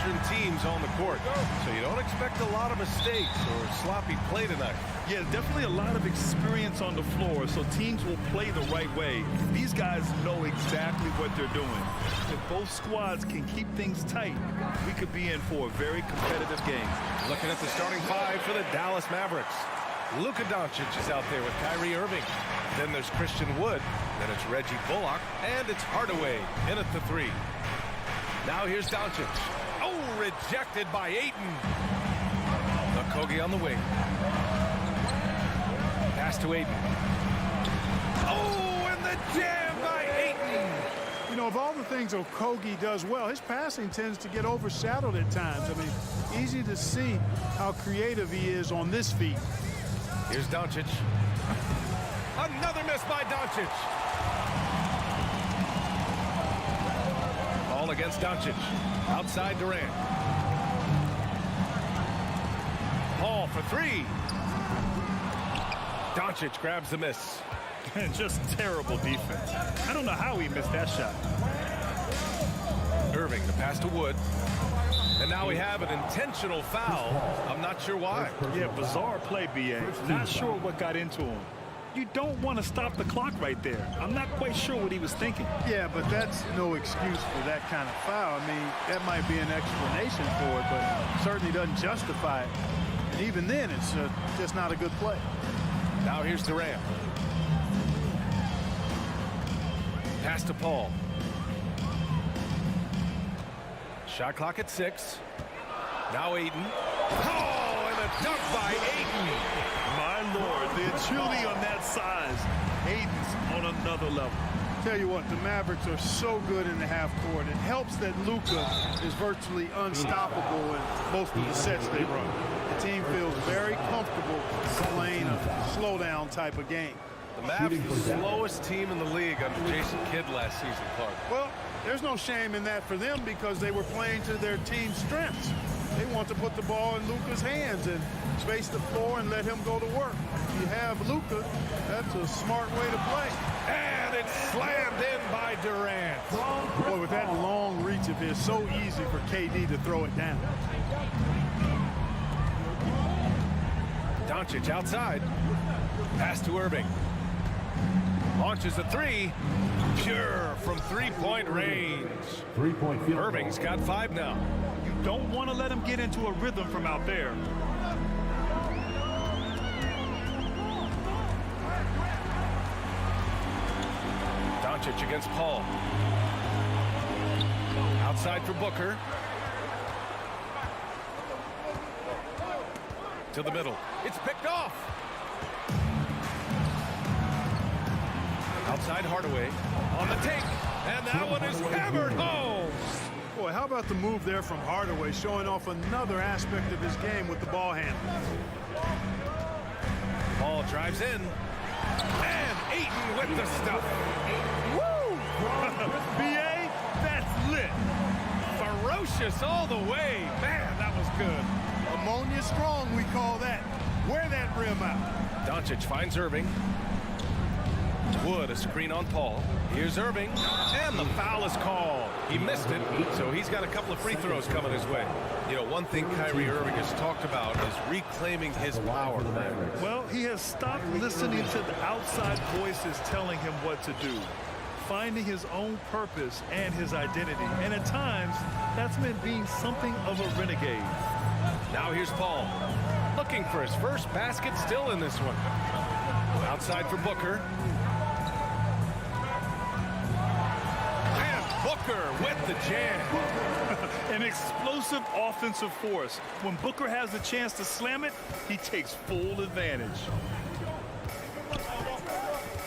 veteran teams on the court, so you don't expect a lot of mistakes or sloppy play tonight. Yeah, definitely a lot of experience on the floor, so teams will play the right way. These guys know exactly what they're doing. If both squads can keep things tight, we could be in for a very competitive game. Looking at the starting five for the Dallas Mavericks. Luka Doncic is out there with Kyrie Irving. Then there's Christian Wood. Then it's Reggie Bullock. And it's Hardaway in at the three. Now here's Doncic. Oh, rejected by Ayton. Okogie on the wing. Pass to Ayton. Oh, and the jam by Ayton. You know, of all the things Okogie does well, his passing tends to get overshadowed at times. I mean, easy to see how creative he is on this feat. Here's Doncic. Another miss by Doncic. Ball against Doncic. Outside Durant. Paul for three. Doncic grabs the miss. Just terrible defense. I don't know how he missed that shot. Irving, the pass to Wood. And now we have an intentional foul. I'm not sure why. Yeah, bizarre play, B.A. Not sure what got into him. You don't want to stop the clock right there. I'm not quite sure what he was thinking. Yeah, but that's no excuse for that kind of foul. I mean, that might be an explanation for it, but certainly doesn't justify it. And even then, it's just not a good play. Now here's Durant. Pass to Paul. Shot clock at 6. Now Ayton. Oh, and a dunk by Ayton. My Lord, the agility on that size. Ayton's on another level. Tell you what, the Mavericks are so good in the half court. It helps that Luka is virtually unstoppable in most of the sets they run. The team feels very comfortable playing a slowdown type of game. The Mavs the slowest team in the league under Jason Kidd last season, Clark. Well, there's no shame in that for them because they were playing to their team's strengths. They want to put the ball in Luka's hands and space the floor and let him go to work. If you have Luka, that's a smart way to play. And it's slammed in by Durant. Boy, with that long reach of his, so easy for KD to throw it down. Doncic outside. Pass to Irving. Launches a three. Pure from three-point range. Three-point field. Irving's got 5 now. You don't want to let him get into a rhythm from out there. Doncic against Paul. Outside for Booker. To the middle. It's picked off. Outside Hardaway. On the take. And that one is hammered home. Boy, how about the move there from Hardaway, showing off another aspect of his game with the ball handling. Paul drives in. And Ayton with the stuff. Woo! B.A., that's lit. Ferocious all the way. Man, that was good. Ammonia strong, we call that. Wear that rim out. Doncic finds Irving. Wood, a screen on Paul. Here's Irving, and the foul is called. He missed it, so he's got a couple of free throws coming his way. You know, one thing Kyrie Irving has talked about is reclaiming his power. Well, he has stopped listening to the outside voices telling him what to do, finding his own purpose and his identity. And at times, that's meant being something of a renegade. Now here's Paul, looking for his first basket, still in this one. Outside for Booker. Booker with the jam. An explosive offensive force. When Booker has a chance to slam it, he takes full advantage.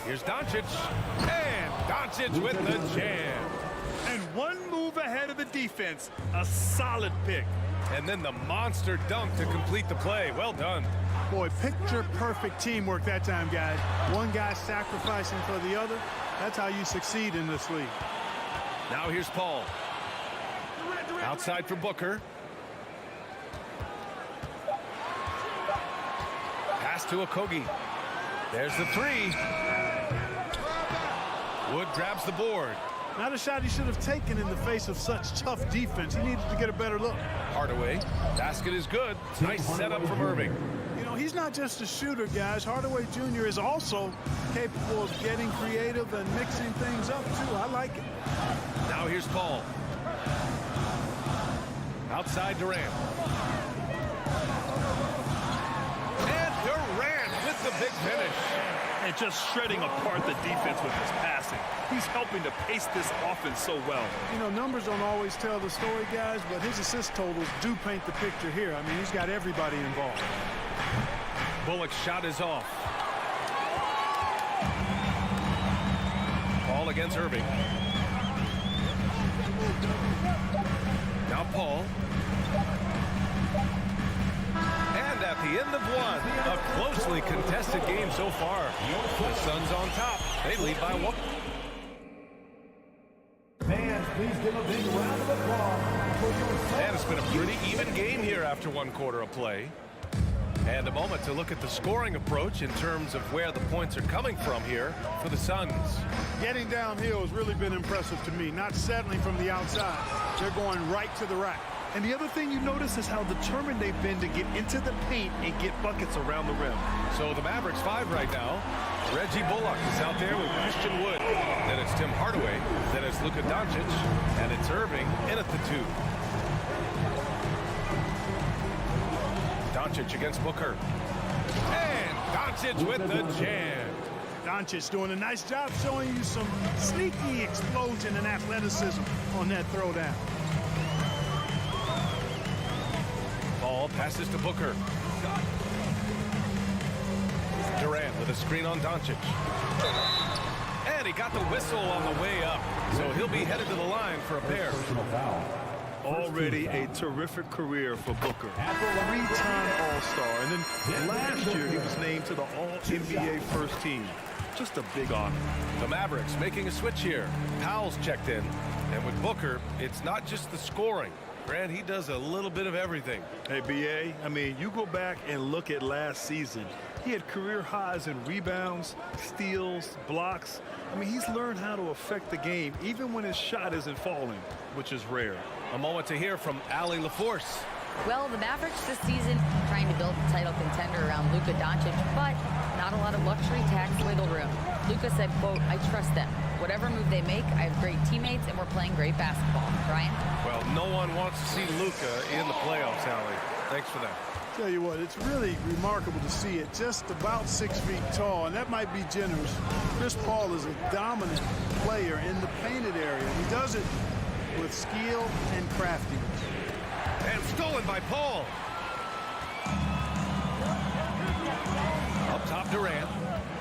Here's Doncic. And Doncic with the jam. And one move ahead of the defense. A solid pick. And then the monster dunk to complete the play. Well done. Boy, picture-perfect teamwork that time, guys. One guy sacrificing for the other. That's how you succeed in this league. Now here's Paul. Outside for Booker. Pass to Okogie. There's the three. Wood grabs the board. Not a shot he should have taken in the face of such tough defense. He needed to get a better look. Hardaway, basket is good. Nice setup from Irving. You know, he's not just a shooter, guys. Hardaway Jr. is also capable of getting creative and mixing things up, too. I like it. Now here's Paul. Outside Durant. And Durant with the big finish. And just shredding apart the defense with his passing. He's helping to pace this offense so well. You know, numbers don't always tell the story, guys, but his assist totals do paint the picture here. I mean, he's got everybody involved. Bullock's shot is off. Paul against Irving. Now Paul. And at the end of one, a closely contested game so far. The Suns on top. They lead by one. Fans, please give a big round of applause for your... And it's been a pretty even game here after one quarter of play. And a moment to look at the scoring approach in terms of where the points are coming from here for the Suns. Getting downhill has really been impressive to me, not settling from the outside. They're going right to the rack. And the other thing you notice is how determined they've been to get into the paint and get buckets around the rim. So the Mavericks 5 right now. Reggie Bullock is out there with Christian Wood. Then it's Tim Hardaway. Then it's Luka Doncic. And it's Irving in at the 2. Doncic against Booker. And Doncic with the jam. Doncic doing a nice job showing you some sneaky explosion and athleticism on that throwdown. Ball passes to Booker. Durant with a screen on Doncic. And he got the whistle on the way up. So he'll be headed to the line for a pair. Already a terrific career for Booker. Three-time All-Star. And then last year he was named to the All-NBA first team. Just a big honor. The Mavericks making a switch here. Powell's checked in. And with Booker, it's not just the scoring. Grant, he does a little bit of everything. Hey, B.A., I mean, you go back and look at last season. He had career highs in rebounds, steals, blocks. I mean, he's learned how to affect the game, even when his shot isn't falling, which is rare. A moment to hear from Allie LaForce. Well, the Mavericks this season trying to build a title contender around Luka Doncic, but not a lot of luxury tax wiggle room. Luka said, quote, "I trust them. Whatever move they make, I have great teammates, and we're playing great basketball." Brian? Well, no one wants to see Luka in the playoffs, Allie. Thanks for that. Tell you what, it's really remarkable to see it. Just about 6 feet tall, and that might be generous. Chris Paul is a dominant player in the painted area. He does it with skill and craftiness. And stolen by Paul. Up top, Durant.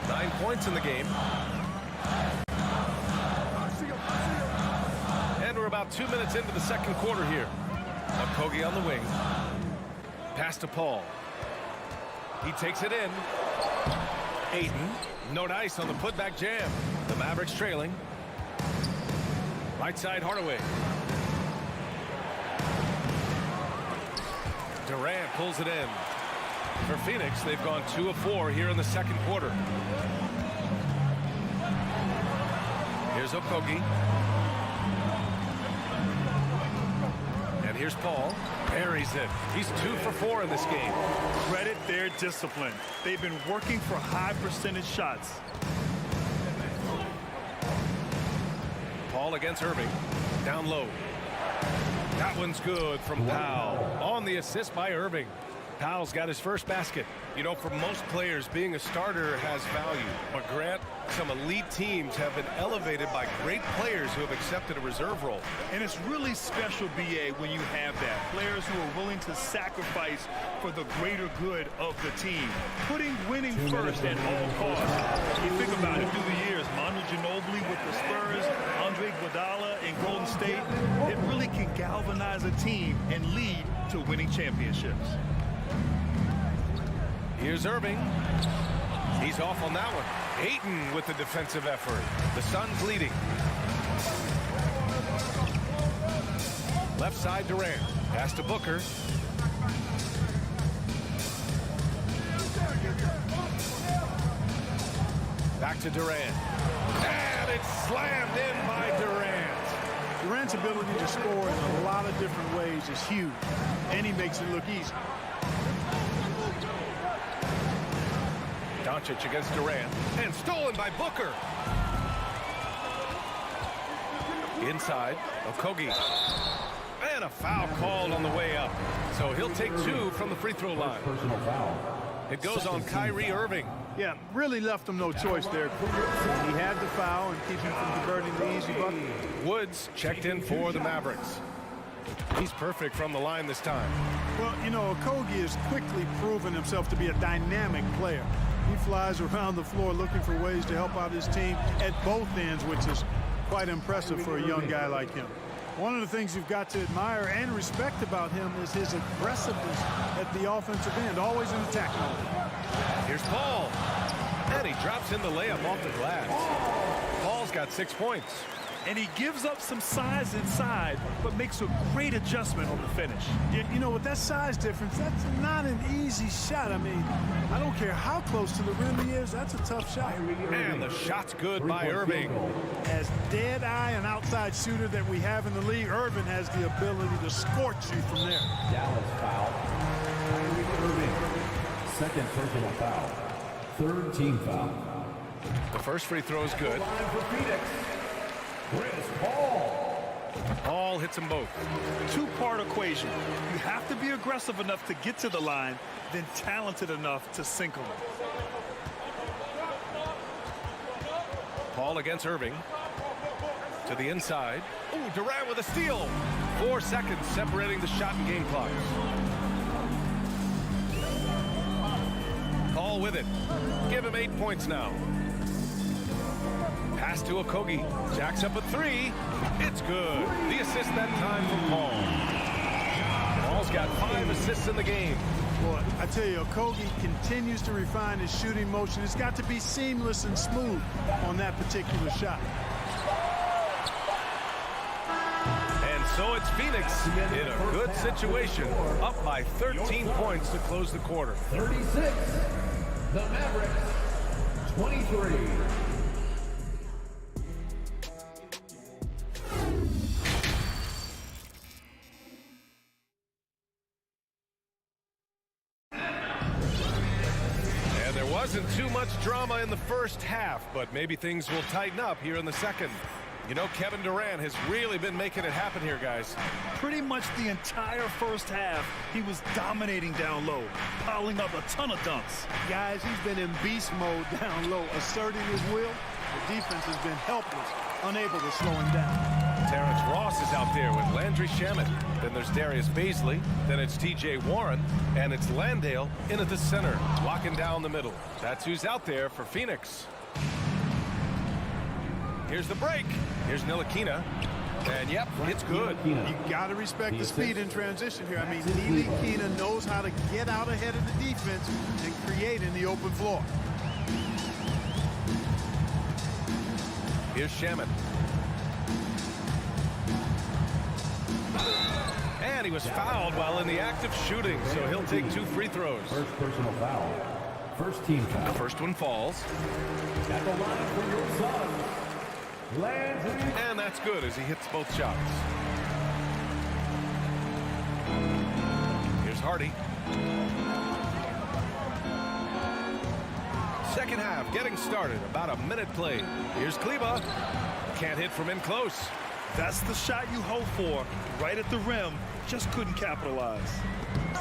9 points in the game. And we're about 2 minutes into the second quarter here. Okogie on the wing. Pass to Paul. He takes it in. Ayton. No dice on the putback jam. The Mavericks trailing. Right side, Hardaway. Durant pulls it in. For Phoenix, they've gone 2 of 4 here in the second quarter. Here's Okogie. And here's Paul. Buries it. He's 2 for 4 in this game. Credit their discipline. They've been working for high percentage shots. Paul against Irving. Down low. That one's good from Powell. On the assist by Irving. Powell's got his first basket. You know, for most players, being a starter has value. But Grant, some elite teams have been elevated by great players who have accepted a reserve role. And it's really special, B.A., when you have that. Players who are willing to sacrifice for the greater good of the team. Putting winning first at all costs. You think about it through the years. Manu Ginobili with the Spurs, Andre Iguodala in Golden State. It really can galvanize a team and lead to winning championships. Here's Irving. He's off on that one. Ayton with the defensive effort. The Suns leading. Left side, Durant. Pass to Booker. Back to Durant. And it's slammed in by Durant. Durant's ability to score in a lot of different ways is huge, and he makes it look easy. Doncic against Durant, and stolen by Booker. Inside, Okogie. And a foul called on the way up. So he'll take 2 from the free throw line. Personal foul. It goes on Kyrie Irving. Yeah, really left him no choice there. He had the foul and keep him from converting the easy bucket. Woods checked in for the Mavericks. He's perfect from the line this time. Well, you know, Okogie has quickly proven himself to be a dynamic player. He flies around the floor looking for ways to help out his team at both ends, which is quite impressive for a young guy like him. One of the things you've got to admire and respect about him is his aggressiveness at the offensive end, always in attack mode. Here's Paul. And he drops in the layup off the glass. Paul's got 6 points. And he gives up some size inside, but makes a great adjustment on the finish. You know, with that size difference, that's not an easy shot. I mean, I don't care how close to the rim he is, that's a tough shot. And the shot's good by Irving. As dead-eye and outside shooter that we have in the league, Irving has the ability to scorch you from there. Dallas foul. Irving. Second personal foul. Third team foul. The first free throw is good. Line for Phoenix. Chris Paul. Paul hits them both. Two-part equation. You have to be aggressive enough to get to the line, then talented enough to sink them. Paul against Irving. To the inside. Ooh, Durant with a steal. 4 seconds separating the shot and game clocks. Paul with it. Give him 8 points now. Pass to Okogie. Jacks up a 3. It's good. The assist that time from Paul. Paul's got 5 assists in the game. Boy, I tell you, Okogie continues to refine his shooting motion. It's got to be seamless and smooth on that particular shot. And so it's Phoenix in a good situation, up by 13 points to close the quarter. 36. The Mavericks. 23. Wasn't too much drama in the first half, but maybe things will tighten up here in the second. You know, Kevin Durant has really been making it happen here, guys. Pretty much the entire first half, he was dominating down low, piling up a ton of dunks. Guys, he's been in beast mode down low, asserting his will. The defense has been helpless, unable to slow him down. Terrence Ross is out there with Landry Shamet. Then there's Darius Baisley. Then it's T.J. Warren. And it's Landale in at the center, locking down the middle. That's who's out there for Phoenix. Here's the break. Here's Ntilikina. And, yep, it's good. You got to respect the speed in transition here. I mean, Ntilikina knows how to get out ahead of the defense and create in the open floor. Here's Shamet. And he was fouled while in the act of shooting, so he'll take 2 free throws. First personal foul. First team foul. The first one falls. At the line for your son. Landry. And that's good as he hits both shots. Here's Hardy. Second half getting started. About a minute played. Here's Kleba. Can't hit from in close. That's the shot you hope for, right at the rim. Just couldn't capitalize.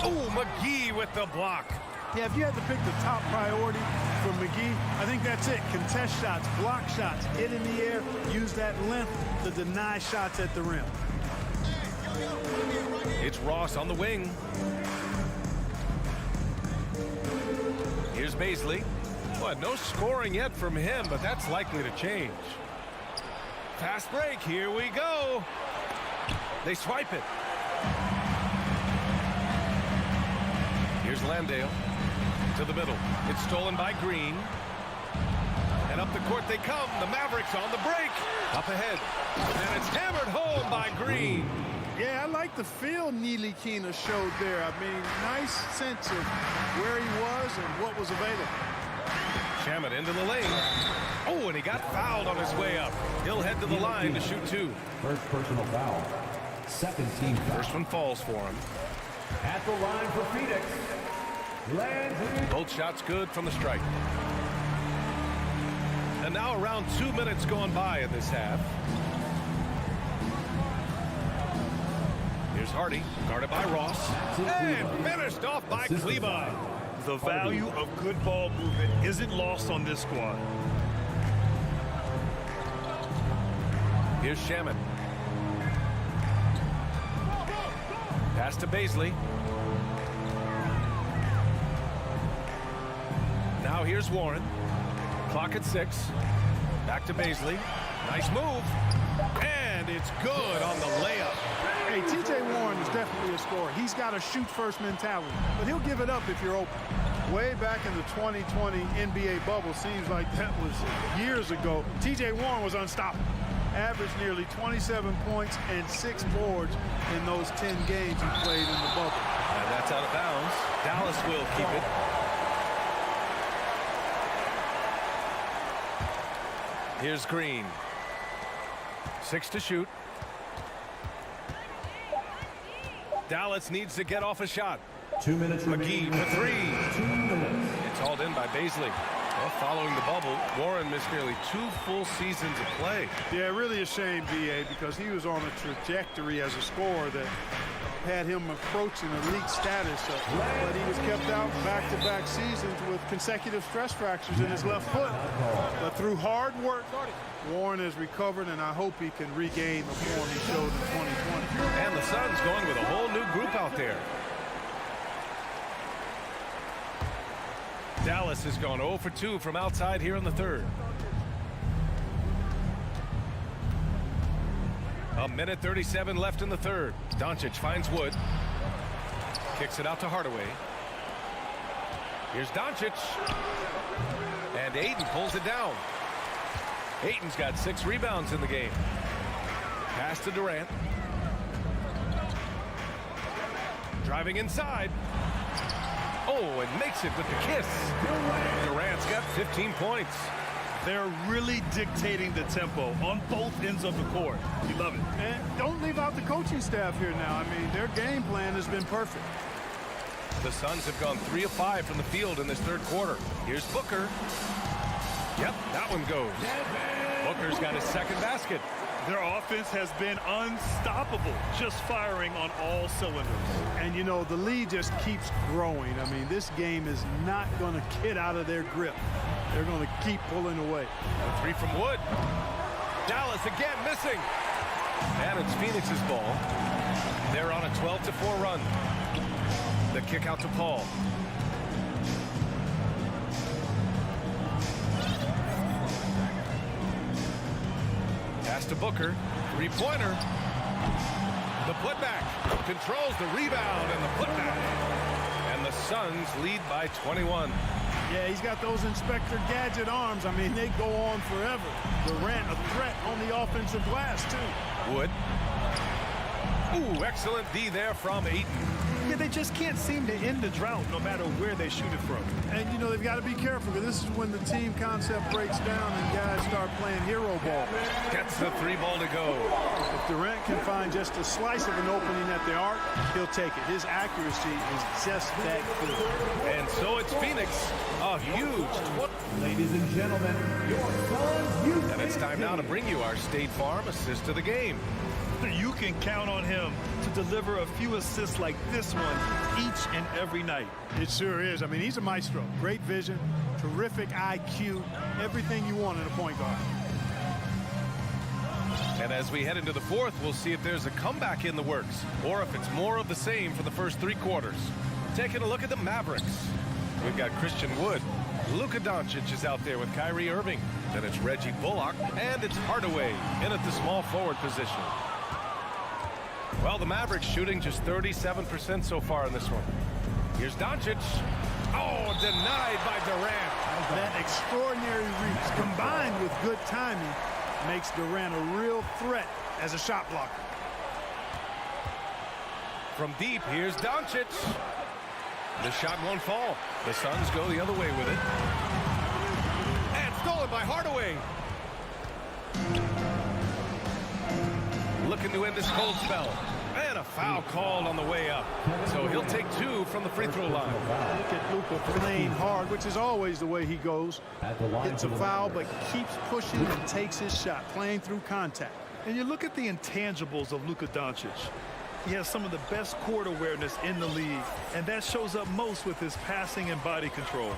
Oh, McGee with the block. Yeah, if you had to pick the top priority for McGee, I think that's it. Contest shots, block shots, hit in the air, use that length to deny shots at the rim. It's Ross on the wing. Here's Baisley. Well, no scoring yet from him, but that's likely to change. Fast break, here we go. They swipe it. Here's Landale to the middle. It's stolen by Green. And up the court they come. The Mavericks on the break. Up ahead. And it's hammered home by Green. Yeah, I like the feel Ntilikina showed there. I mean, nice sense of where he was and what was available. Shaman into the lane. Oh, and he got fouled on his way up. He'll head to the line to shoot 2. First personal foul. Second team foul. First one falls for him. At the line for Phoenix. Landry. Both shots good from the stripe. And now around 2 minutes gone by in this half. Here's Hardy, guarded by Ross. And finished off by Kleba. The value of good ball movement isn't lost on this squad. Here's Shaman. Pass to Baisley. Now here's Warren. Clock at 6. Back to Baisley. Nice move. And it's good on the layup. Hey, T.J. Warren is definitely a scorer. He's got a shoot-first mentality, but he'll give it up if you're open. Way back in the 2020 NBA bubble, seems like that was years ago, T.J. Warren was unstoppable. Averaged nearly 27 points and 6 boards in those 10 games he played in the bubble. And that's out of bounds. Dallas will keep it. Here's Green. 6 to shoot. Dallas needs to get off a shot. 2 minutes McGee for 3. 2 minutes. It's hauled in by Baisley. Well, following the bubble, Warren missed nearly 2 full seasons of play. Yeah, really a shame, B.A., because he was on a trajectory as a scorer that had him approaching elite status. But he was kept out back-to-back seasons with consecutive stress fractures in his left foot. But through hard work, Warren has recovered, and I hope he can regain the form he showed in 2020. And the Suns going with a whole new group out there. Dallas has gone 0 for 2 from outside here in the third. A minute 37 left in the third. Doncic finds Wood. Kicks it out to Hardaway. Here's Doncic. And Ayton pulls it down. Ayton's got 6 rebounds in the game. Pass to Durant. Driving inside. Oh, and makes it with the kiss. Durant's got 15 points. They're really dictating the tempo on both ends of the court. You love it. And don't leave out the coaching staff here now. I mean, their game plan has been perfect. The Suns have gone 3 of 5 from the field in this third quarter. Here's Booker. Yep, that one goes. Booker's got his second basket. Their offense has been unstoppable, just firing on all cylinders. And, you know, the lead just keeps growing. I mean, this game is not going to get out of their grip. They're going to keep pulling away. A 3 from Wood. Dallas again missing. And it's Phoenix's ball. They're on a 12-4 run. The kick out to Paul. Pass to Booker. 3-pointer. The putback. Controls the rebound and the putback. And the Suns lead by 21. Yeah, he's got those Inspector Gadget arms. I mean, they go on forever. Durant, a threat on the offensive glass, too. Wood. Ooh, excellent D there from Ayton. Yeah, they just can't seem to end the drought no matter where they shoot it from. And, you know, they've got to be careful, because this is when the team concept breaks down and guys start playing hero ball. Gets the 3 ball to go. If Durant can find just a slice of an opening at the arc, he'll take it. His accuracy is just that good. And so it's Phoenix. A huge. Ladies and gentlemen, your Suns youth. And it's time now to bring you our State Farm assist of the game. You can count on him to deliver a few assists like this one each and every night. It sure is. I mean, he's a maestro. Great vision, terrific IQ, everything you want in a point guard. And as we head into the fourth, we'll see if there's a comeback in the works or if it's more of the same for the first 3 quarters. Taking a look at the Mavericks. We've got Christian Wood. Luka Doncic is out there with Kyrie Irving. Then it's Reggie Bullock, and it's Hardaway in at the small forward position. Well, the Mavericks shooting just 37% so far in this one. Here's Doncic. Oh, denied by Durant. That extraordinary reach combined with good timing makes Durant a real threat as a shot blocker. From deep, here's Doncic. The shot won't fall. The Suns go the other way with it. Hardaway. Looking to end this cold spell. And a foul called on the way up. So he'll take 2 from the free throw line. Look at Luka playing hard, which is always the way he goes. Gets a foul, but keeps pushing and takes his shot, playing through contact. And you look at the intangibles of Luka Doncic. He has some of the best court awareness in the league, and that shows up most with his passing and body control.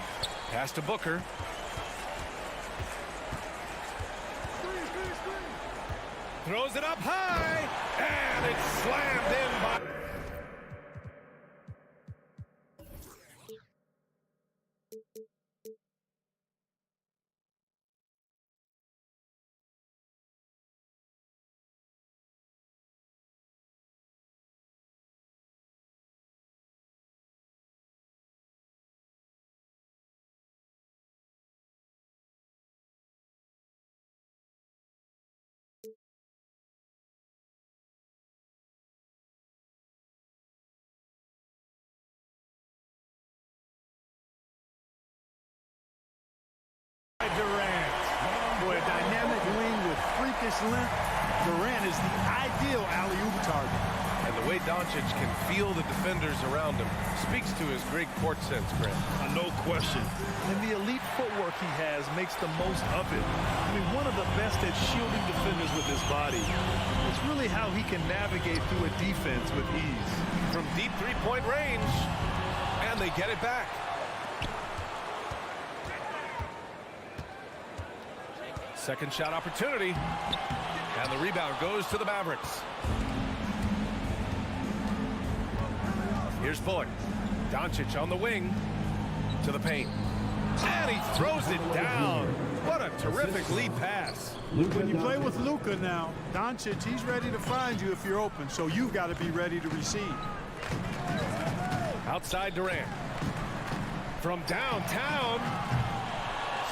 Pass to Booker. Throws it up high, and it's slammed in by... Durant. Boy, a dynamic wing with freakish length. Durant is the ideal alley-oop target. And the way Doncic can feel the defenders around him speaks to his great court sense, Grant. No question. And the elite footwork he has makes the most of it. I mean, one of the best at shielding defenders with his body. It's really how he can navigate through a defense with ease. From deep three-point range, and they get it back. Second shot opportunity, and the rebound goes to the Mavericks. Here's Bullock. Doncic on the wing to the paint, and he throws it down. What a terrific lead pass. When you play with Luka now, Doncic, he's ready to find you if you're open, so you've got to be ready to receive. Outside Durant. From downtown,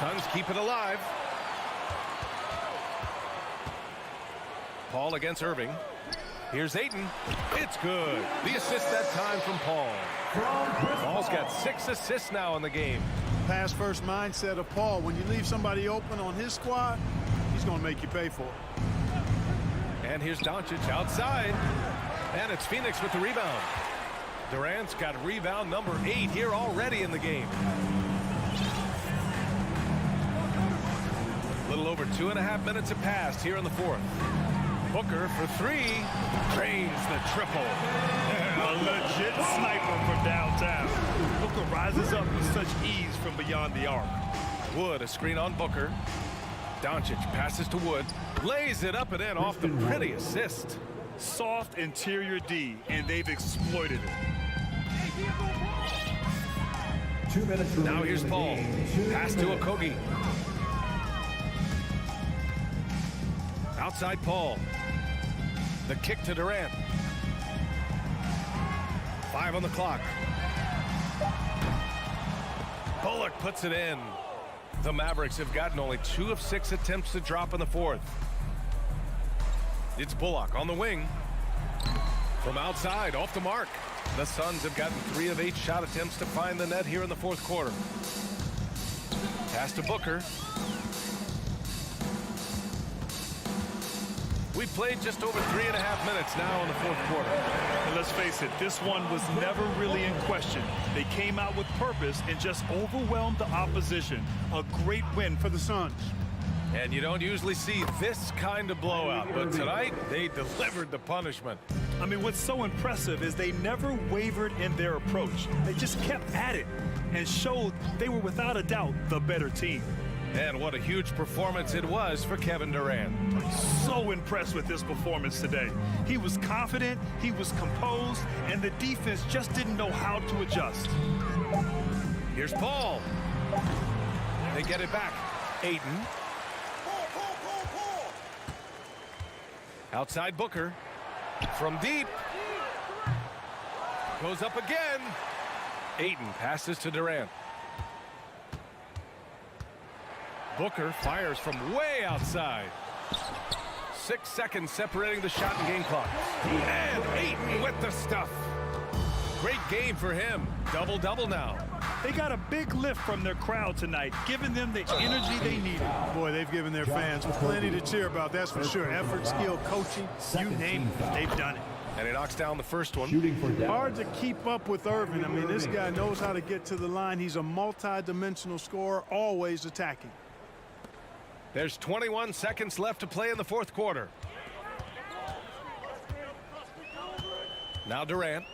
Suns keep it alive. Paul against Irving. Here's Ayton. It's good. The assist that time from Paul. Paul's got 6 assists now in the game. Pass first mindset of Paul. When you leave somebody open on his squad, he's going to make you pay for it. And here's Doncic outside. And it's Phoenix with the rebound. Durant's got rebound number 8 here already in the game. A little over 2.5 minutes have passed here in the fourth. Booker for 3, drains the triple. A legit sniper from downtown. Booker rises up with such ease from beyond the arc. Wood, a screen on Booker. Doncic passes to Wood, lays it up and in off the pretty assist. Soft interior D, and they've exploited it. 2 minutes Now here's Paul. Pass to Okogie. Outside Paul. The kick to Durant. 5 on the clock. Bullock puts it in. The Mavericks have gotten only 2 of 6 attempts to drop in the fourth. It's Bullock on the wing. From outside, off the mark. The Suns have gotten 3 of 8 shot attempts to find the net here in the fourth quarter. Pass to Booker. We've played just over 3.5 minutes now in the fourth quarter. And let's face it, this one was never really in question. They came out with purpose and just overwhelmed the opposition. A great win for the Suns. And you don't usually see this kind of blowout, but tonight they delivered the punishment. I mean, what's so impressive is they never wavered in their approach. They just kept at it and showed they were without a doubt the better team. And what a huge performance it was for Kevin Durant. So impressed with this performance today. He was confident, he was composed, and the defense just didn't know how to adjust. Here's Paul. They get it back. Ayton. Outside Booker. From deep. Goes up again. Ayton passes to Durant. Booker fires from way outside. 6 seconds separating the shot and game clock. And Ayton with the stuff. Great game for him. Double-double now. They got a big lift from their crowd tonight, giving them the energy they needed. Boy, they've given their fans plenty to cheer about, that's for sure. Effort, skill, coaching, you name it, they've done it. And he knocks down the first one. Shooting for Dallas. Hard to keep up with Irving. I mean, this guy knows how to get to the line. He's a multi-dimensional scorer, always attacking. There's 21 seconds left to play in the fourth quarter. Now Durant.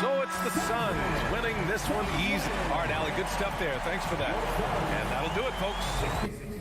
So it's the Suns winning this one easy. All right, Allie, good stuff there. Thanks for that. And that'll do it, folks.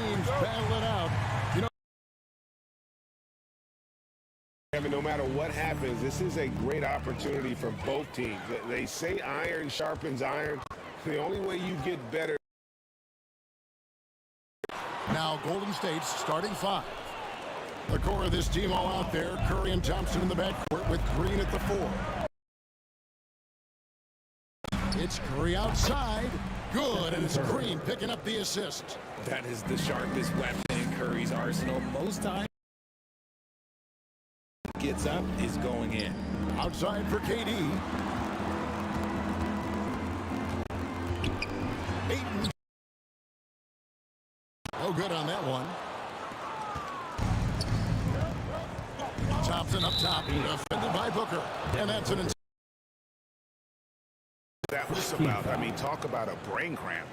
teams battle it out. You know, I mean, no matter what happens, this is a great opportunity for both teams. They say iron sharpens iron. The only way you get better. now Golden State's starting five. The core of this team all out there. Curry and Thompson in the backcourt with Green at the 4. It's Curry outside. Good, and it's Green picking up the assist. That is the sharpest weapon in Curry's arsenal. Most times, gets up is going in. Outside for KD. Ayton. Oh, good on that one. Thompson up top, defended by Booker, and that's an. That was about, I mean, talk about a brain cramp.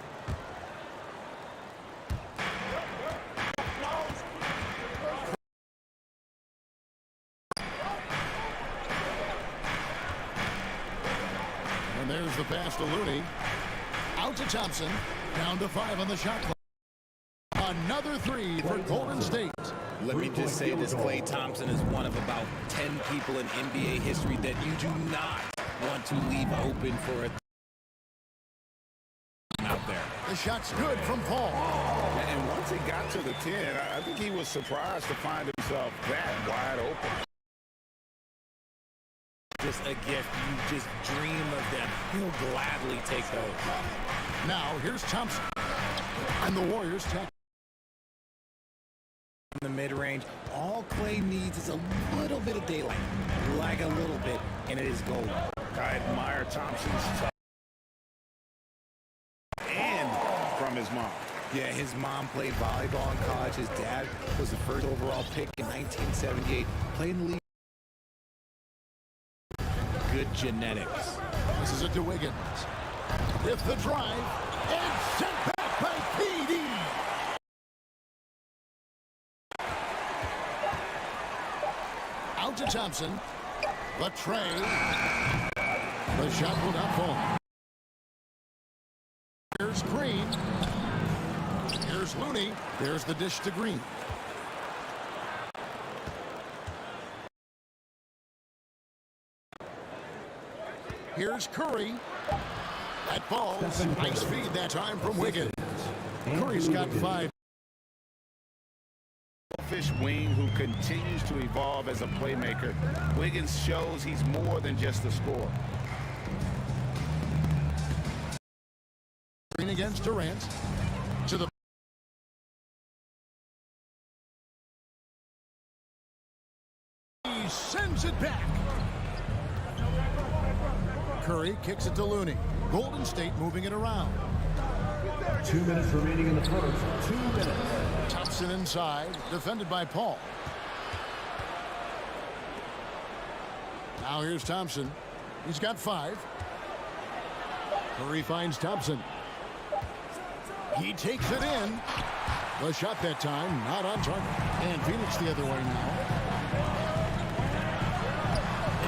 And there's the pass to Looney. Out to Thompson. Down to 5 on the shot clock. Another 3 for Golden State. Let me just say this, Klay Thompson is one of about 10 people in NBA history that you do not want to leave open for a out there. The shot's good from Paul. And once he got to the 10, I think he was surprised to find himself that wide open. Just a gift. You just dream of them. He'll gladly take those. Now here's Thompson. And the Warriors take. In the mid-range, all Klay needs is a little bit of daylight. Like a little bit, and it is gold. I admire Thompson's tough. And from his mom. Yeah, his mom played volleyball in college. His dad was the first overall pick in 1978. Played in the league. Good genetics. This is it to Wiggins. With the drive, and sent back by PD. Out to Thompson. The tray. The shot will not fall. Here's Green. Here's Looney. There's the dish to Green. Here's Curry. That ball. Nice feed that time from Wiggins. Curry's got 5. Fish wing who continues to evolve as a playmaker. Wiggins shows he's more than just a scorer. Green against Durant. To the he sends it back. Curry kicks it to Looney. Golden State moving it around. 2 minutes remaining in the first. 2 minutes. Thompson inside, defended by Paul. Now here's Thompson. He's got 5. Curry finds Thompson. He takes it in. The shot that time, not on target. And Phoenix the other way now.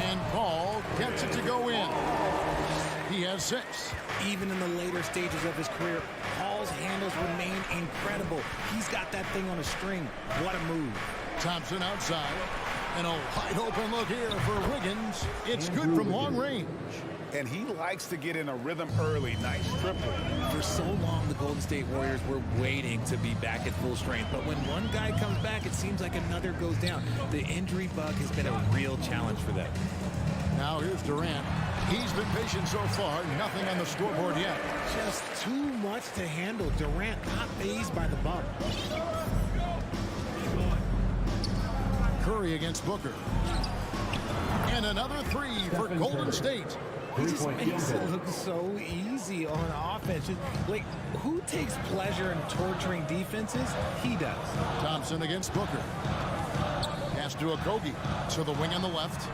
And Paul gets it to go in. He has 6. Even in the later stages of his career, Paul's handles remain incredible. He's got that thing on a string. What a move. Thompson outside. And a wide open look here for Wiggins. It's good from long range. And he likes to get in a rhythm early. Nice triple. For so long, the Golden State Warriors were waiting to be back at full strength. But when one guy comes back, it seems like another goes down. The injury bug has been a real challenge for them. Now here's Durant. He's been patient so far. Nothing on the scoreboard yet. Just too much to handle. Durant not fazed by the bump. Curry against Booker. And another 3 for Golden State. He just makes it look so easy on offense. Like, who takes pleasure in torturing defenses? He does. Thompson against Booker. Pass to Okogie. To the wing on the left.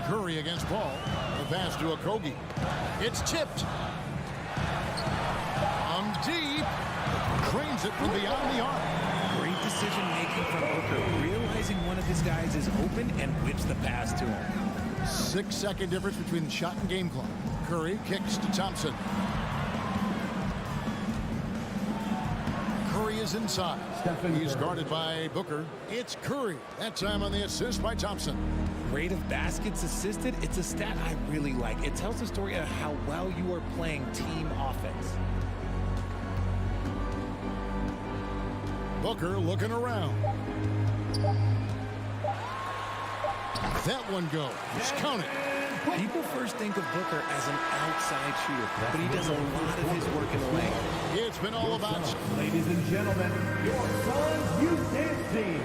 Curry against Paul. The pass to Okogie. It's tipped. Deep. Cranes it from beyond the arc. Great decision making from Booker, realizing one of his guys is open and whips the pass to him. 6-second difference between the shot and game clock. Curry kicks to Thompson. Curry is inside. He's guarded by Booker. It's Curry. That time on the assist by Thompson. Rate of baskets assisted, it's a stat I really like. It tells the story of how well you are playing team offense. Booker looking around. That one goes. Count it. People first think of Booker as an outside shooter, but he does a lot of his work in the lane. It's been all about... Ladies and gentlemen, your Suns Youth Dance Team.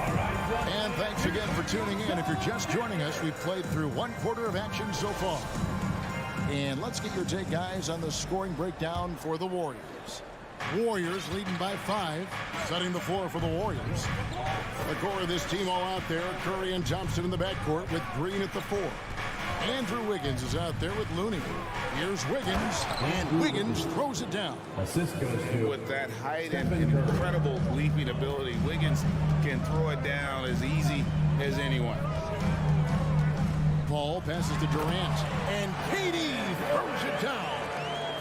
All right, Suns. And thanks again for tuning in. If you're just joining us, we've played through 1/4 of action so far. And let's get your take, guys, on the scoring breakdown for the Warriors. Warriors leading by 5, setting the floor for the Warriors. The core of this team all out there. Curry and Thompson in the backcourt with Green at the 4. Andrew Wiggins is out there with Looney. Here's Wiggins, and Wiggins throws it down. Assist goes to With that height and incredible leaping ability, Wiggins can throw it down as easy as anyone. Ball passes to Durant, and KD throws it down.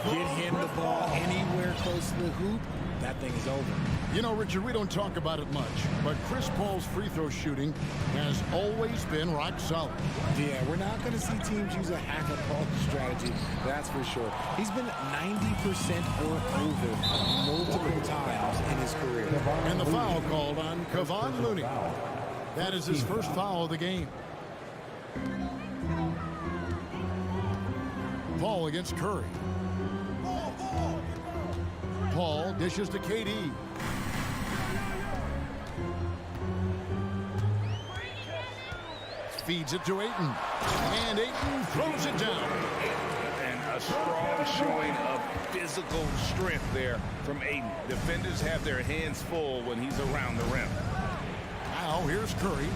Get him the ball anywhere close to the hoop, that thing is over. You know, Richard, we don't talk about it much, but Chris Paul's free throw shooting has always been rock solid. Yeah, we're not going to see teams use a hack-a-ball strategy, that's for sure. He's been 90% or over multiple times in his career. And the foul called on Kevon Looney. That is his first foul of the game. Paul against Curry. Paul dishes to KD. Feeds it to Ayton. And Ayton throws it down. And a strong showing of physical strength there from Ayton. Defenders have their hands full when he's around the rim. Now here's Curry.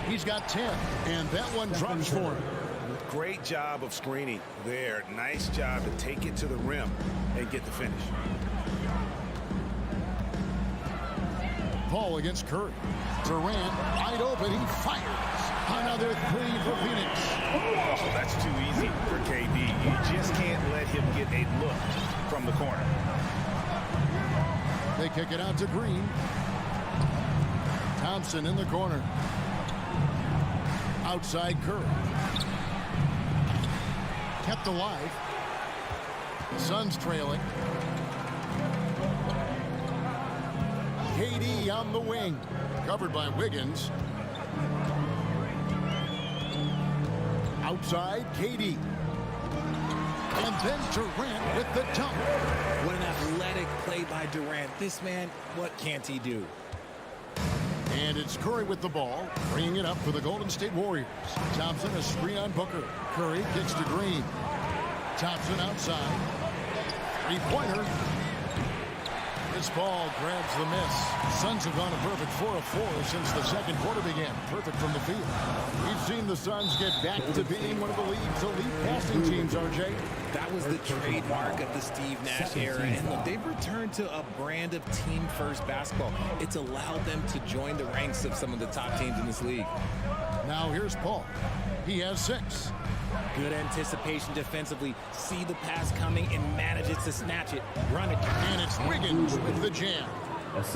He's got 10. And that one drops for him. Great job of screening there. Nice job to take it to the rim and get the finish. Paul against Curry. Durant wide open. He fires. Another 3 for Phoenix. Oh, that's too easy for KD. You just can't let him get a look from the corner. They kick it out to Green. Thompson in the corner. Outside Curry. Kept alive. Suns trailing. KD on the wing. Covered by Wiggins. Outside KD. And then Durant with the dunk. What an athletic play by Durant. This man, what can't he do? And it's Curry with the ball, bringing it up for the Golden State Warriors. Thompson, a screen on Booker. Curry kicks to Green. Thompson outside. Three-pointer. This ball grabs the miss. Suns have gone a perfect 4 of 4 since the second quarter began. Perfect from the field. We've seen the Suns get back to being one of the league's elite passing teams, RJ. That was the trademark of the Steve Nash era, and look, they've returned to a brand of team-first basketball. It's allowed them to join the ranks of some of the top teams in this league. Now here's Paul. He has 6. Good anticipation defensively. See the pass coming and manages to snatch it. Run it. And it's Wiggins with the jam.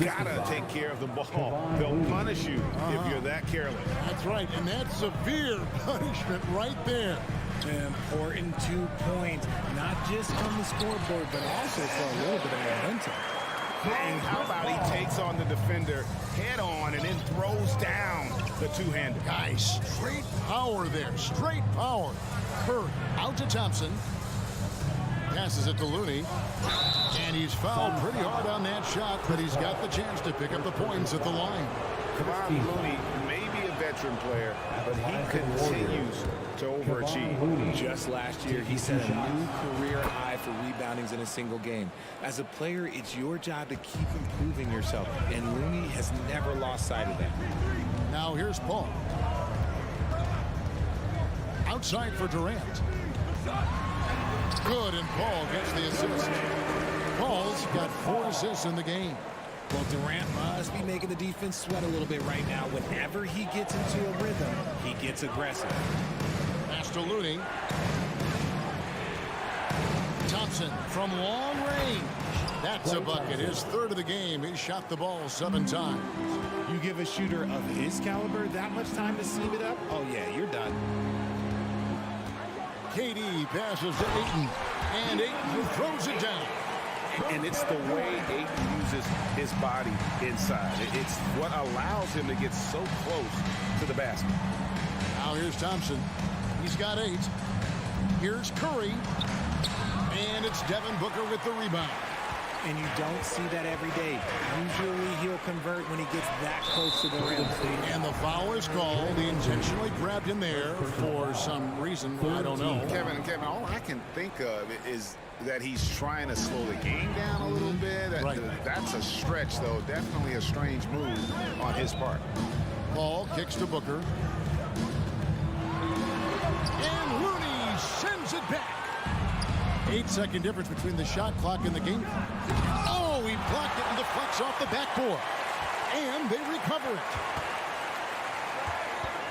Gotta take care of the ball. They'll punish you if you're that careless. That's right, and that's severe punishment right there. Important 2 points, not just on the scoreboard, but also for a little bit of momentum. And how about he takes on the defender head on and then throws down the two-hander. Guys, straight power there, straight power. Curry out to Thompson. Passes it to Looney. And he's fouled pretty hard on that shot, but he's got the chance to pick up the points at the line. Kevon Looney may be a veteran player, but he continues to overachieve. Just last year, he set a new career high for reboundings in a single game. As a player, it's your job to keep improving yourself, and Looney has never lost sight of that. Now here's Paul. Outside for Durant. Good, and Paul gets the assist. Paul's got 4 assists in the game. Well, Durant must be making the defense sweat a little bit right now. Whenever he gets into a rhythm, he gets aggressive. Pass to Looney. Thompson from long range. That's a bucket. His third of the game. He shot the ball 7 times. You give a shooter of his caliber that much time to seam it up? Oh, yeah, you're done. KD passes to Ayton, and Ayton throws it down. And it's the way Ayton uses his body inside. It's what allows him to get so close to the basket. Now here's Thompson. He's got 8. Here's Curry. And it's Devin Booker with the rebound. And you don't see that every day. Usually he'll convert when he gets that close to the rim. And the foul is called. He intentionally grabbed him there for some reason. I don't know. Kevin, all I can think of is that he's trying to slow the game down a little bit. Right. That's a stretch, though. Definitely a strange move on his part. Paul kicks to Booker. And Looney sends it back. 8-second difference between the shot clock and the game clock. Oh, he blocked it and deflects off the backboard. And they recover it.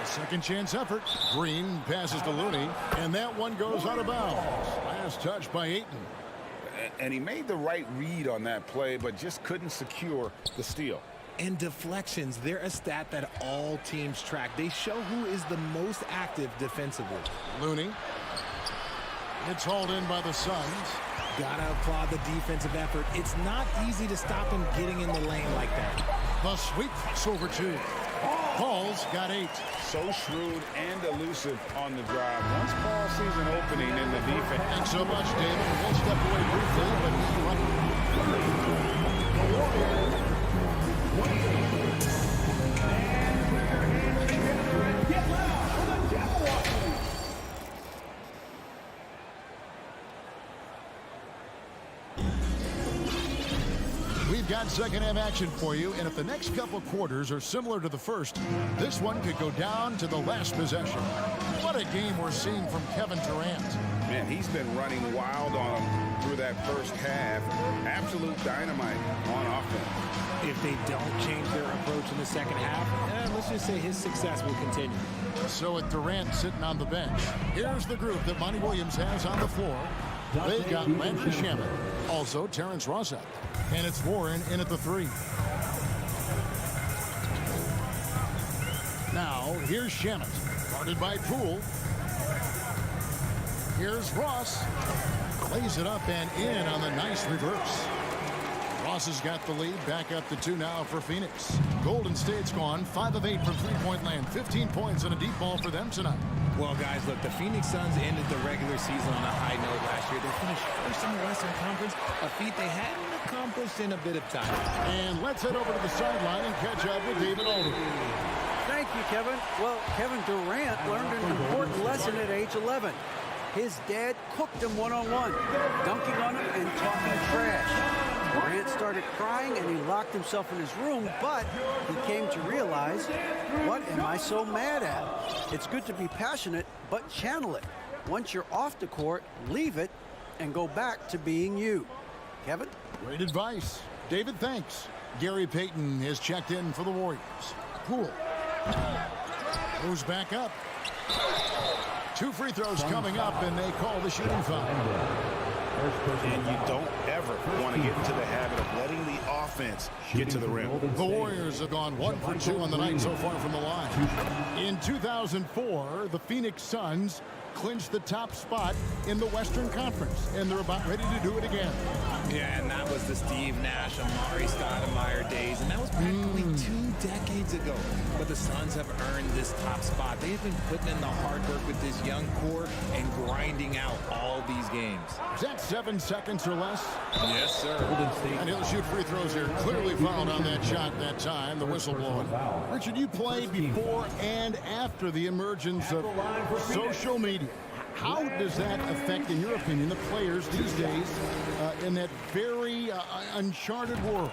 A second chance effort. Green passes to Looney, and that one goes out of bounds. Last touch by Ayton. And he made the right read on that play, but just couldn't secure the steal. And deflections, they're a stat that all teams track. They show who is the most active defensively. Looney. It's hauled in by the Suns. Gotta applaud the defensive effort. It's not easy to stop him getting in the lane like that. The sweep crossover 2. Paul's got 8. So shrewd and elusive on the drive. Once Paul sees an opening in the defense. Thanks so much, David. We'll step away briefly, but he's Get loud for the Jabberwocky! We've got second half action for you, and if the next couple quarters are similar to the first, this one could go down to the last possession. What a game we're seeing from Kevin Durant. Man, he's been running wild on him through that first half. Absolute dynamite on offense. If they don't change their approach in the second half, let's just say his success will continue. So with Durant sitting on the bench, here's the group that Monty Williams has on the floor. They've got Landry Shamet, also Terrence Ross out. And it's Warren in at the 3. Now, here's Shamet, guarded by Poole. Here's Ross. Lays it up and in on the nice reverse. Ross has got the lead. Back up to 2 now for Phoenix. Golden State's gone 5 of 8 from three-point land. 15 points and a deep ball for them tonight. Well, guys, look, the Phoenix Suns ended the regular season on a high note last year. They finished first in the Western Conference, a feat they hadn't accomplished in a bit of time. And let's head over to the sideline and catch up with David Alden. Thank you, Kevin. Well, Kevin Durant learned an important lesson at age 11. His dad cooked him one-on-one, dunking on him and talking trash. Durant started crying and he locked himself in his room, but he came to realize, what am I so mad at? It's good to be passionate, but channel it. Once you're off the court, leave it and go back to being you. Kevin? Great advice. David, thanks. Gary Payton has checked in for the Warriors. Poole goes back up. 2 free throws coming up, and they call the shooting foul. And you don't ever want to get into the habit of letting the offense get to the rim. The Warriors have gone 1 for 2 on the night so far from the line. In 2004, the Phoenix Suns clinched the top spot in the Western Conference, and they're about ready to do it again. Yeah, and that was the Steve Nash, Amari Stoudemire days, and that was practically 2 decades ago. But the Suns have earned this top spot. They've been putting in the hard work with this young core and grinding out all these games. Is that 7 seconds or less? Yes, sir. And he'll shoot free throws here. Clearly fouled on that shot that time, the whistle blowing. Richard, you played before and after the emergence of social media. How does that affect, in your opinion, the players these days in that very uncharted world?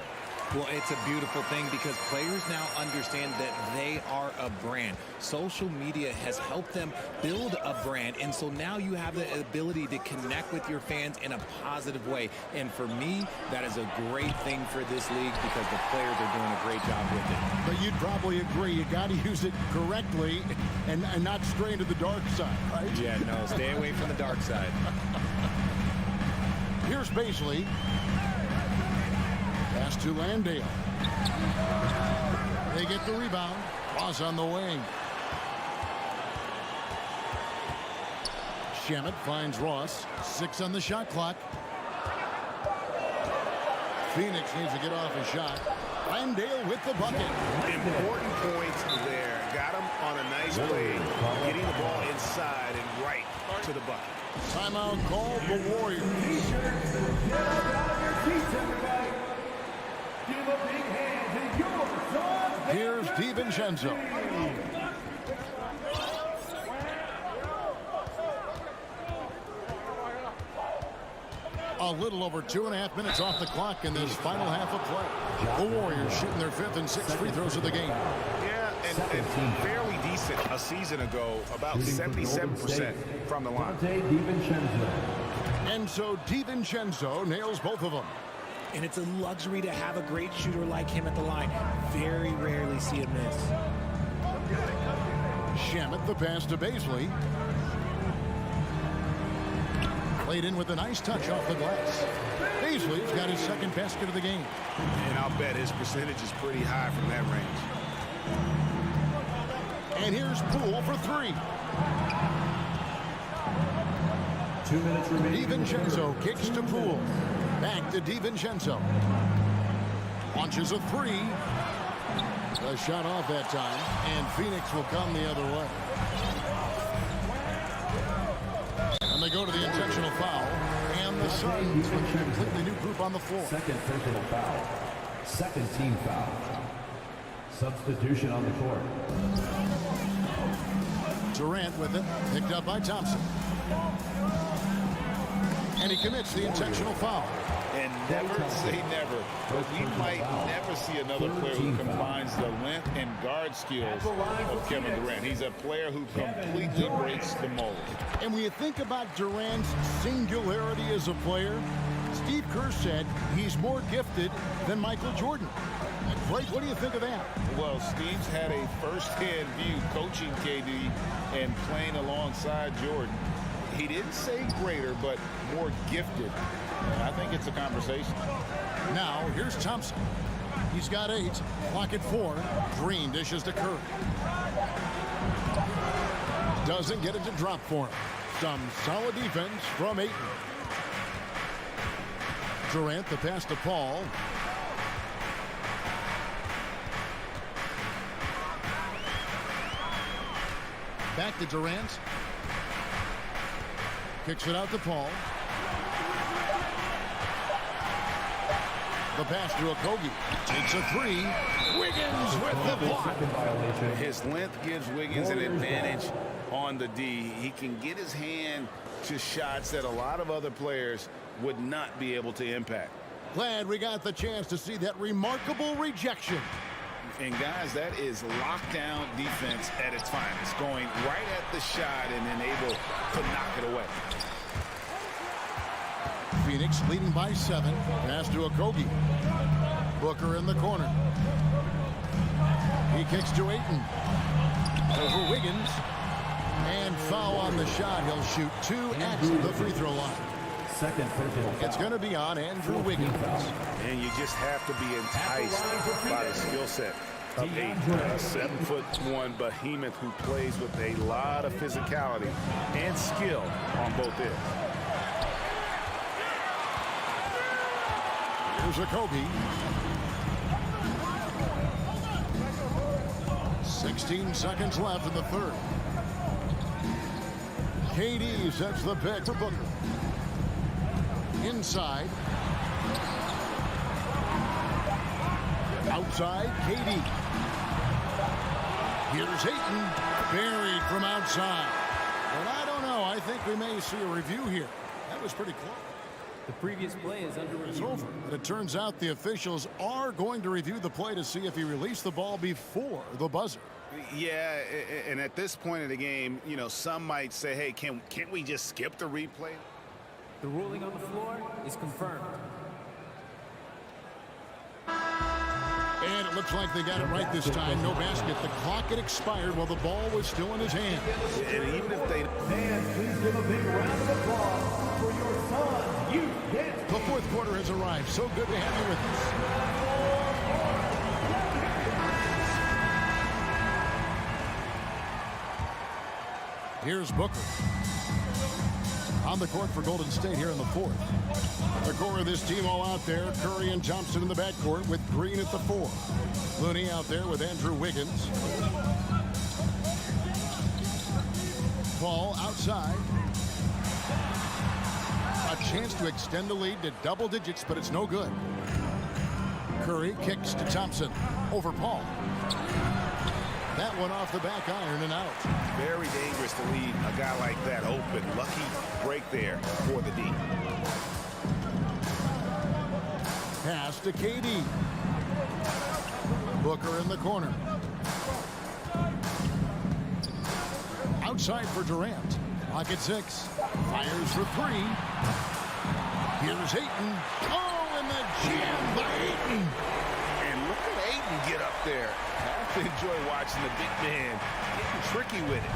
Well, it's a beautiful thing because players now understand that they are a brand. Social media has helped them build a brand, and so now you have the ability to connect with your fans in a positive way. And for me, that is a great thing for this league because the players are doing a great job with it. But you'd probably agree you got to use it correctly and not stray into the dark side, right? Yeah, no, stay away from the dark side. Here's Baisley. Pass to Landale. They get the rebound. Ross on the wing. Shamet finds Ross. 6 on the shot clock. Phoenix needs to get off a shot. Landale with the bucket. Important points there. Got him on a nice play, getting the ball inside and right to the bucket. Timeout called the Warriors. Here's DiVincenzo. A little over 2.5 minutes off the clock in this final half of play. The Warriors shooting their 5th and 6th free throws of the game. Yeah, and fairly decent a season ago, about 77% from the line. And so DiVincenzo nails both of them. And it's a luxury to have a great shooter like him at the line. Very rarely see him miss. Shamet the pass to Baisley. Played in with a nice touch off the glass. Baisley's got his 2nd basket of the game. And I'll bet his percentage is pretty high from that range. And here's Poole for 3. 2 minutes remaining. DiVincenzo kicks to Poole. Back to DiVincenzo. Launches a 3. A shot off that time. And Phoenix will come the other way. And they go to the intentional foul. And the Suns with a completely new group on the floor. 2nd personal foul. 2nd team foul. Substitution on the court. Durant with it. Picked up by Thompson. And he commits the intentional foul. And never say never, but we might never see another player who combines the length and guard skills of Kevin Durant. He's a player who completely breaks the mold. And when you think about Durant's singularity as a player, Steve Kerr said he's more gifted than Michael Jordan. Blake, what do you think of that? Well, Steve's had a first-hand view coaching KD and playing alongside Jordan. He didn't say greater, but more gifted. And I think it's a conversation. Now, here's Thompson. He's got 8. Clock at 4. Green dishes to Curry. Doesn't get it to drop for him. Some solid defense from Ayton. Durant, the pass to Paul. Back to Durant. Kicks it out to Paul. The pass to Okogie. Takes a 3. Wiggins with the block. His length gives Wiggins an advantage on the D. He can get his hand to shots that a lot of other players would not be able to impact. Glad we got the chance to see that remarkable rejection. And guys, that is lockdown defense at its finest. Going right at the shot and then able to knock it away. Phoenix leading by 7. Pass to Okogie. Booker in the corner. He kicks to Ayton. Over Wiggins. And foul on the shot. He'll shoot 2 at the free throw line. 2nd personal foul. It's going to be on Andrew Wiggins. And you just have to be enticed by the skill set of a 7'1" behemoth who plays with a lot of physicality and skill on both ends. Here's Okogie. 16 seconds left in the 3rd. KD sets the pick for Booker. Inside. Outside, KD. Here's Ayton. Buried from outside. But I don't know. I think we may see a review here. That was pretty close. The previous play is under It's review. over. But it turns out the officials are going to review the play to see if he released the ball before the buzzer. Yeah, and at this point in the game, you know, some might say, hey, can't we just skip the replay? The ruling on the floor is confirmed. And it looks like they got it right this time. No basket. The clock had expired while the ball was still in his hand. And even if they... Fans, please give a big round of applause for your Suns youth The fourth quarter has arrived. So good to have you with us. Here's Booker. On the court for Golden State here in the fourth. The core of this team all out there. Curry and Thompson in the backcourt with Green at the 4. Looney out there with Andrew Wiggins. Paul outside. A chance to extend the lead to double digits, but it's no good. Curry kicks to Thompson over Paul. That one off the back iron and out. Very dangerous to leave a guy like that open. Lucky break there for the D. Pass to KD. Booker in the corner. Outside for Durant. Clock at 6. Fires for 3. Here's Ayton. Oh, and the jam by Ayton. And look at Ayton get up there. I have to enjoy watching the big man getting tricky with it.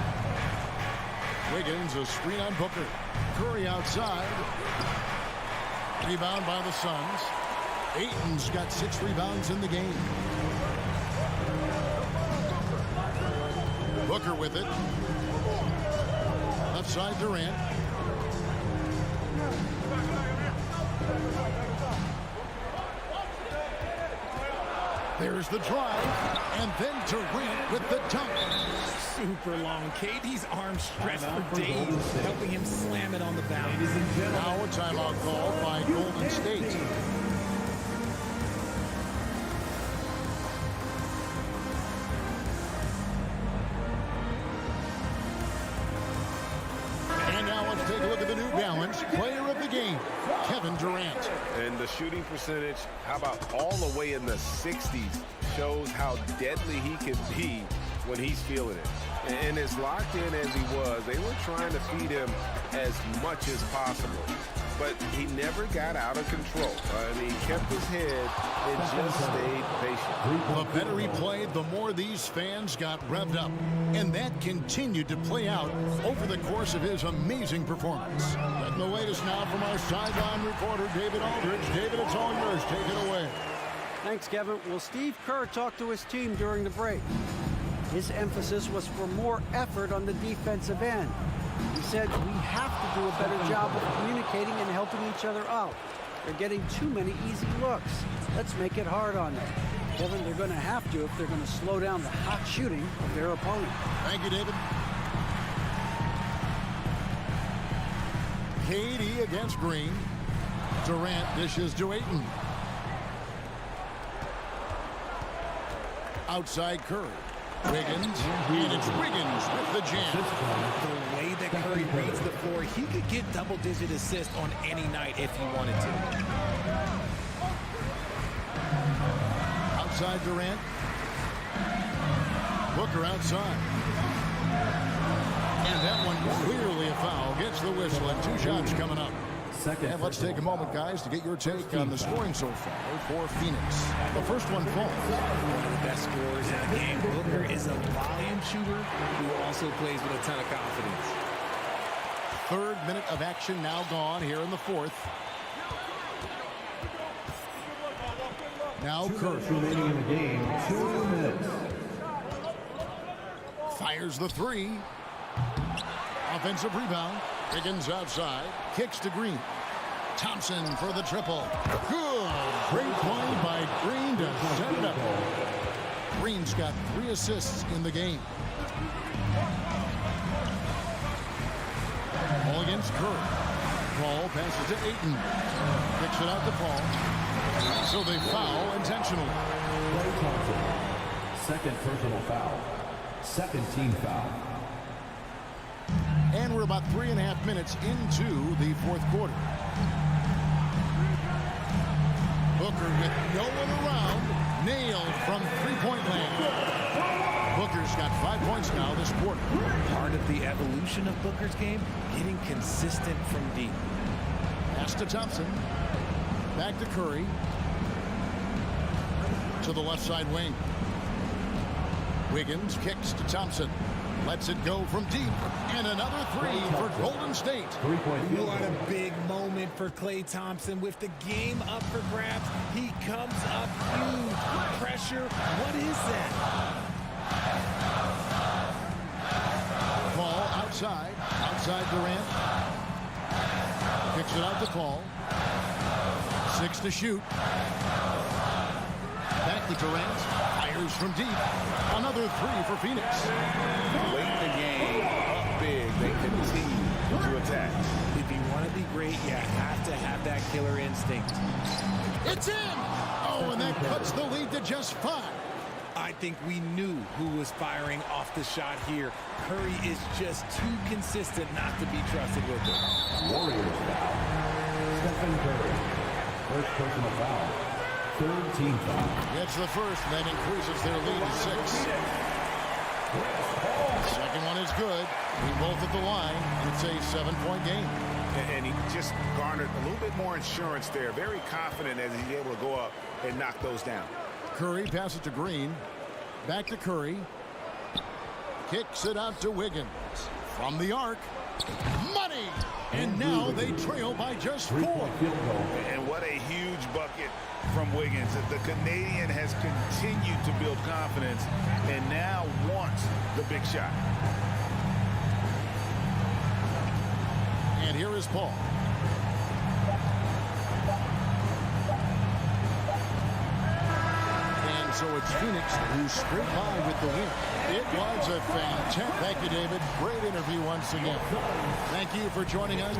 Wiggins, a screen on Booker. Curry outside. Rebound by the Suns. Ayton's got 6 rebounds in the game. Booker with it. Left side Durant. There's the drive, and then Durant with the dunk. Super long. KD's arms stretched for days, helping him slam it on the bounce. Now a timeout called by Golden State. And now let's take a look at the New Balance player of the game, Kevin Durant. And the shooting percentage, how about all the way in the 60s, shows how deadly he can be when he's feeling it. And as locked in as he was, they were trying to feed him as much as possible. But he never got out of control. He kept his head and just stayed patient. The better he played, the more these fans got revved up. And that continued to play out over the course of his amazing performance. Getting the latest now from our sideline reporter, David Aldridge. David, it's all yours. Take it away. Thanks, Kevin. Well, Steve Kerr talked to his team during the break. His emphasis was for more effort on the defensive end. He said, we have to do a better job of communicating and helping each other out. They're getting too many easy looks. Let's make it hard on them. Kevin, they're going to have to if they're going to slow down the hot shooting of their opponent. Thank you, David. KD against Green. Durant dishes to Ayton. Outside Curry. Wiggins, and it's Wiggins with the jam. The way that Curry reads the floor, he could get double-digit assists on any night if he wanted to. Outside Durant. Booker outside. And that one clearly a foul. Gets the whistle and 2 shots coming up. And let's take a moment, guys, to get your take on the scoring so far for Phoenix. The first one falls. One of the best scorers in the game. Booker is a volume shooter who also plays with a ton of confidence. 3rd minute of action now gone here in the 4th. Now Curry. Remaining in the game, 2 minutes. Fires the 3. Offensive rebound. Wiggins outside. Kicks to Green. Thompson for the triple. Good. Great play by Green to set it up. Green's got 3 assists in the game. Ball against Curry. Paul passes to Ayton. Kicks it out to Paul. So they foul intentionally. Clay Thompson, 2nd personal foul. 2nd team foul. And we're about 3.5 minutes into the 4th quarter. Booker with no one around. Nailed from 3-point land. Booker's got 5 points now this quarter. Part of the evolution of Booker's game, getting consistent from deep. Pass to Thompson. Back to Curry. To the left side wing. Wiggins kicks to Thompson. Lets it go from deep. And another three for Golden State. What a big moment for Klay Thompson with the game up for grabs. He comes up huge. Pressure. What is that? Paul outside. Outside Durant. Kicks it out to Paul. 6 to shoot. Back to Durant. Fires from deep. Another three for Phoenix. Late in the game, up big, they continue to attack. If you want to be great, you have to have that killer instinct. It's in! Oh, and that cuts the lead to just 5. I think we knew who was firing off the shot here. Curry is just too consistent not to be trusted with it. Warriors foul. Stephen Curry. First personal foul. Third team foul. Gets the first, and that increases their lead to 6. Second one is good. We both at the line. It's a 7-point game. And he just garnered a little bit more insurance there. Very confident as he's able to go up and knock those down. Curry passes to Green. Back to Curry. Kicks it out to Wiggins. From the arc. Money! And now they trail by just 4. And what a huge bucket from Wiggins. The Canadian has continued to build confidence and now wants the big shot. And here is Paul. And so it's Phoenix who scraped by with the win. It was a fantastic. Thank you, David. Great interview once again. Thank you for joining us.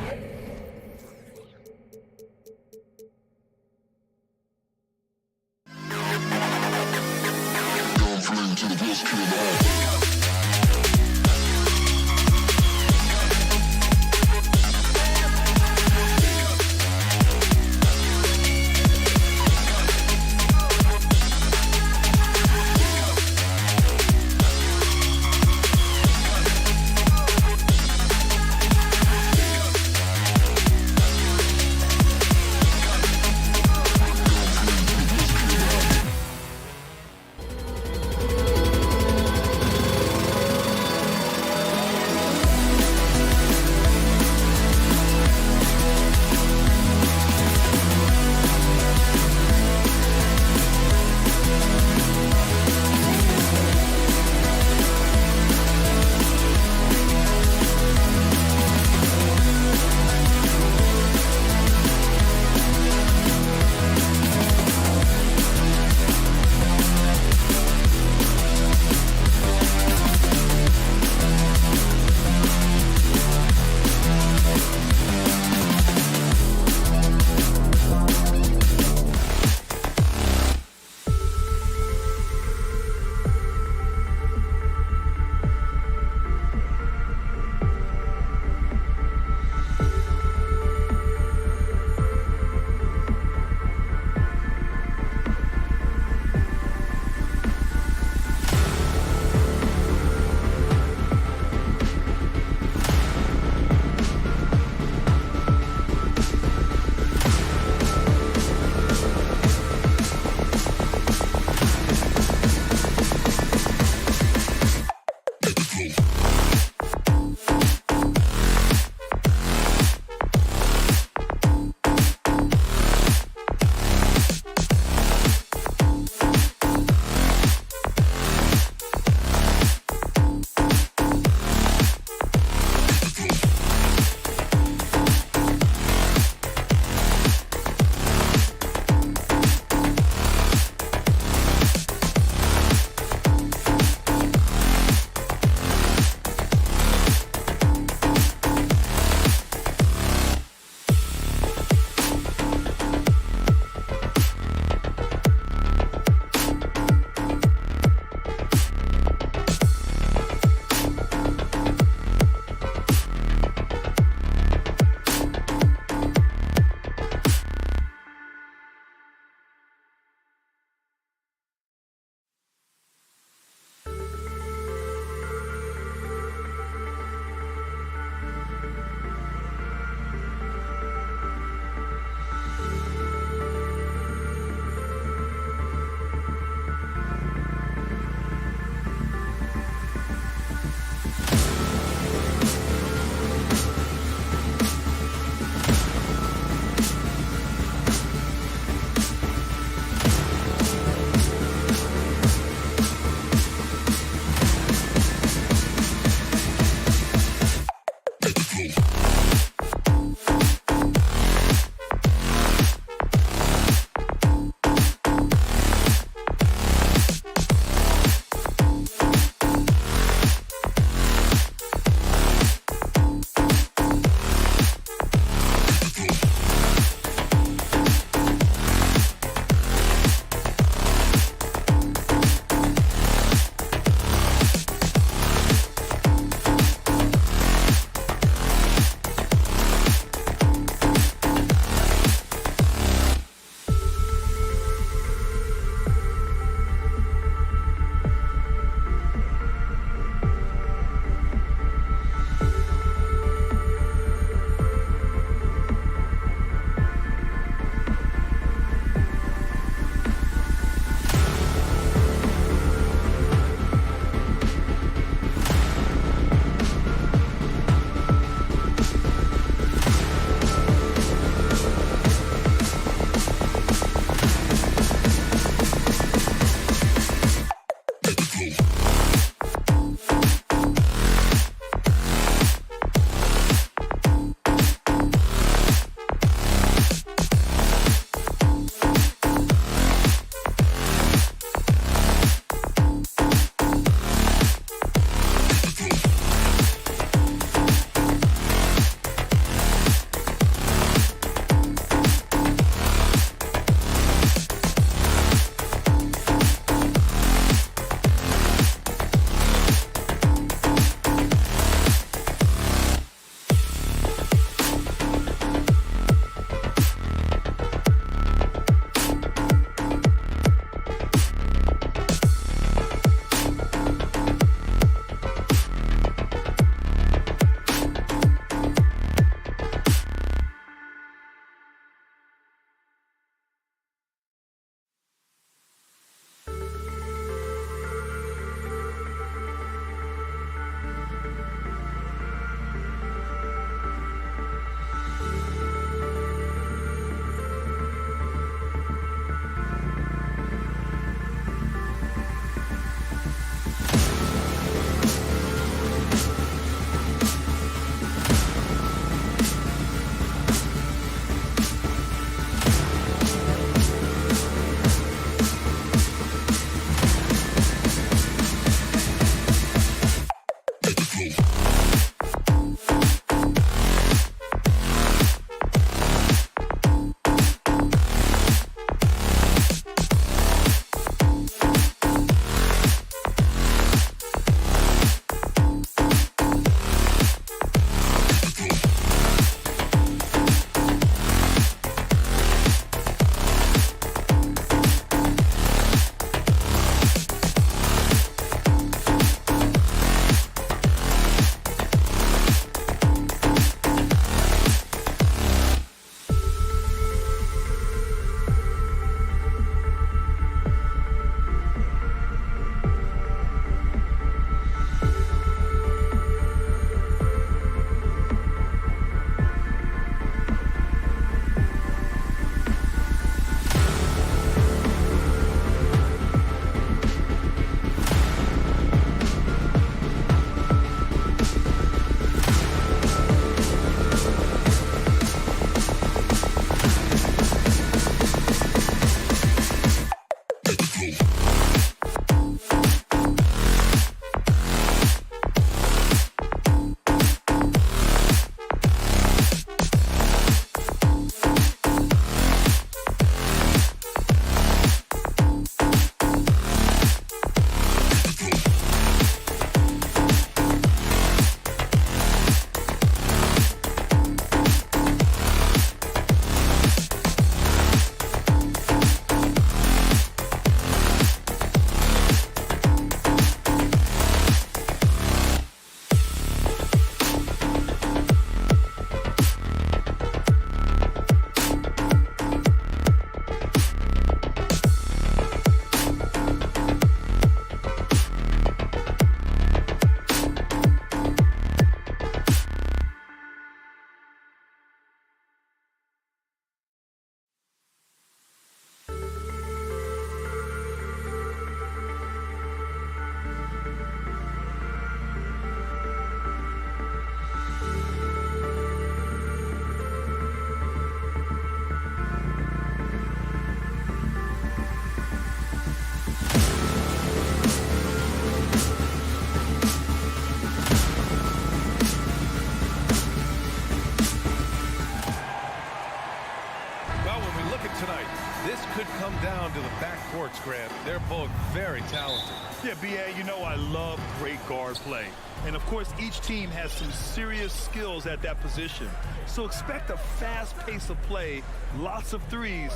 both very talented. Yeah, B.A., you know I love great guard play. And, of course, each team has some serious skills at that position. So expect a fast pace of play, lots of threes.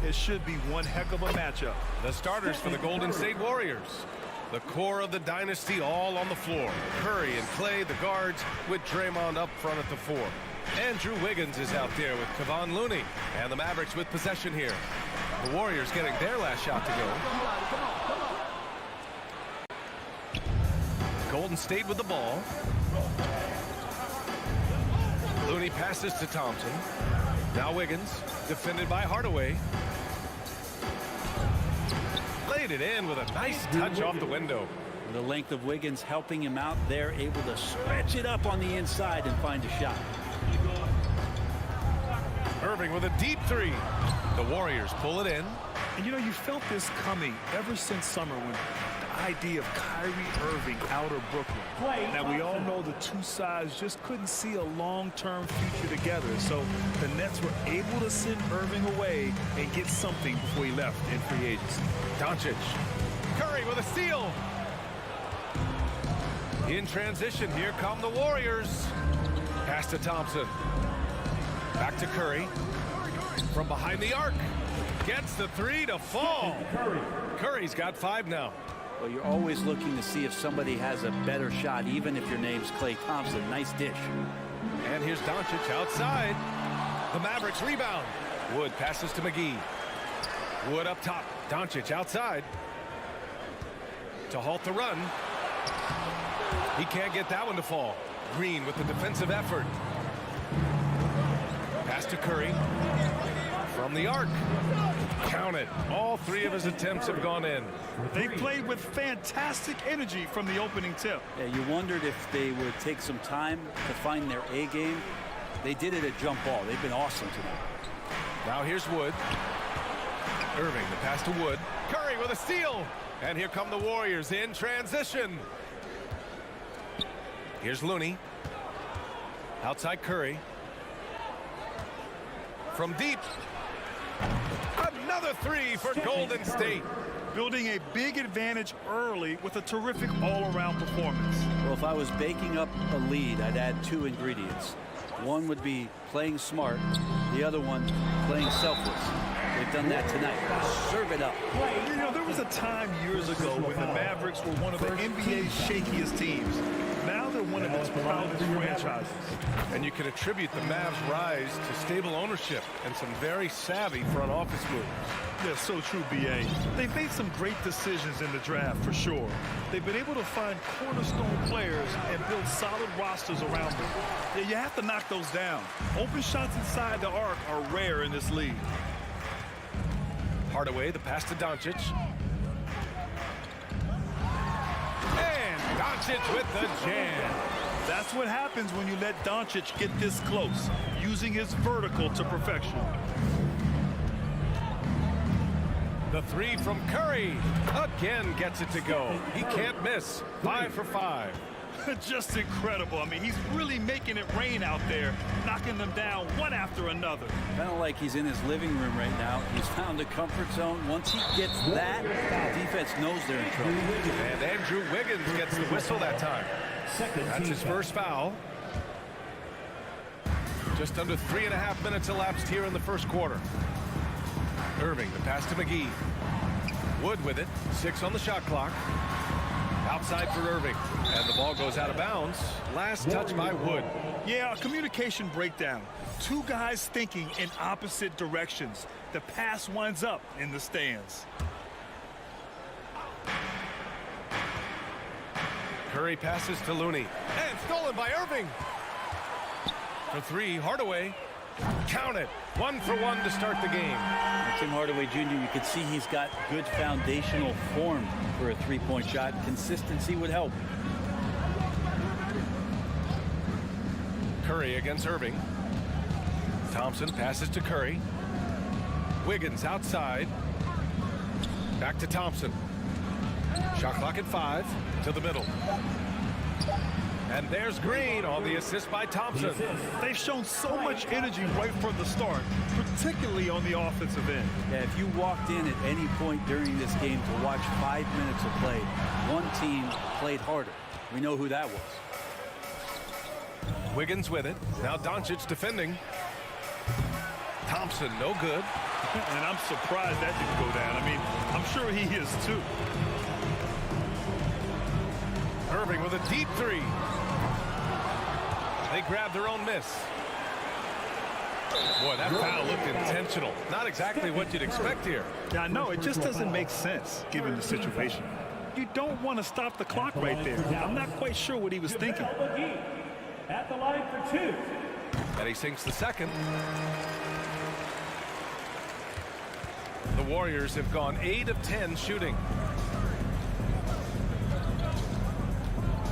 It should be one heck of a matchup. The starters for the Golden State Warriors. The core of the dynasty all on the floor. Curry and Clay, the guards, with Draymond up front at the 4. Andrew Wiggins is out there with Kevon Looney. And the Mavericks with possession here. The Warriors getting their last shot to go. Golden State with the ball. Looney passes to Thompson. Now Wiggins, defended by Hardaway. Laid it in with a nice touch off the window. The length of Wiggins helping him out there, able to stretch it up on the inside and find a shot. Irving with a deep 3. The Warriors pull it in. And, you know, you felt this coming ever since summer when the idea of Kyrie Irving out of Brooklyn. Now, we all know the two sides just couldn't see a long-term future together. So the Nets were able to send Irving away and get something before he left in free agency. Doncic. Curry with a steal. In transition, here come the Warriors. Pass to Thompson. Back to Curry. From behind the arc. Gets the 3 to fall. Curry's got 5 now. Well, you're always looking to see if somebody has a better shot, even if your name's Klay Thompson. Nice dish. And here's Doncic outside. The Mavericks rebound. Wood passes to McGee. Wood up top. Doncic outside. To halt the run. He can't get that one to fall. Green with the defensive effort. Pass to Curry. From the arc. Count it. All 3 of his attempts have gone in. They played with fantastic energy from the opening tip. Yeah, you wondered if they would take some time to find their A game. They did it at jump ball. They've been awesome tonight. Now here's Wood. Irving, the pass to Wood. Curry with a steal. And here come the Warriors in transition. Here's Looney. Outside Curry. From deep. Another 3 for Golden State. Building a big advantage early with a terrific all-around performance. Well, if I was baking up a lead, I'd add 2 ingredients. One would be playing smart. The other one, playing selfless. They've done that tonight. Serve it up. You know, there was a time years ago when the Mavericks were one of the NBA's shakiest teams. Now they're one of its proudest franchises. And you can attribute the Mavs' rise to stable ownership and some very savvy front office moves. Yeah, so true, B.A. They've made some great decisions in the draft, for sure. They've been able to find cornerstone players and build solid rosters around them. Yeah, you have to knock those down. Open shots inside the arc are rare in this league. Hardaway, the pass to Doncic. And Doncic with the jam. That's what happens when you let Doncic get this close, using his vertical to perfection. The 3 from Curry. Again gets it to go. He can't miss. 5 for 5. Just incredible. I mean, he's really making it rain out there, knocking them down one after another. Kind of like he's in his living room right now. He's found a comfort zone. Once he gets that, the defense knows they're in trouble. And Andrew Wiggins gets the whistle that time. That's his first foul. Just under 3.5 minutes elapsed here in the first quarter. Irving, the pass to McGee. Wood with it. 6 on the shot clock. Outside for Irving. And the ball goes out of bounds. Last touch by Wood. Yeah, a communication breakdown. 2 guys thinking in opposite directions. The pass winds up in the stands. Curry passes to Looney. And stolen by Irving. For 3, Hardaway. Count it. 1 for 1 to start the game. Tim Hardaway Jr., you can see he's got good foundational form for a 3-point shot. Consistency would help. Curry against Irving. Thompson passes to Curry. Wiggins outside. Back to Thompson. Shot clock at 5. To the middle. And there's Green on the assist by Thompson. They've shown so much energy right from the start, particularly on the offensive end. Yeah, if you walked in at any point during this game to watch 5 minutes of play, one team played harder. We know who that was. Wiggins with it. Now Doncic defending. Thompson, no good. And I'm surprised that didn't go down. I mean, I'm sure he is too. Irving with a deep three. They grab their own miss. Boy, that foul looked intentional. Not exactly what you'd expect here. Yeah, I know. It just doesn't make sense given the situation. You don't want to stop the clock right there. I'm not quite sure what he was thinking. At the line for 2. And he sinks the second. The Warriors have gone 8 of 10 shooting.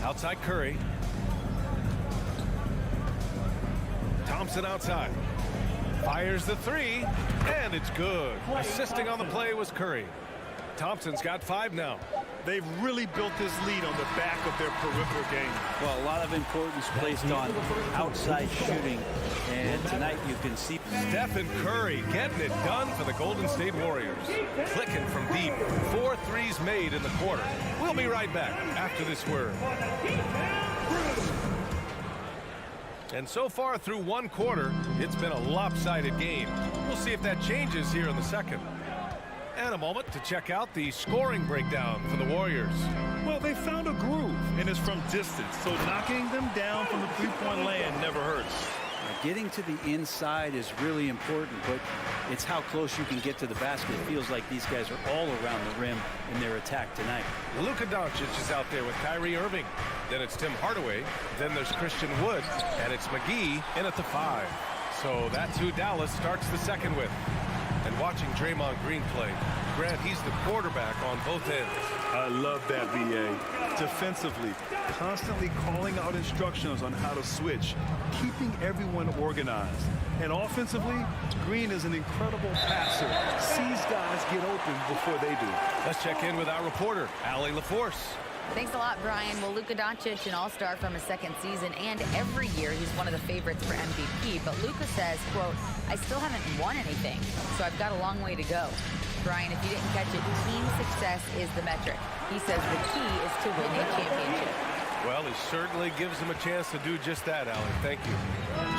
Outside Curry. Thompson outside. Fires the three, and it's good. Assisting on the play was Curry. Thompson's got 5 now. They've really built this lead on the back of their peripheral game. Well, a lot of importance placed on outside shooting, and tonight you can see Stephen Curry getting it done for the Golden State Warriors. Clicking from deep. 4 threes made in the quarter. We'll be right back after this word. And so far through one quarter, it's been a lopsided game. We'll see if that changes here in the second. And a moment to check out the scoring breakdown for the Warriors. Well, they found a groove, and it's from distance, so knocking them down from the three-point land never hurts. getting to the inside is really important, but it's how close you can get to the basket. It feels like these guys are all around the rim in their attack tonight. Luka Doncic is out there with Kyrie Irving. Then it's Tim Hardaway. Then there's Christian Wood. And it's McGee in at the 5. So that's who Dallas starts the second with. And watching Draymond Green play, Grant, he's the quarterback on both ends. I love that, VA. Defensively, constantly calling out instructions on how to switch, keeping everyone organized. And offensively, Green is an incredible passer. Sees guys get open before they do. Let's check in with our reporter, Allie LaForce. Thanks a lot, Brian. Well, Luka Doncic, an all-star from his second season, and every year he's one of the favorites for MVP. But Luka says, quote, I still haven't won anything, so I've got a long way to go. Brian, if you didn't catch it, team success is the metric. He says the key is to win a championship. Well, he certainly gives them a chance to do just that, Allie. Thank you.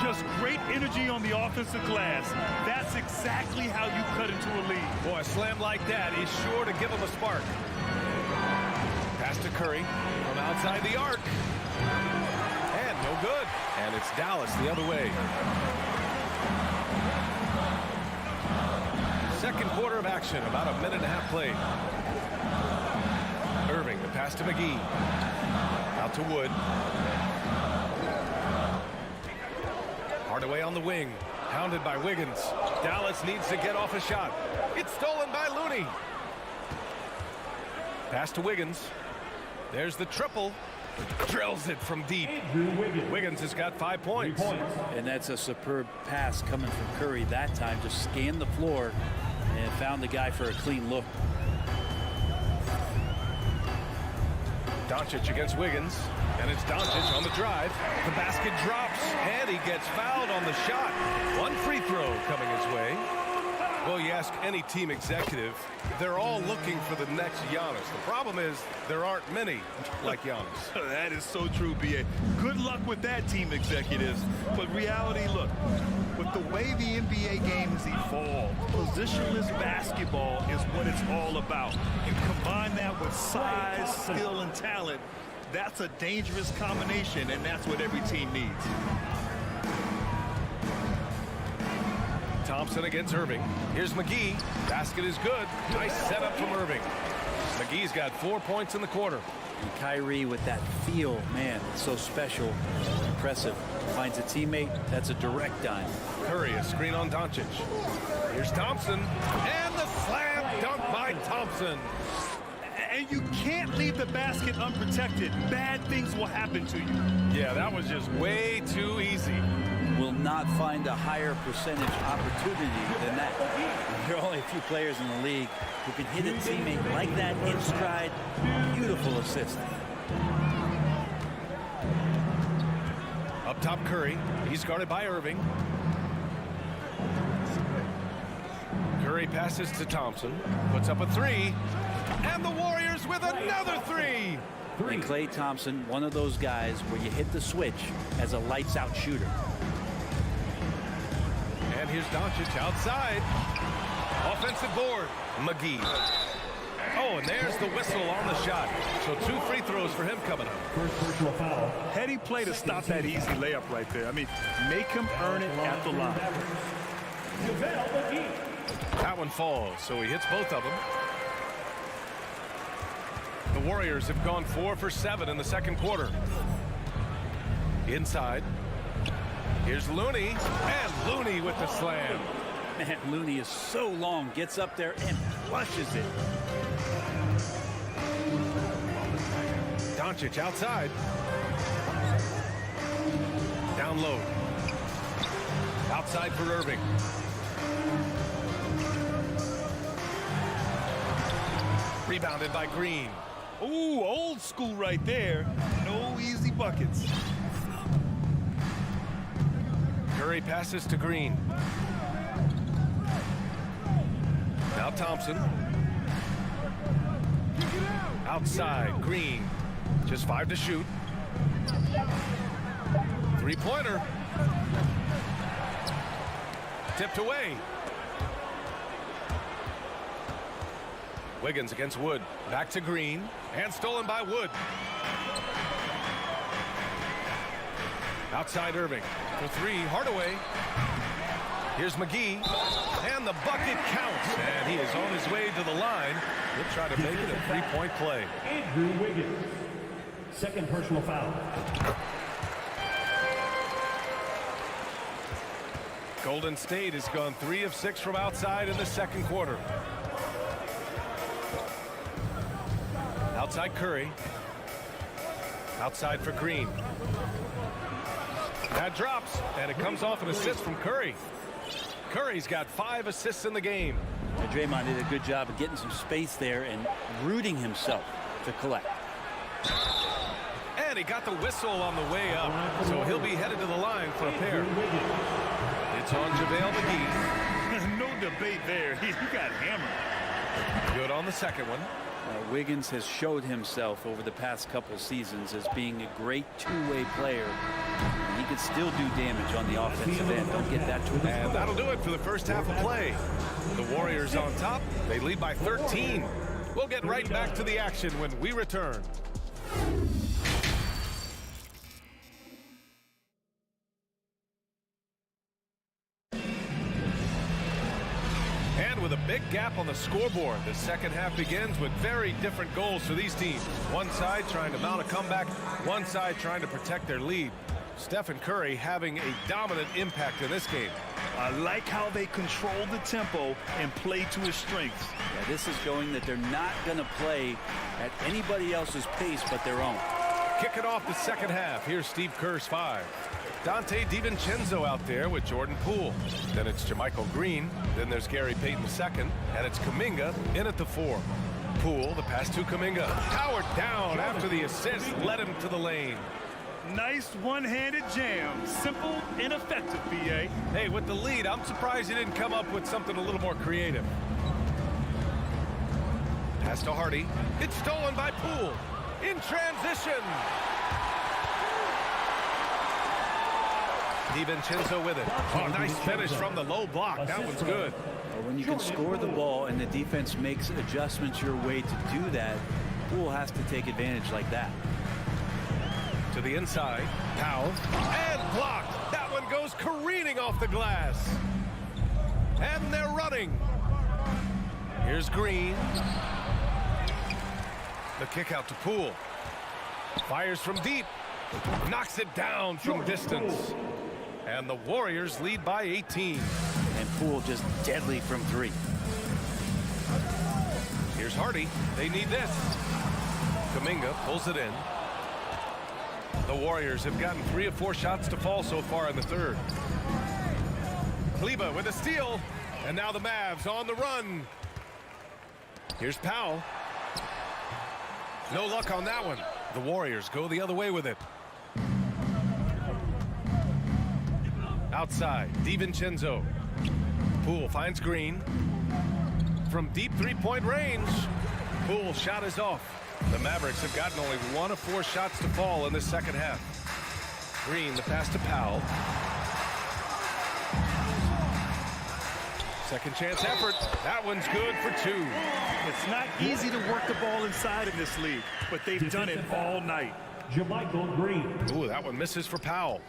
Just great energy on the offensive glass. That's exactly how you cut into a lead. Boy, a slam like that is sure to give them a spark. Pass to Curry from outside the arc. And no good. And it's Dallas the other way. Second quarter of action, about a minute and a half played. Irving, the pass to McGee. Out to Wood. Hardaway on the wing. Hounded by Wiggins. Dallas needs to get off a shot. It's stolen by Looney. Pass to Wiggins. There's the triple. Drills it from deep. Wiggins has got 5 points. And that's a superb pass coming from Curry that time. Just scanned the floor and found the guy for a clean look. Doncic against Wiggins. And it's Doncic on the drive. The basket drops. And he gets fouled on the shot. One free throw coming his way. Well, you ask any team executive, they're all looking for the next Giannis. The problem is there aren't many like Giannis. That is so true, B.A. Good luck with that, team executives. But reality, look, with the way the NBA game has evolved, positionless basketball is what it's all about. And combine that with size, skill, and talent, that's a dangerous combination, and that's what every team needs. Thompson against Irving. Here's McGee. Basket is good. Nice setup from Irving. McGee's got 4 points in the quarter. And Kyrie with that feel, man, it's so special, impressive. Finds a teammate, that's a direct dime. Curry, a screen on Doncic. Here's Thompson. And the slam dunk by Thompson. And you can't leave the basket unprotected. Bad things will happen to you. Yeah, that was just way too easy. Will not find a higher percentage opportunity than that. There are only a few players in the league who can hit a teammate like that in stride. Beautiful assist. Up top, Curry. He's guarded by Irving. Curry passes to Thompson. Puts up a three. And the Warriors with another three. And Klay Thompson, one of those guys where you hit the switch as a lights-out shooter. And here's Doncic outside. Offensive board. McGee. Oh, and there's the whistle on the shot. So 2 free throws for him coming up. First personal foul. Heady play to stop that easy layup right there. I mean, make him earn it at the line. That one falls, so he hits both of them. The Warriors have gone 4 for 7 in the second quarter. Inside. Here's Looney. And Looney with the slam. Man, Looney is so long, gets up there and flushes it. Doncic outside. Down low. Outside for Irving. Rebounded by Green. Ooh, old school right there. No easy buckets. Curry passes to Green. Now Thompson. Outside, Green. Just 5 to shoot. 3-pointer. Tipped away. Wiggins against Wood. Back to Green. And stolen by Wood. Outside Irving. For 3, Hardaway. Here's McGee. And the bucket counts. And he is on his way to the line. He'll try to make it a 3-point play. Andrew Wiggins. Second personal foul. Golden State has gone 3 of 6 from outside in the second quarter. Outside Curry. Outside for Green. That drops, and it comes off an assist from Curry. Curry's got 5 assists in the game. And Draymond did a good job of getting some space there and rooting himself to collect. And he got the whistle on the way up, so he'll be headed to the line for a pair. It's on JaVale McGee. No debate there. He got hammered. Good on the second one. Wiggins has showed himself over the past couple seasons as being a great two-way player. He can still do damage on the offensive end. Don't get that twisted. And that'll do it for the first half of play. The Warriors on top. They lead by 13. We'll get right back to the action when we return. With a big gap on the scoreboard, the second half begins with very different goals for these teams. One side trying to mount a comeback, one side trying to protect their lead. Steph and Curry having a dominant impact in this game. I like how they control the tempo and play to his strengths. Yeah, this is showing that they're not going to play at anybody else's pace but their own. Kicking off the second half, here's Steve Kerr's 5. Dante DiVincenzo out there with Jordan Poole. Then it's JaMychal Green. Then there's Gary Payton II. And it's Kuminga in at the 4. Poole, the pass to Kuminga. Powered down after the assist led him to the lane. Nice one-handed jam. Simple and effective, B.A. Hey, with the lead, I'm surprised he didn't come up with something a little more creative. Pass to Hardy. It's stolen by Poole. In transition. DiVincenzo with it. Oh, nice finish from the low block. That one's good. Well, when you can score the ball and the defense makes adjustments your way to do that, Poole has to take advantage like that. To the inside. Powell. And blocked. That one goes careening off the glass. And they're running. Here's Green. The kick out to Poole. Fires from deep. Knocks it down from distance. And the Warriors lead by 18. And Poole just deadly from 3. Here's Hardy. They need this. Kuminga pulls it in. The Warriors have gotten 3 of 4 shots to fall so far in the third. Kleber with a steal. And now the Mavs on the run. Here's Powell. No luck on that one. The Warriors go the other way with it. Outside, DiVincenzo. Poole finds Green. From deep three-point range, Poole's shot is off. The Mavericks have gotten only 1 of 4 shots to fall in the second half. Green, the pass to Powell. Second chance effort. That one's good for 2. It's not easy to work the ball inside in this league, but they've done it all night. Jermichael Green. Ooh, that one misses for Powell.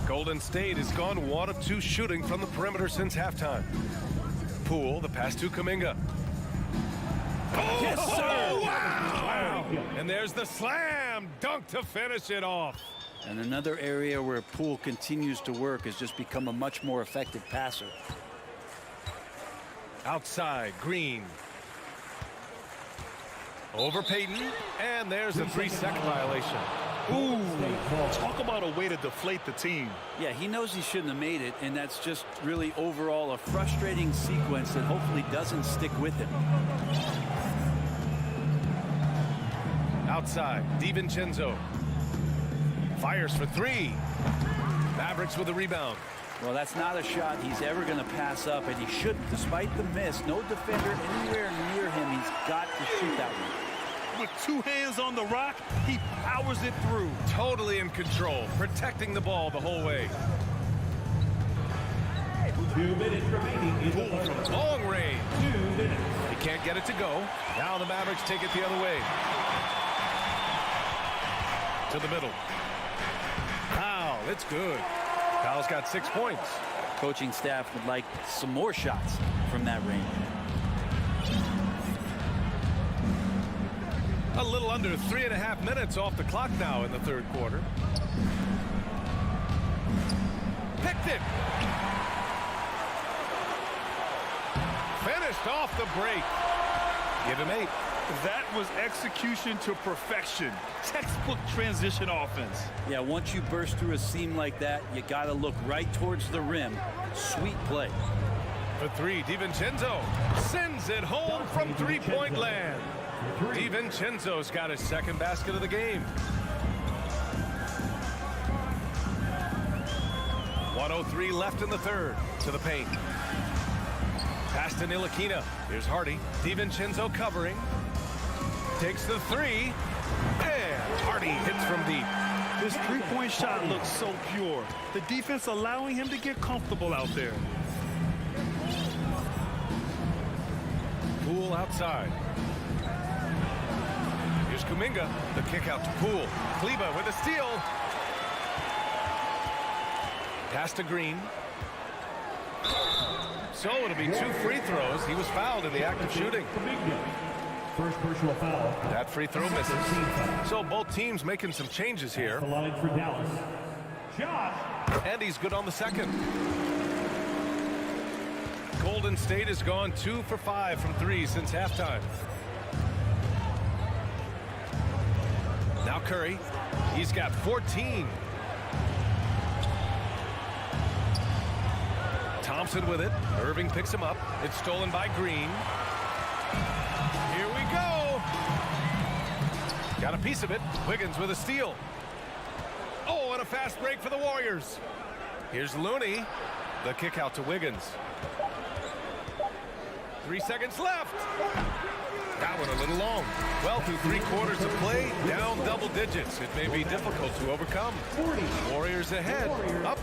Golden State has gone 1 of 2 shooting from the perimeter since halftime. Poole, the pass to Kuminga. Oh, Yes, sir. Wow. And there's the slam dunk to finish it off. And another area where Poole continues to work has just become a much more effective passer. Outside, Green. Over Payton, and there's a 3-second violation. Ooh, talk about a way to deflate the team. Yeah, he knows he shouldn't have made it, and that's just really overall a frustrating sequence that hopefully doesn't stick with him. Outside, DiVincenzo. Fires for 3. Mavericks with a rebound. Well, that's not a shot he's ever going to pass up, and he shouldn't. Despite the miss, no defender anywhere near him. He's got to shoot that one. With 2 hands on the rock, he powers it through. Totally in control, protecting the ball the whole way. 2 minutes remaining in the Poole third. from long range. 2 minutes. He can't get it to go. Now the Mavericks take it the other way. To the middle. Foul, it's good. Powell's got 6 points. Coaching staff would like some more shots from that range. A little under 3.5 minutes off the clock now in the third quarter. Picked it. Finished off the break. Give him 8. That was execution to perfection. Textbook transition offense. Yeah, once you burst through a seam like that, you got to look right towards the rim. Sweet play. For 3, DiVincenzo sends it home from three-point land. DiVincenzo's got his second basket of the game. 1:03 left in the third. To the paint. Pass to Ntilikina. Here's Hardy. DiVincenzo covering. Takes the 3. And Hardy hits from deep. This three-point shot looks so pure. The defense allowing him to get comfortable out there. Poole outside. Here's Kuminga. The kick out to Poole. Kleba with a steal. Pass to Green. So it'll be 2 free throws. He was fouled in the act of shooting. First personal foul. That free throw misses. So both teams making some changes here. The line for Dallas. Josh. And he's good on the second. Golden State has gone 2 for 5 from 3 since halftime. Now Curry. He's got 14. Thompson with it. Irving picks him up. It's stolen by Green. Here we go. Got a piece of it. Wiggins with a steal. Oh, and a fast break for the Warriors. Here's Looney. The kick out to Wiggins. 3 seconds left. That one a little long. Well, through 3 quarters of play, down double digits. It may be difficult to overcome. Warriors ahead. Up.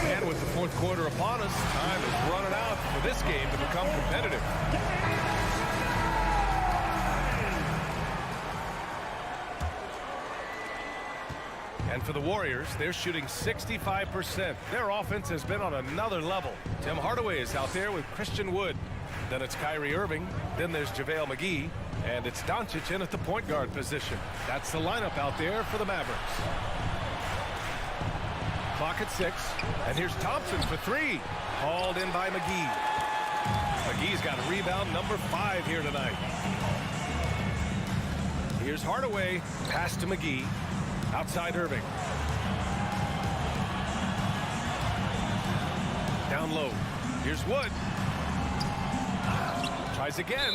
And with the fourth quarter upon us, time is running out for this game to become competitive. And for the Warriors, they're shooting 65%. Their offense has been on another level. Tim Hardaway is out there with Christian Wood. Then it's Kyrie Irving. Then there's JaVale McGee. And it's Doncic in at the point guard position. That's the lineup out there for the Mavericks. Clock at 6. And here's Thompson for 3. Hauled in by McGee. McGee's got a rebound number 5 here tonight. Here's Hardaway. Pass to McGee. Outside Irving. Down low. Here's Wood. Tries again.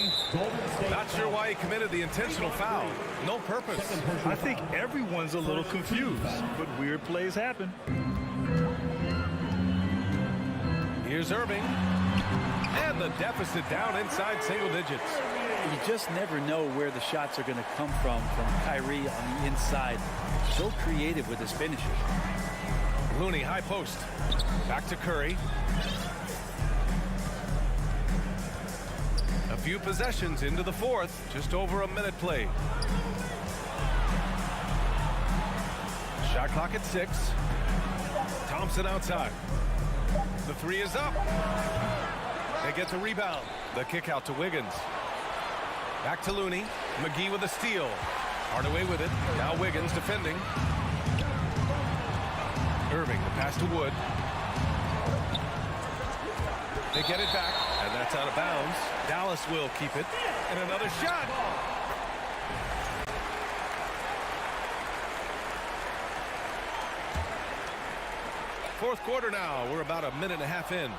Not sure why he committed the intentional foul. No purpose. I think everyone's a little confused, but weird plays happen. Here's Irving. And the deficit down inside single digits. You just never know where the shots are going to come from Kyrie on the inside. So creative with his finishes. Looney, high post. Back to Curry. A few possessions into the fourth. Just over a minute played. Shot clock at 6. Thompson outside. The three is up. They get the rebound. The kick out to Wiggins. Back to Looney. McGee with a steal. Hardaway with it. Now Wiggins defending. Irving, the pass to Wood. They get it back, and that's out of bounds. Dallas will keep it. And another shot. Fourth quarter now. We're about a minute and a half in.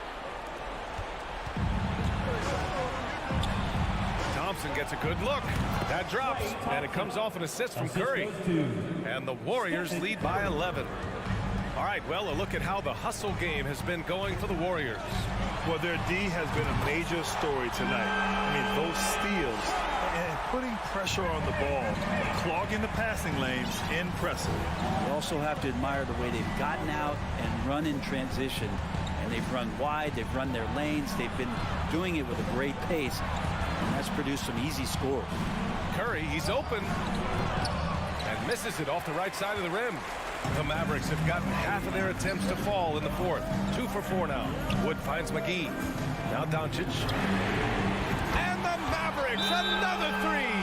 Thompson gets a good look. That drops, and it comes off an assist from Curry. And the Warriors lead by 11. All right, well, a look at how the hustle game has been going for the Warriors. Well, their D has been a major story tonight. I mean, those steals and putting pressure on the ball, clogging the passing lanes, impressive. You also have to admire the way they've gotten out and run in transition. And they've run wide, they've run their lanes, they've been doing it with a great pace. And that's produced some easy scores. Curry, he's open. And misses it off the right side of the rim. The Mavericks have gotten half of their attempts to fall in the fourth. 2 for 4 now. Wood finds McGee. Now Doncic. And the Mavericks, another three.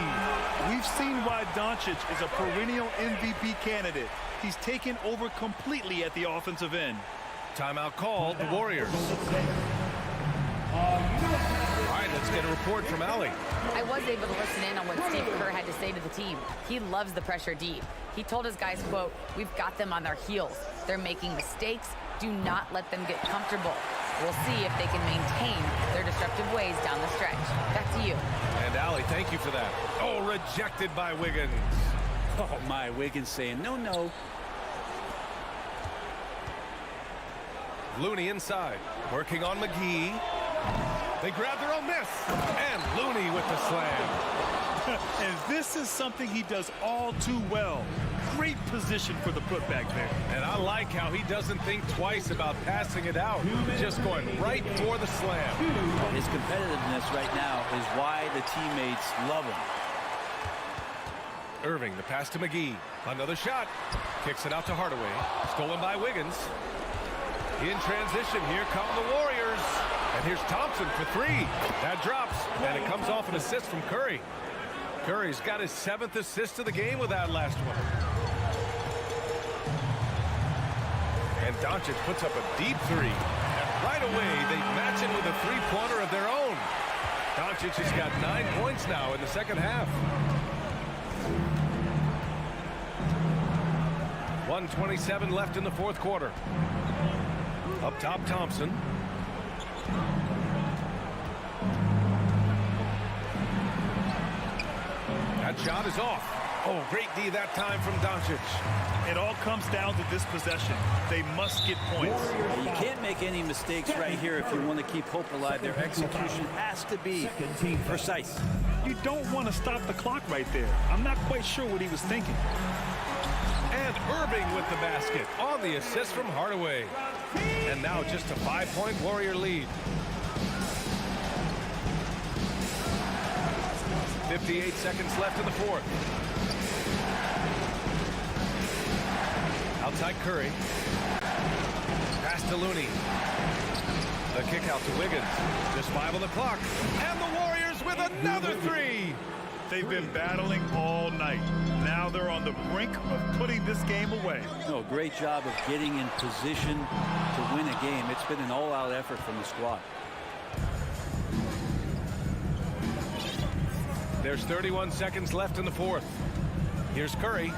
We've seen why Doncic is a perennial MVP candidate. He's taken over completely at the offensive end. Timeout called, the Warriors. All right, let's get a report from Allie. I was able to listen in on what Steve Kerr had to say to the team. He loves the pressure deep. He told his guys, quote, "We've got them on their heels. They're making mistakes. Do not let them get comfortable. We'll see if they can maintain their disruptive ways down the stretch." Back to you. And Allie, thank you for that. Oh, rejected by Wiggins. Oh, my, Wiggins saying, no, no. Looney inside, working on McGee. They grab their own miss. And Looney with the slam. And this is something he does all too well. Great position for the putback there. And I like how he doesn't think twice about passing it out. Just going right for the slam. His competitiveness right now is why the teammates love him. Irving, the pass to McGee. Another shot. Kicks it out to Hardaway. Stolen by Wiggins. In transition, here come the Warriors. And here's Thompson for three. That drops, and it comes off an assist from Curry. Curry's got his 7th assist of the game with that last one. And Doncic puts up a deep three. And right away, they match it with a three-pointer of their own. Doncic has got 9 points now in the second half. 1:27 left in the fourth quarter. Up top, Thompson. That shot is off. Oh, great D that time from Doncic. It all comes down to this possession. They must get points. You can't make any mistakes right here if you want to keep hope alive. Their execution has to be precise. You don't want to stop the clock right there. I'm not quite sure what he was thinking. And Irving with the basket on the assist from Hardaway. And now just a 5-point Warrior lead. 58 seconds left in the fourth. Outside Curry. Pass to Looney. The kick out to Wiggins. Just 5 on the clock. And the Warriors with another three. They've been battling all night. Now they're on the brink of putting this game away. No, great job of getting in position to win a game. It's been an all-out effort from the squad. There's 31 seconds left in the fourth. Here's Curry.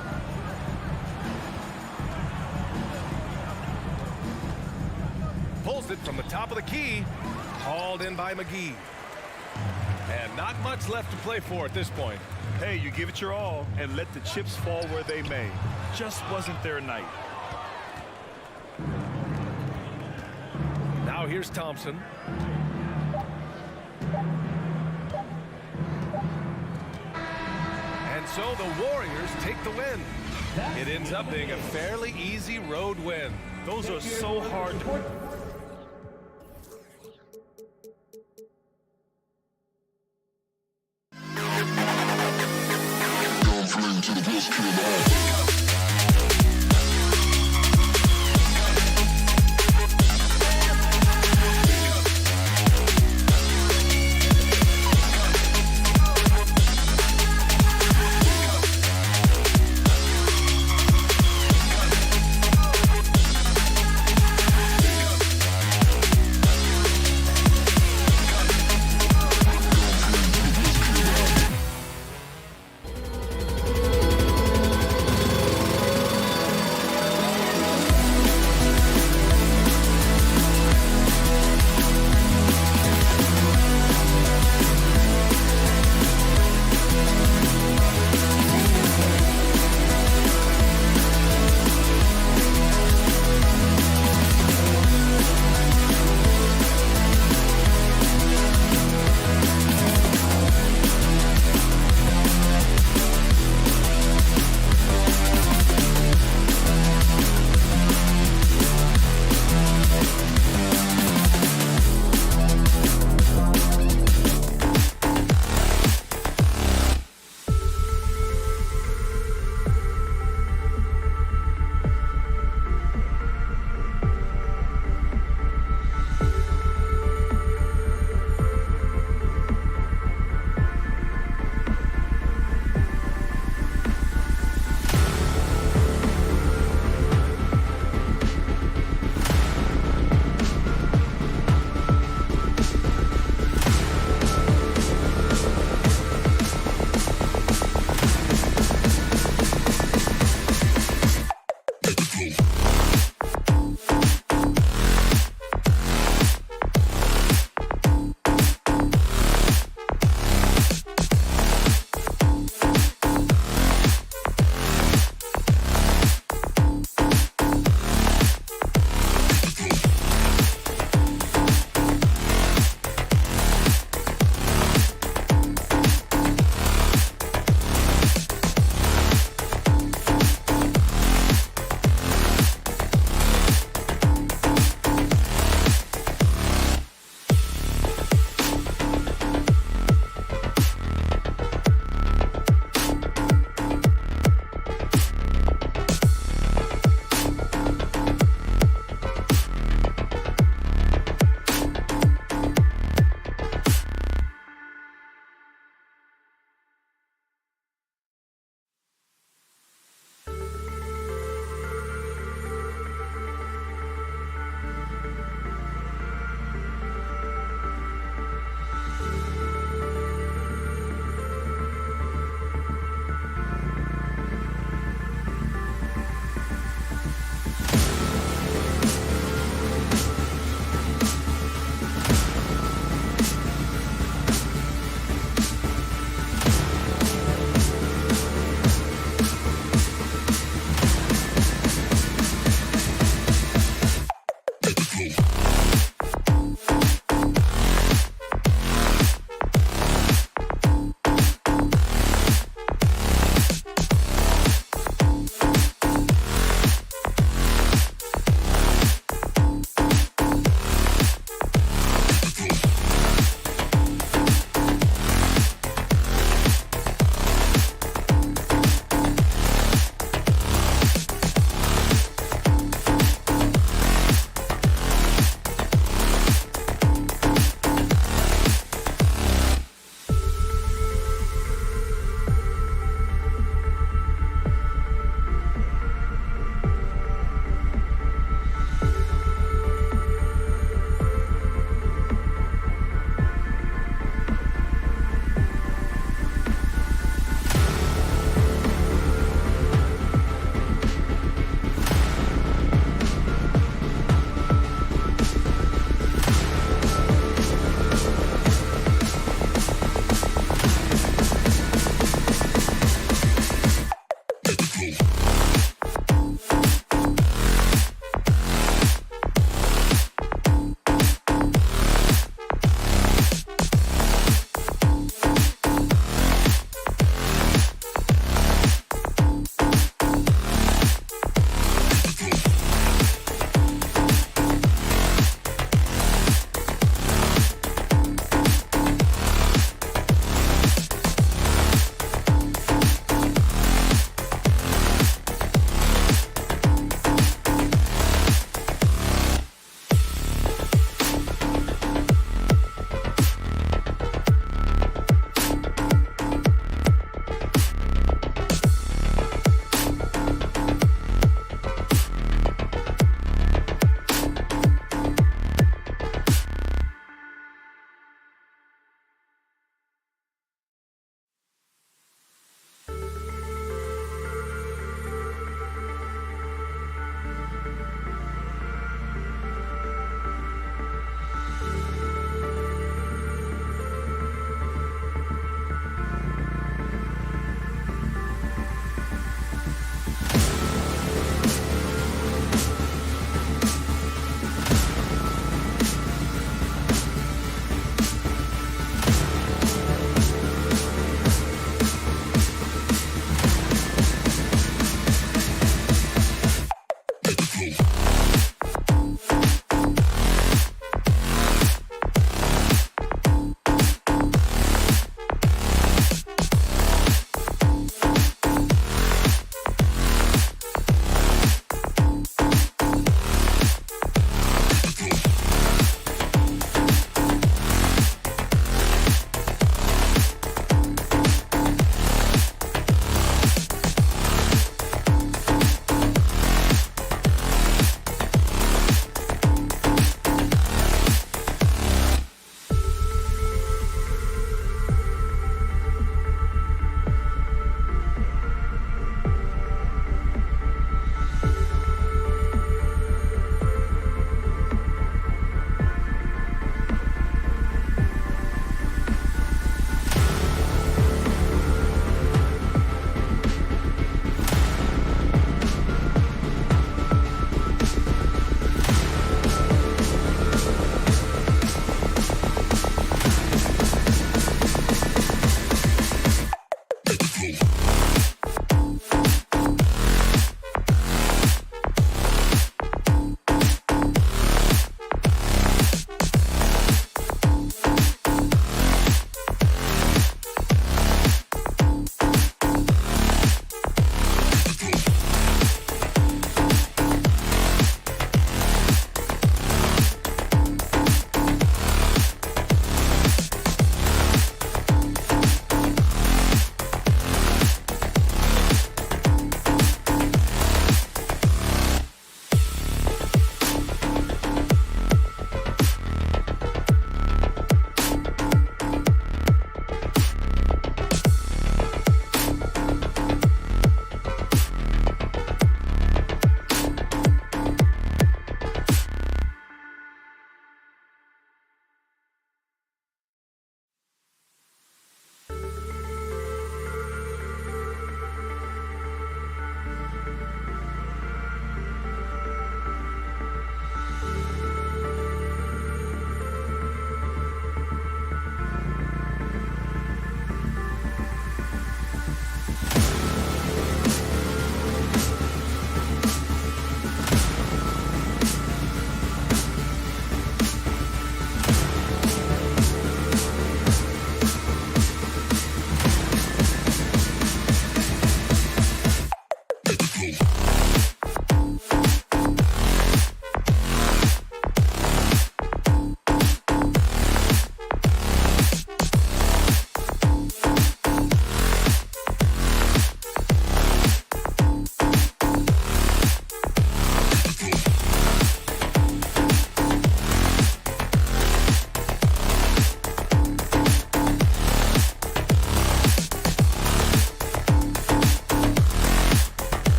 Pulls it from the top of the key. Hauled in by McGee. And not much left to play for at this point. Hey, you give it your all and let the chips fall where they may. Just wasn't their night. Now here's Thompson. And so the Warriors take the win. It ends up being a fairly easy road win. Those are so hard to...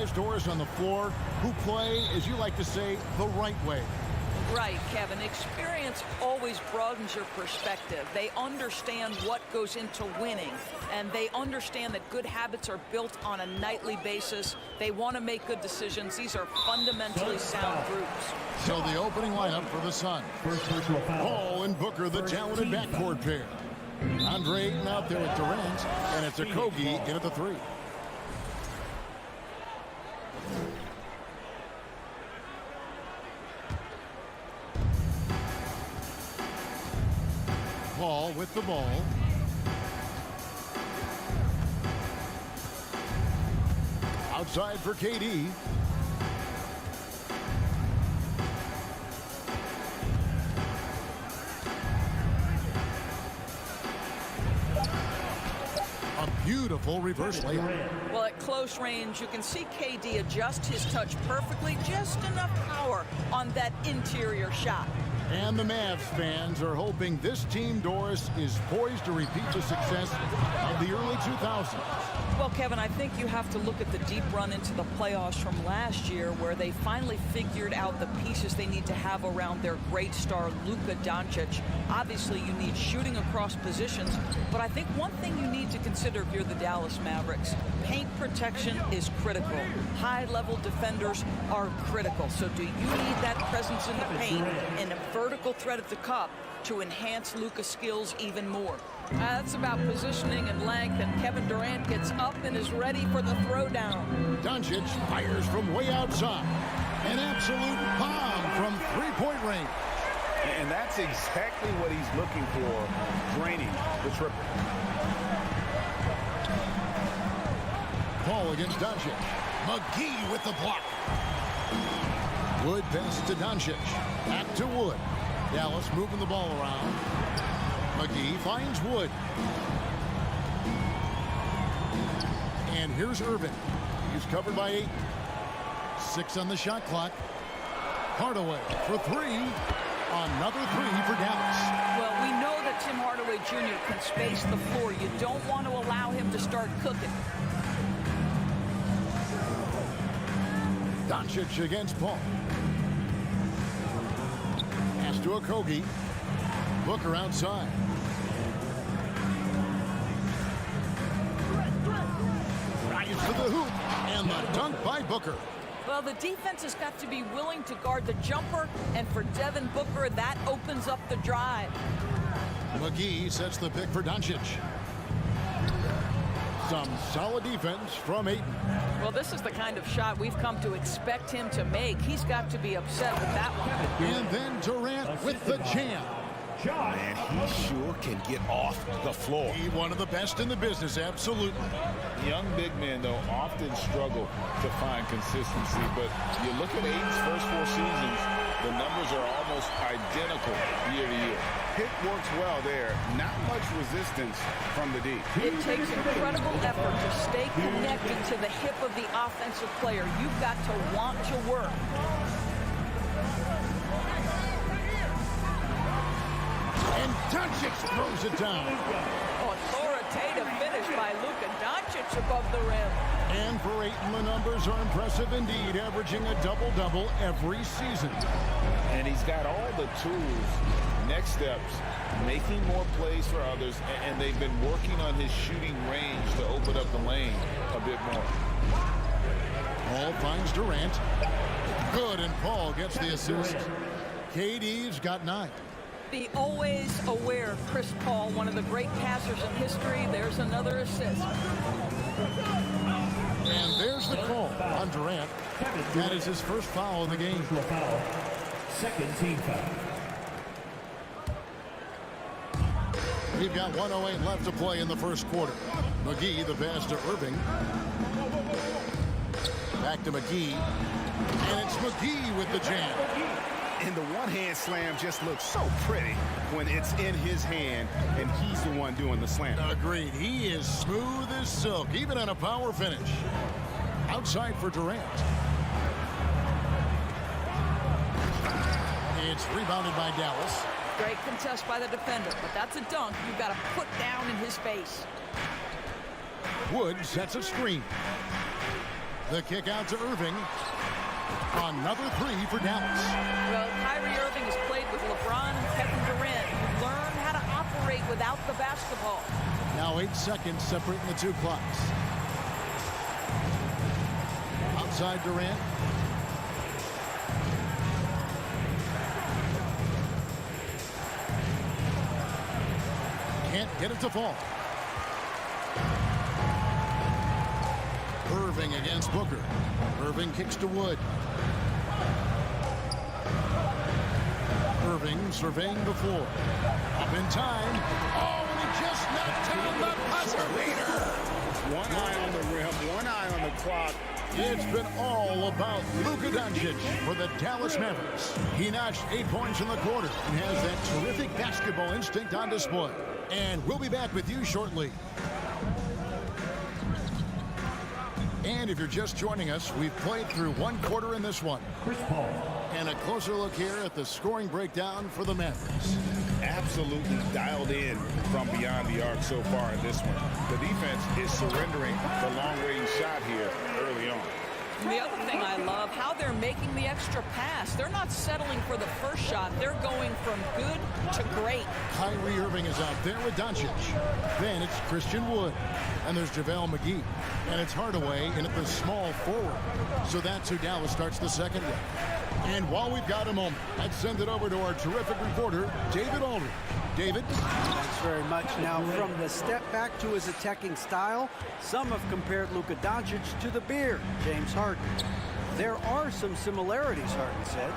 guys, Doris, on the floor who play, as you like to say, the right way. Right, Kevin. Experience always broadens your perspective. They understand what goes into winning, and they understand that good habits are built on a nightly basis. They want to make good decisions. These are fundamentally sound groups. So the opening lineup for the Sun. Paul and Booker, the talented backcourt pair. Andre Ayton out there with Durant, and it's a Kogi in at the 3. Paul with the ball. Outside for KD. A beautiful reverse layup. Well, at close range, you can see KD adjust his touch perfectly, just enough power on that interior shot. And the Mavs fans are hoping this team, Doris, is poised to repeat the success of the early 2000s. Well, Kevin, I think you have to look at the deep run into the playoffs from last year, where they finally figured out the pieces they need to have around their great star, Luka Doncic. Obviously, you need shooting across positions, but I think one thing you need to consider if you're the Dallas Mavericks, paint protection is critical. High-level defenders are critical. So do you need that presence in the paint and a vertical threat at the cup to enhance Luka's skills even more? That's about positioning and length, and Kevin Durant gets up and is ready for the throwdown. Doncic fires from way outside. An absolute bomb from three-point range. And that's exactly what he's looking for, draining the triple. Paul against Doncic. McGee with the block. Wood passes to Doncic. Back to Wood. Dallas moving the ball around. McGee finds Wood. And here's Irvin. He's covered by 8. 6 on the shot clock. Hardaway for 3. Another 3 for Dallas. Well, we know that Tim Hardaway Jr. can space the floor. You don't want to allow him to start cooking. Doncic against Paul. Pass to Okogie. Booker outside. Rise to the hoop. And the dunk by Booker. Well, the defense has got to be willing to guard the jumper, and for Devin Booker, that opens up the drive. McGee sets the pick for Doncic. Some solid defense from Ayton. Well, this is the kind of shot we've come to expect him to make. He's got to be upset with that one. And then Durant with the jam. Man, he sure can get off the floor. He's one of the best in the business, absolutely. Young big men, though, often struggle to find consistency, but you look at Ayton's first 4 seasons, the numbers are almost identical year to year. Pick works well there. Not much resistance from the D. It takes incredible effort to stay connected to the hip of the offensive player. You've got to want to work. And Doncic throws it down. Authoritative finish by Luka Doncic above the rim. And for Ayton, the numbers are impressive indeed, averaging a double-double every season. And he's got all the tools, next steps, making more plays for others, and they've been working on his shooting range to open up the lane a bit more. Paul finds Durant. Good, and Paul gets the assist. KD's got 9. Be always aware, Chris Paul, one of the great passers in history. There's another assist. And there's the call on Durant. That is his first foul of the game. Second team foul. We've got 1:08 left to play in the first quarter. McGee, the pass to Irving. Back to McGee. And it's McGee with the jam. And the one-hand slam just looks so pretty when it's in his hand and he's the one doing the slam. Agreed. He is smooth as silk, even on a power finish. Outside for Durant. It's rebounded by Dallas. Great contest by the defender, but that's a dunk you've got to put down in his face. Wood sets a screen. The kick out to Irving. Another three for Dallas. Well, Kyrie Irving has played with LeBron and Kevin Durant, who learned how to operate without the basketball. Now 8 seconds separating the two clocks. Outside Durant. Can't get it to fall. Irving against Booker. Irving kicks to Wood. Irving surveying the floor. Up in time. Oh, and he just knocked down the buzzer beater. One eye on the rim, one eye on the clock. It's been all about Luka Doncic for the Dallas Mavericks. He notched 8 points in the quarter and has that terrific basketball instinct on display. And we'll be back with you shortly. And if you're just joining us, we've played through one quarter in this one. Chris Paul. And a closer look here at the scoring breakdown for the Mavericks. Absolutely dialed in from beyond the arc so far in this one. The defense is surrendering the long-range shot here early on. And the other thing I love, how they're making the extra pass. They're not settling for the first shot. They're going from good to great. Kyrie Irving is out there with Doncic. Then it's Christian Wood. And there's JaVale McGee. And it's Hardaway in at the small forward. So that's who Dallas starts the second with. And while we've got a moment, let's send it over to our terrific reporter, David Aldridge. David? Thanks very much. Now, from the step back to his attacking style, some have compared Luka Doncic to the Beard, James Harden. There are some similarities, Harden said.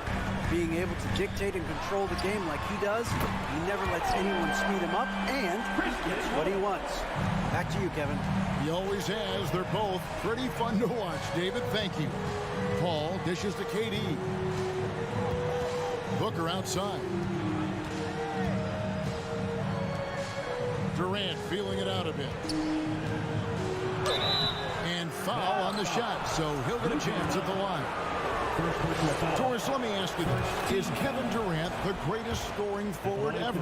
Being able to dictate and control the game like he does, he never lets anyone speed him up, and he gets what he wants. Back to you, Kevin. He always has. They're both pretty fun to watch. David, thank you. Paul dishes to KD. Booker outside. Durant feeling it out a bit. And foul on the shot, so he'll get a chance at the line. Doris, let me ask you this. Is Kevin Durant the greatest scoring forward ever?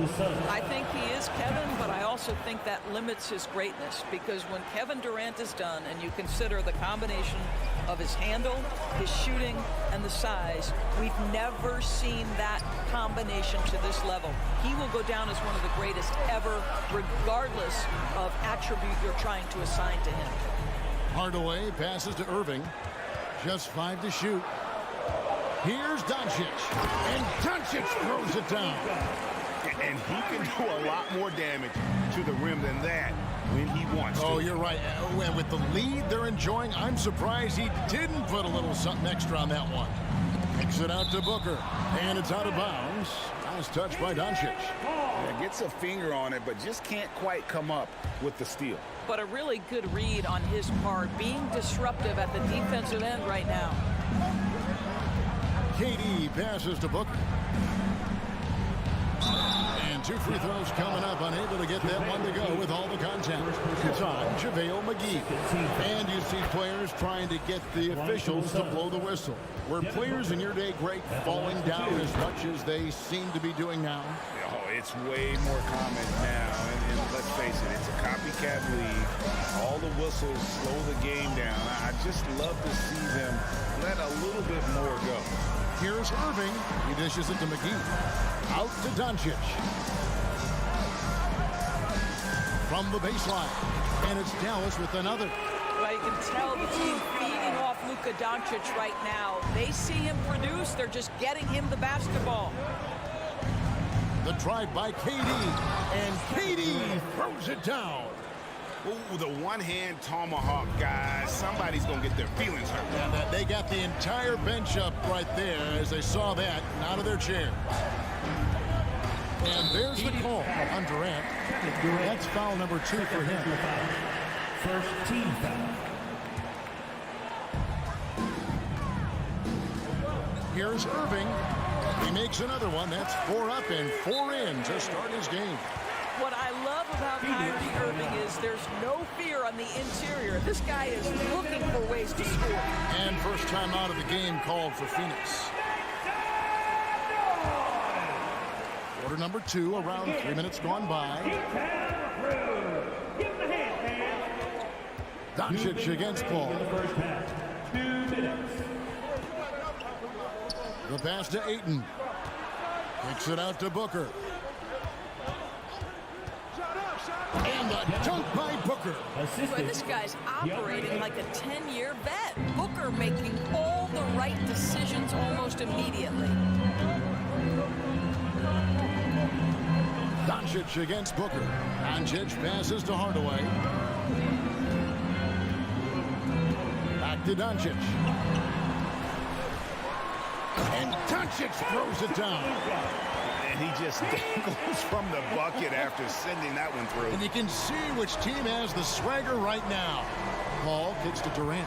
I think he is, Kevin, but I also think that limits his greatness, because when Kevin Durant is done and you consider the combination of his handle, his shooting, and the size, we've never seen that combination to this level. He will go down as one of the greatest ever, regardless of attribute you're trying to assign to him. Hardaway passes to Irving. Just 5 to shoot. Here's Doncic. And Doncic throws it down. And he can do a lot more damage to the rim than that when he wants to. Oh, you're right. And with the lead they're enjoying, I'm surprised he didn't put a little something extra on that one. Kicks it out to Booker. And it's out of bounds. Nice touch by Doncic. Yeah, gets a finger on it, but just can't quite come up with the steal. But a really good read on his part, being disruptive at the defensive end right now. KD passes to Booker. And 2 free throws coming up, unable to get that one to go with all the contact. It's on JaVale McGee. And you see players trying to get the officials to blow the whistle. Were players in your day, Greg, falling down as much as they seem to be doing now? Oh, it's way more common now. And let's face it, it's a copycat league. All the whistles slow the game down. I just love to see them let a little bit more go. Here's Irving. He dishes it to McGee. Out to Doncic. From the baseline. And it's Dallas with another. Well, you can tell the team feeding off Luka Doncic right now. They see him produce. They're just getting him the basketball. The drive by KD. And KD throws it down. Ooh, the one-hand tomahawk, guys. Somebody's going to get their feelings hurt. Yeah, they got the entire bench up right there as they saw that and out of their chair. And there's the call on Durant. That's foul number 2 for him. First team foul. Here's Irving. He makes another one. That's 4 up and 4 in to start his game. What I love about Kyrie Irving is there's no fear on the interior. This guy is looking for ways to score. And first time out of the game called for Phoenix. Quarter number 2, around 3 minutes gone by. Doncic against Paul. The pass to Ayton. Kicks it out to Booker. And the dunk by Booker. Boy, this guy's operating like a 10-year vet. Booker making all the right decisions almost immediately. Doncic against Booker. Doncic passes to Hardaway. Back to Doncic. And Doncic throws it down. And he just dangles from the bucket after sending that one through. And you can see which team has the swagger right now. Paul kicks to Durant.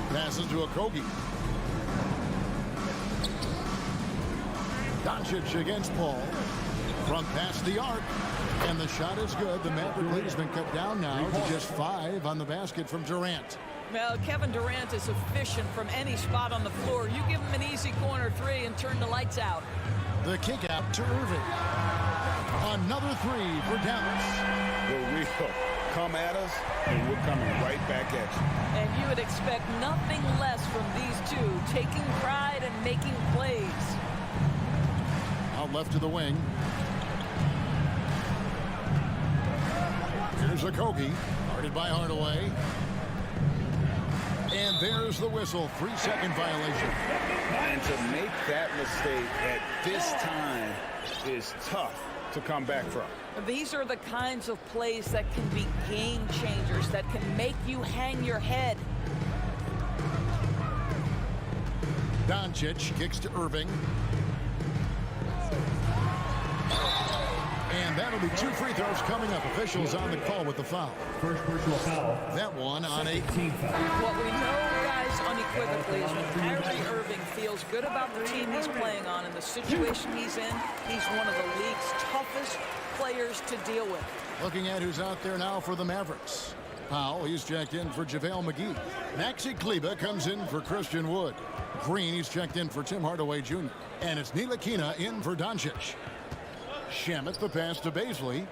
Passes to Okogie. Doncic against Paul. Front pass the arc. And the shot is good. The Maverick lead has been cut down now to just 5 on the basket from Durant. Well, Kevin Durant is efficient from any spot on the floor. You give him an easy corner 3 and turn the lights out. The kick out to Irving. Another 3 for Dallas. The real come at us, and we're coming right back at you. And you would expect nothing less from these two, taking pride and making plays. Out left to the wing. Here's Okogie, guarded by Hardaway. And there's the whistle, 3-second violation. And to make that mistake at this time is tough to come back from. These are the kinds of plays that can be game changers, that can make you hang your head. Doncic kicks to Irving. And that'll be 2 free throws coming up. Officials on the call with the foul. First personal foul. That one on 18. What we know, guys, unequivocally is when Kyrie Irving feels good about the team he's playing on and the situation he's in, he's one of the league's toughest players to deal with. Looking at who's out there now for the Mavericks. Powell, he's checked in for JaVale McGee. Maxi Kleber comes in for Christian Wood. Green, he's checked in for Tim Hardaway Jr. And it's Ntilikina in for Doncic. Shamet, the pass to Baisley.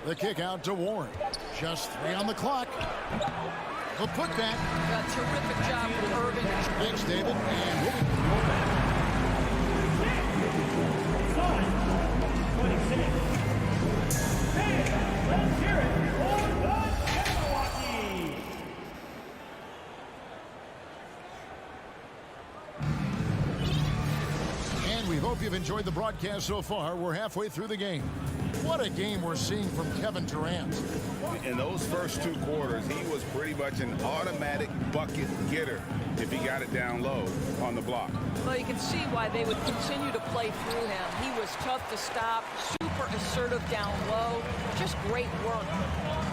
The kick out to Warren. Just 3 on the clock. The putback. A terrific job from Irving. Thanks, David. And moving. 26. Hey, let's hear it for the Jabberwockies. And we hope you've enjoyed the broadcast so far. We're halfway through the game. What a game we're seeing from Kevin Durant. In those first 2 quarters, he was pretty much an automatic bucket getter if he got it down low on the block. Well, you can see why they would continue to play through him. He was tough to stop, super assertive down low, just great work.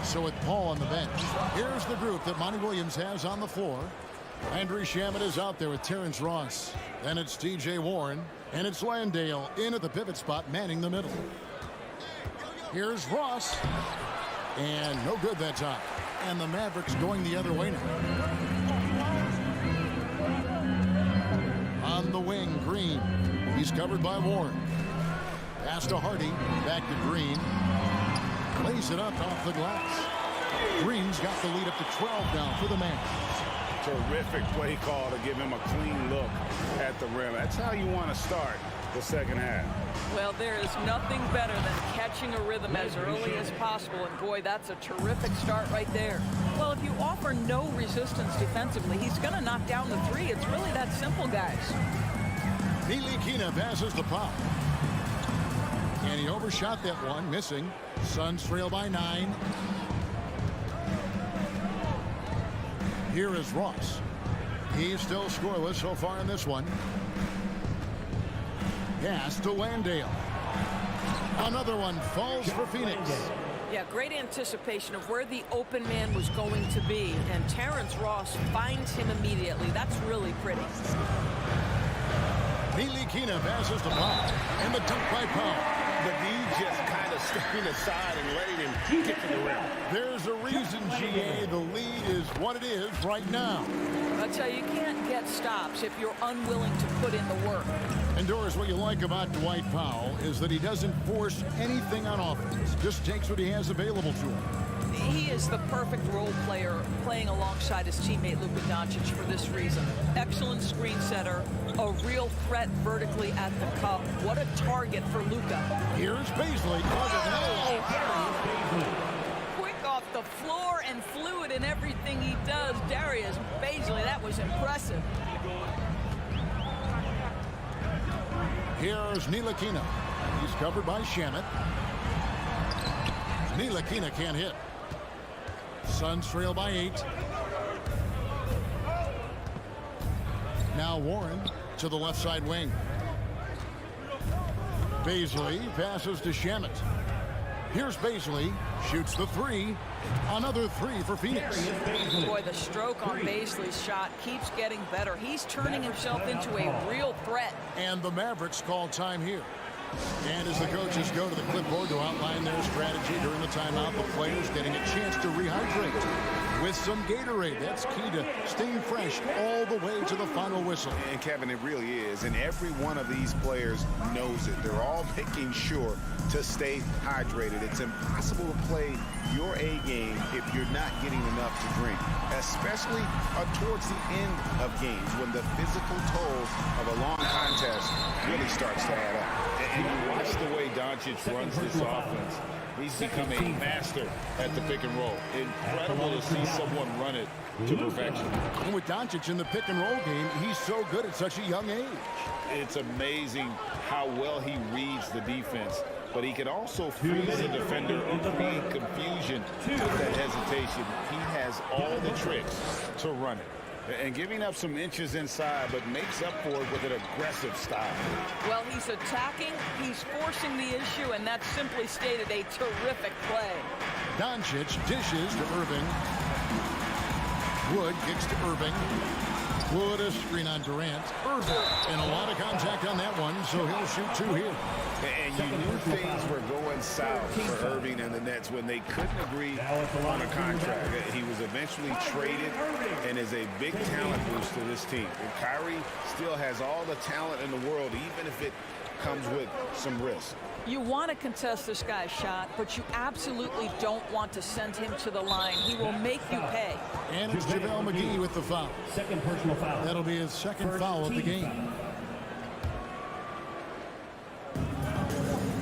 So with Paul on the bench, here's the group that Monty Williams has on the floor. Landry Shamet is out there with Terrence Ross. Then it's T.J. Warren, and it's Landale in at the pivot spot, manning the middle. Here's Ross. And no good that time. And the Mavericks going the other way now. On the wing, Green. He's covered by Warren. Pass to Hardy. Back to Green. Lays it up off the glass. Green's got the lead up to 12 now for the Mavs. Terrific play call to give him a clean look at the rim. That's how you want to start the second half. Well, there is nothing better than catching a rhythm as early as possible, and boy, that's a terrific start right there. Well, if you offer no resistance defensively, he's going to knock down the 3. It's really that simple, guys. Ntilikina passes the pop. And he overshot that one, missing. Suns trail by 9. Here is Ross. He's still scoreless so far in this one. Pass to Landale. Another one falls for Phoenix. Yeah, great anticipation of where the open man was going to be, and Terrence Ross finds him immediately. That's really pretty. Ntilikina passes the ball, and the dunk by Powell. But he's just kind of stepping aside and letting him get to the rim. There's a reason, GA, the lead is what it is right now. I'll tell you, you can't get stops if you're unwilling to put in the work. And Doris, what you like about Dwight Powell is that he doesn't force anything on offense. Just takes what he has available to him. He is the perfect role player playing alongside his teammate Luka Doncic for this reason. Excellent screen setter, a real threat vertically at the cup. What a target for Luka. Here's Beasley. Quick off the floor and fluid in everything he does. Darius Beasley, that was impressive. Here's Ntilikina. He's covered by Shamet. Ntilikina can't hit. Suns trail by 8. Now Warren to the left side wing. Beasley passes to Shamet. Here's Beasley. Shoots the 3. Another 3 for Phoenix. Boy, the stroke on Beasley's shot keeps getting better. He's turning himself into a real threat. And the Mavericks call time here. And as the coaches go to the clipboard to outline their strategy during the timeout, the players getting a chance to rehydrate with some Gatorade. That's key to staying fresh all the way to the final whistle. And Kevin, it really is. And every one of these players knows it. They're all making sure to stay hydrated. It's impossible to play your A game if you're not getting enough to drink, especially towards the end of games when the physical toll of a long contest really starts to add up. And you watch the way Doncic runs this offense. He's become a master at the pick and roll. Incredible to see someone run it to perfection. And with Doncic in the pick and roll game, he's so good at such a young age. It's amazing how well he reads the defense, but he can also freeze the defender or create confusion with that hesitation. He has all the tricks to run it. And giving up some inches inside, but makes up for it with an aggressive style. Well, he's attacking, he's forcing the issue, and that's simply stated a terrific play. Doncic dishes to Irving. Wood kicks to Irving. Wood a screen on Durant. Irving, and a lot of contact on that one, so he'll shoot 2 here. And you knew things were going south for Irving and the Nets when they couldn't agree on a contract. He was eventually traded and is a big talent boost to this team. And Kyrie still has all the talent in the world, even if it comes with some risk. You want to contest this guy's shot, but you absolutely don't want to send him to the line. He will make you pay. And it's JaVale McGee with the foul. Second personal foul. That'll be his second foul of the game.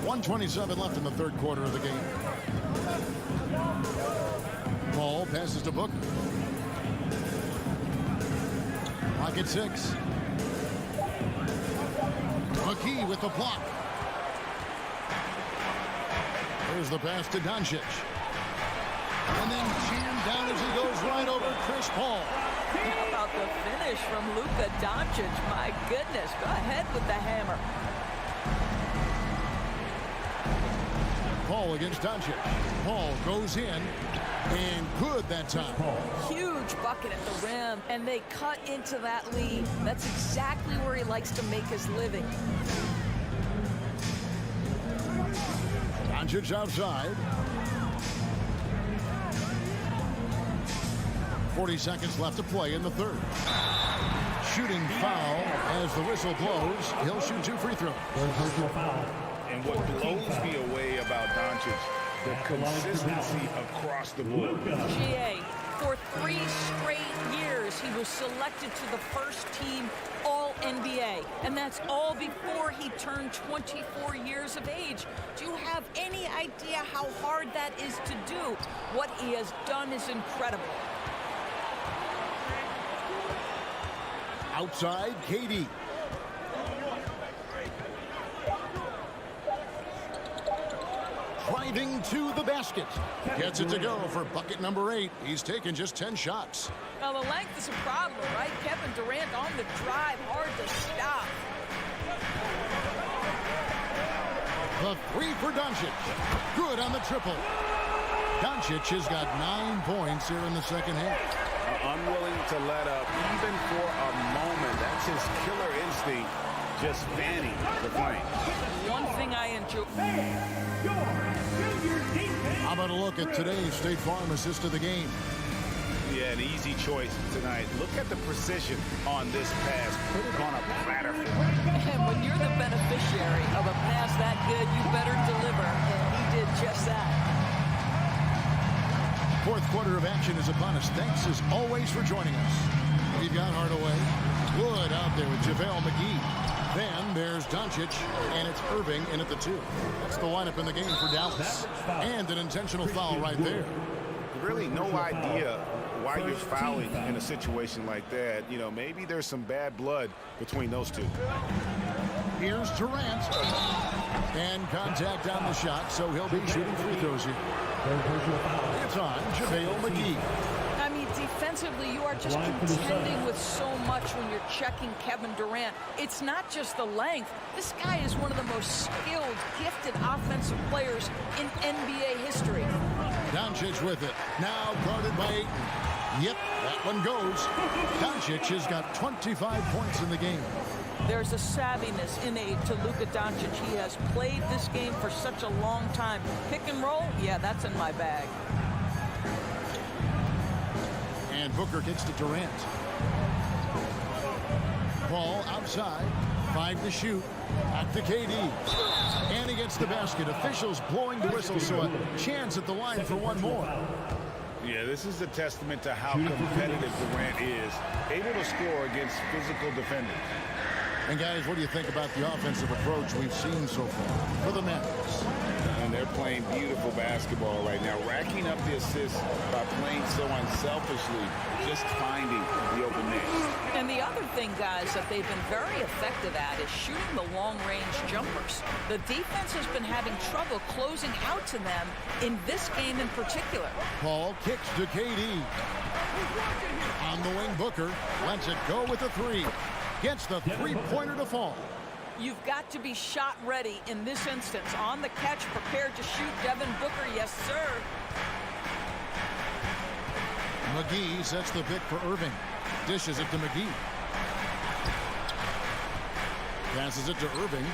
1:27 left in the third quarter of the game. Ball passes to Booker. Pocket 6. McGee with the block. There's the pass to Doncic. And then jammed down as he goes right over Chris Paul. How about the finish from Luka Doncic? My goodness, go ahead with the hammer. Paul against Doncic. Paul goes in, and good that time. Huge bucket at the rim, and they cut into that lead. That's exactly where he likes to make his living. Doncic outside. 40 seconds left to play in the third. Shooting foul as the whistle blows. He'll shoot 2 free throws. Personal foul. And what blows me away about Doncic, the consistency across the board. GA, for 3 straight years, he was selected to the first team All-NBA. And that's all before he turned 24 years of age. Do you have any idea how hard that is to do? What he has done is incredible. Outside, KD. Driving to the basket. Gets it to go for bucket number 8. He's taken just 10 shots. Now, the length is a problem, right? Kevin Durant on the drive, hard to stop. The 3 for Doncic. Good on the triple. Doncic has got 9 points here in the second half. Unwilling to let up even for a moment. That's his killer instinct, just fanning the flame. One thing I enjoy. How about a look at today's State Farm assist of the game? Yeah, an easy choice tonight. Look at the precision on this pass. Put it on a platter. And when you're the beneficiary of a pass that good, you better deliver. And he did just that. quarter of action is upon us. Thanks as always for joining us. We've got Hardaway. Wood out there with JaVale McGee. Then there's Doncic, and it's Irving in at the 2. That's the lineup in the game for Dallas. And an intentional foul right there. Really no idea why you're fouling in a situation like that. You know, maybe there's some bad blood between those two. Here's Durant. And contact on the shot, so he'll be shooting free throws here. It's on JaVale McGee. I mean, defensively, you are just contending with so much when you're checking Kevin Durant. It's not just the length. This guy is one of the most skilled, gifted offensive players in NBA history. Doncic with it. Now guarded by Ayton. Yep, that one goes. Doncic has got 25 points in the game. There's a savviness innate to Luka Doncic. He has played this game for such a long time. Pick and roll, yeah, that's in my bag. And Booker kicks to Durant. Ball outside. 5 to shoot. Back to KD. And he gets the basket. Officials blowing the whistle, so a chance at the line for one more. Yeah, this is a testament to how competitive Durant is. Able to score against physical defenders. And guys, what do you think about the offensive approach we've seen so far for the Mavericks? And they're playing beautiful basketball right now, racking up the assists by playing so unselfishly, just finding the open man. And the other thing, guys, that they've been very effective at is shooting the long-range jumpers. The defense has been having trouble closing out to them in this game in particular. Paul kicks to KD. On the wing, Booker lets it go with a 3. Gets the three-pointer to fall. You've got to be shot ready in this instance. On the catch, prepared to shoot. Devin Booker, yes, sir. McGee sets the pick for Irving. Dishes it to McGee. Passes it to Irving.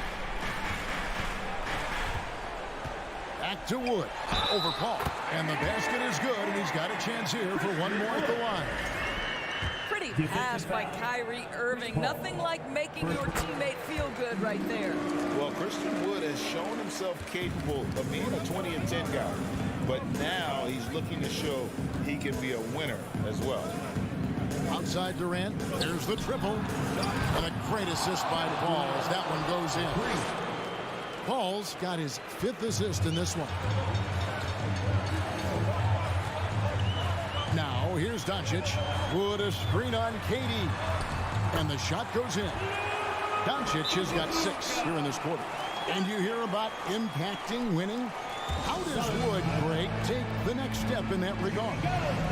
Back to Wood. Over Paul. And the basket is good, and he's got a chance here for one more at the line. Pretty pass by Kyrie Irving. Nothing like making your teammate feel good right there. Well, Christian Wood has shown himself capable of being a 20 and 10 guy. But now he's looking to show he can be a winner as well. Outside Durant, there's the triple. And a great assist by Paul as that one goes in. Paul's got his 5th assist in this one. Now, here's Doncic. Wood a screen on KD. And the shot goes in. Doncic has got 6 here in this quarter. And you hear about impacting winning. How does Wood, Greg, take the next step in that regard?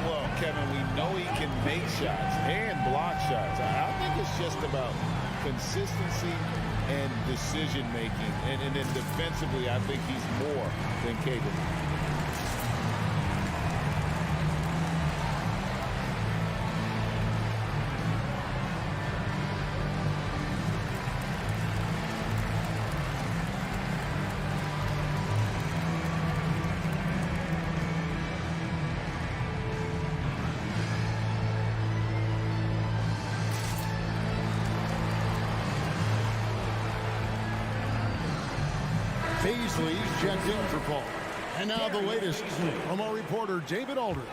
Well, Kevin, we know he can make shots and block shots. I think it's just about consistency and decision-making. And then defensively, I think he's more than capable. Beasley's checked in for Paul. And now the latest from our reporter, David Aldridge.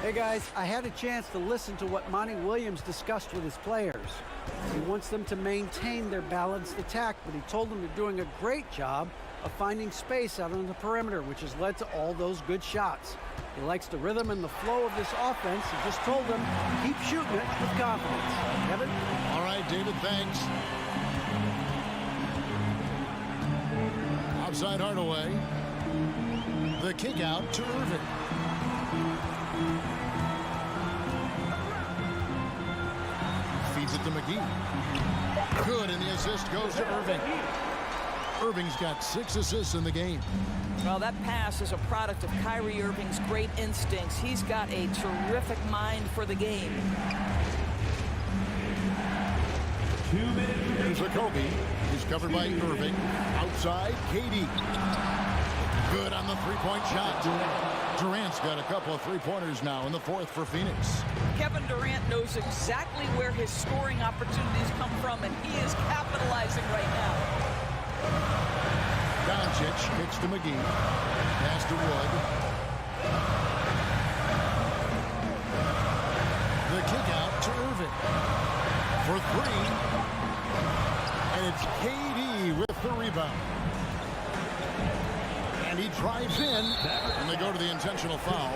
Hey guys, I had a chance to listen to what Monty Williams discussed with his players. He wants them to maintain their balanced attack, but he told them they're doing a great job of finding space out on the perimeter, which has led to all those good shots. He likes the rhythm and the flow of this offense. He just told them, keep shooting it with confidence. Kevin? All right, David, thanks. Outside Hardaway. The kick out to Irving. Feeds it to McGee. Good, and the assist goes to Irving. Irving's got 6 assists in the game. Well, that pass is a product of Kyrie Irving's great instincts. He's got a terrific mind for the game. Here's Kobe. He's covered by Irving. Outside, KD. Good on the three-point shot. Durant's got a couple of three-pointers now in the 4th for Phoenix. Kevin Durant knows exactly where his scoring opportunities come from, and he is capitalizing right now. Doncic kicks to McGee. Pass to Wood. for three. And it's KD with the rebound. And he drives in, and they go to the intentional foul.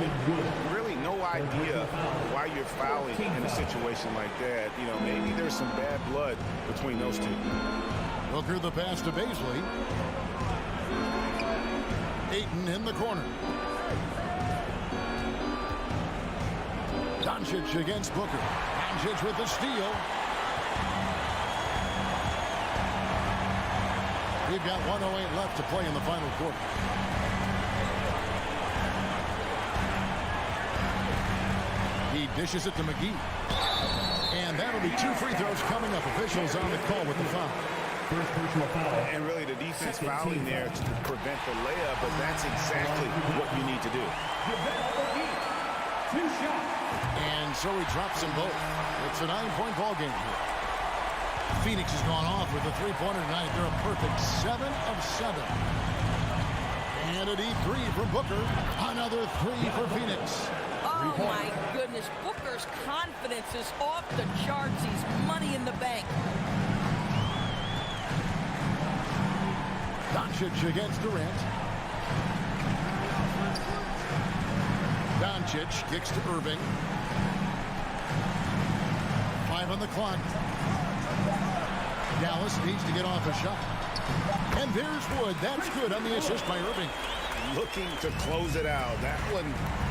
Really no idea why you're fouling in a situation like that. You know, maybe there's some bad blood between those two. Booker the pass to Baisley. Ayton in the corner. Doncic against Booker. Doncic with the steal. We've got 1:08 left to play in the final quarter. He dishes it to McGee. And that'll be 2 free throws coming up. Officials on the call with the foul. First personal foul. And really the defense fouling there to prevent the layup, but that's exactly what you need to do. And so he drops them both. It's a 9-point ball game here. Phoenix has gone off with a three-pointer tonight. They're a perfect 7 of 7. And a deep three from Booker. Another three for Phoenix. Oh, my goodness. Booker's confidence is off the charts. He's money in the bank. Doncic against Durant. Doncic kicks to Irving. 5 on the clock. Dallas needs to get off a shot. And there's Wood. That's good on the assist by Irving. Looking to close it out. That one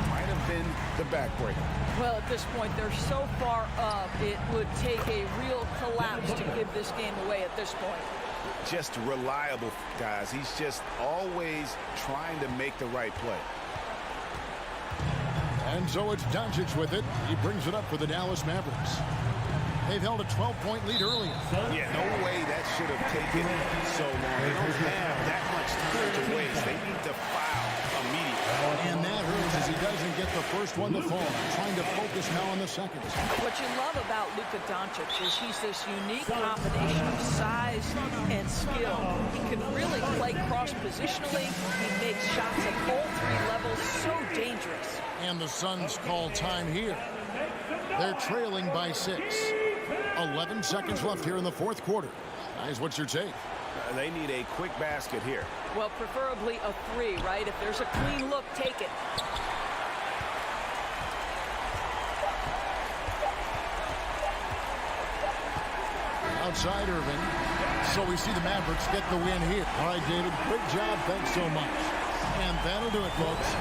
might have been the backbreaker. Well, at this point, they're so far up, it would take a real collapse to give this game away at this point. Just reliable, guys. He's just always trying to make the right play. And so it's Doncic with it. He brings it up for the Dallas Mavericks. They've held a 12-point lead earlier. Yeah, no way that should have taken so long. They don't have that much time to waste. They need to foul immediately. And that hurts as he doesn't get the first one to fall. Trying to focus now on the second. What you love about Luka Doncic is he's this unique combination of size and skill. He can really play cross-positionally. He makes shots at all 3 levels. So dangerous. And the Suns call time here. They're trailing by 6. 11 seconds left here in the fourth quarter. Guys, what's your take? They need a quick basket here. Well, preferably a 3, right? If there's a clean look, take it. Outside Irving. So we see the Mavericks get the win here. All right, David, great job. Thanks so much. And that'll do it, folks.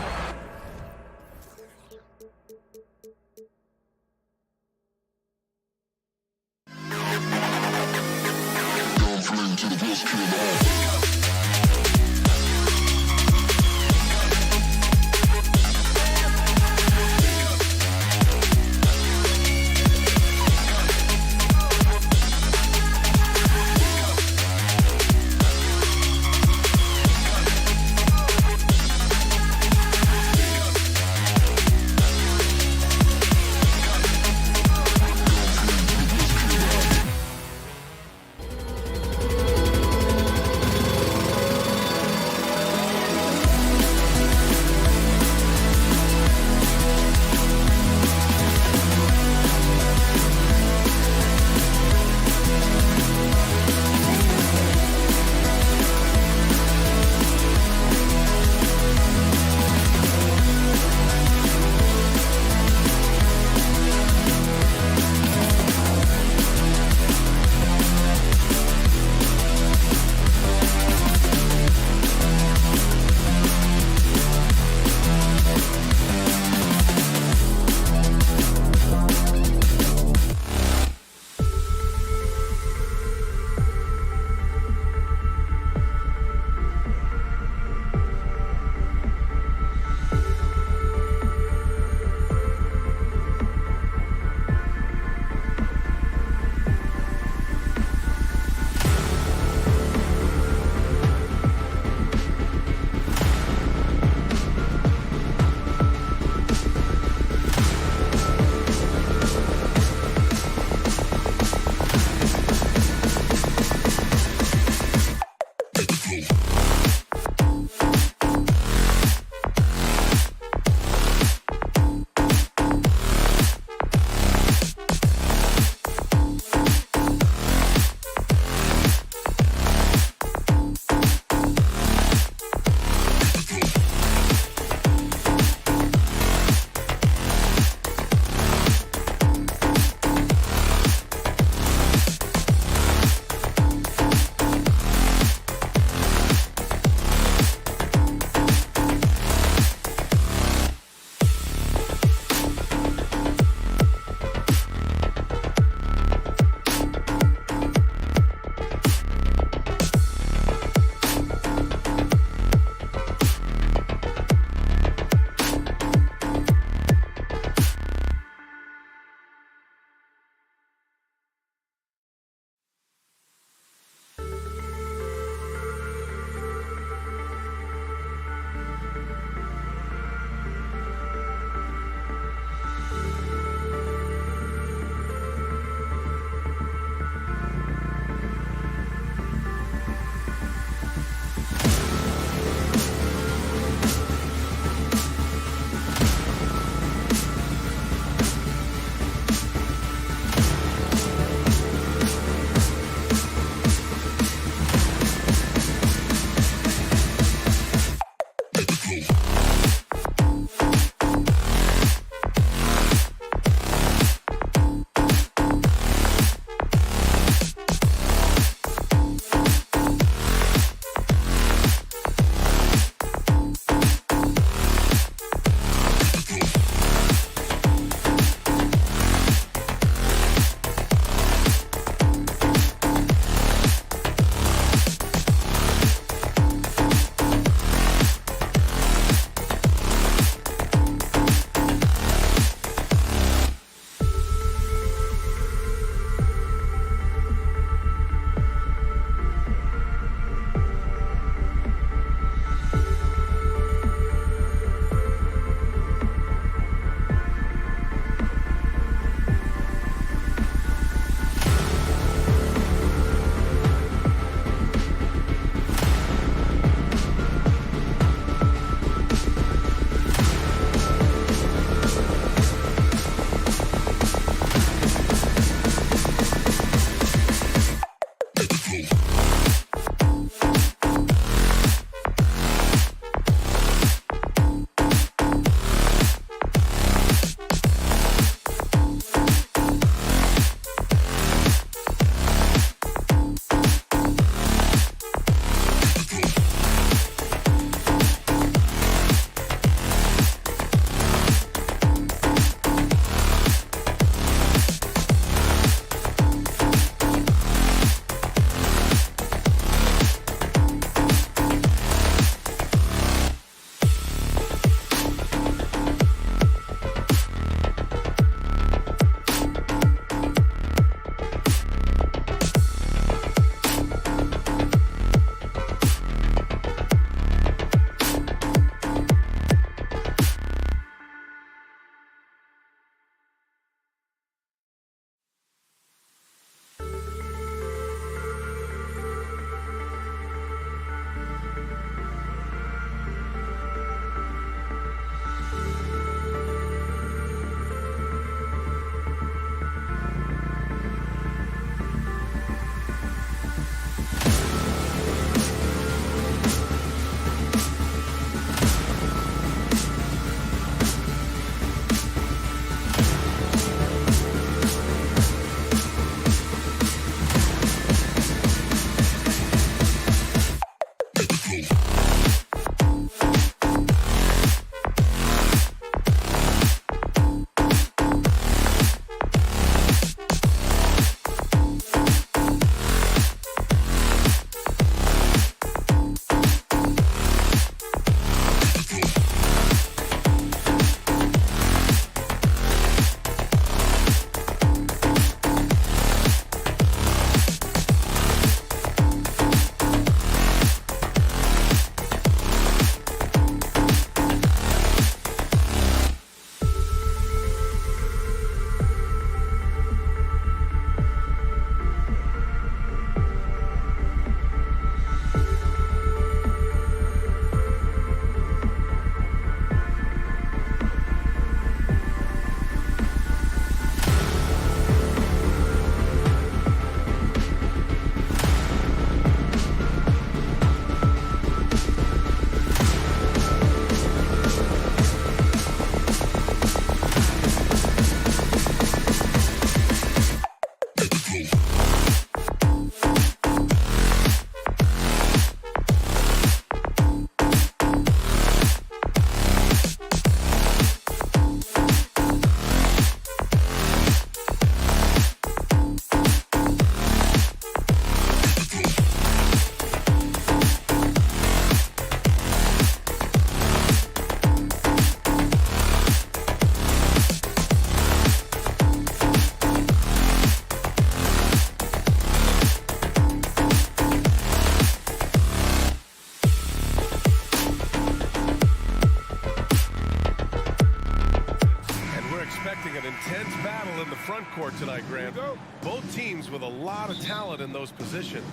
front court tonight, Grant. Both teams with a lot of talent in those positions.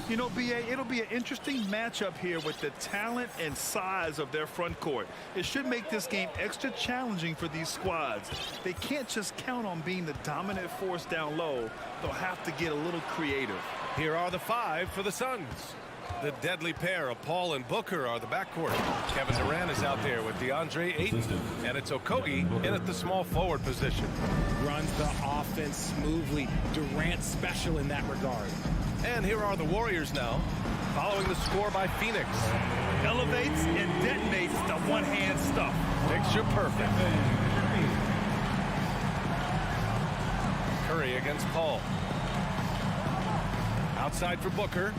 You know, BA, it'll be an interesting matchup here with the talent and size of their front court. It should make this game extra challenging for these squads. They can't just count on being the dominant force down low. They'll have to get a little creative. Here are the 5 for the Suns. The deadly pair of Paul and Booker are the backcourt. Kevin Durant is out there with DeAndre Ayton, and it's Okogie in at the small forward position. Runs the offense smoothly. Durant special in that regard. And here are the Warriors now, following the score by Phoenix. Elevates and detonates the one-hand stuff. Picture perfect. Curry against Paul. Outside for Booker.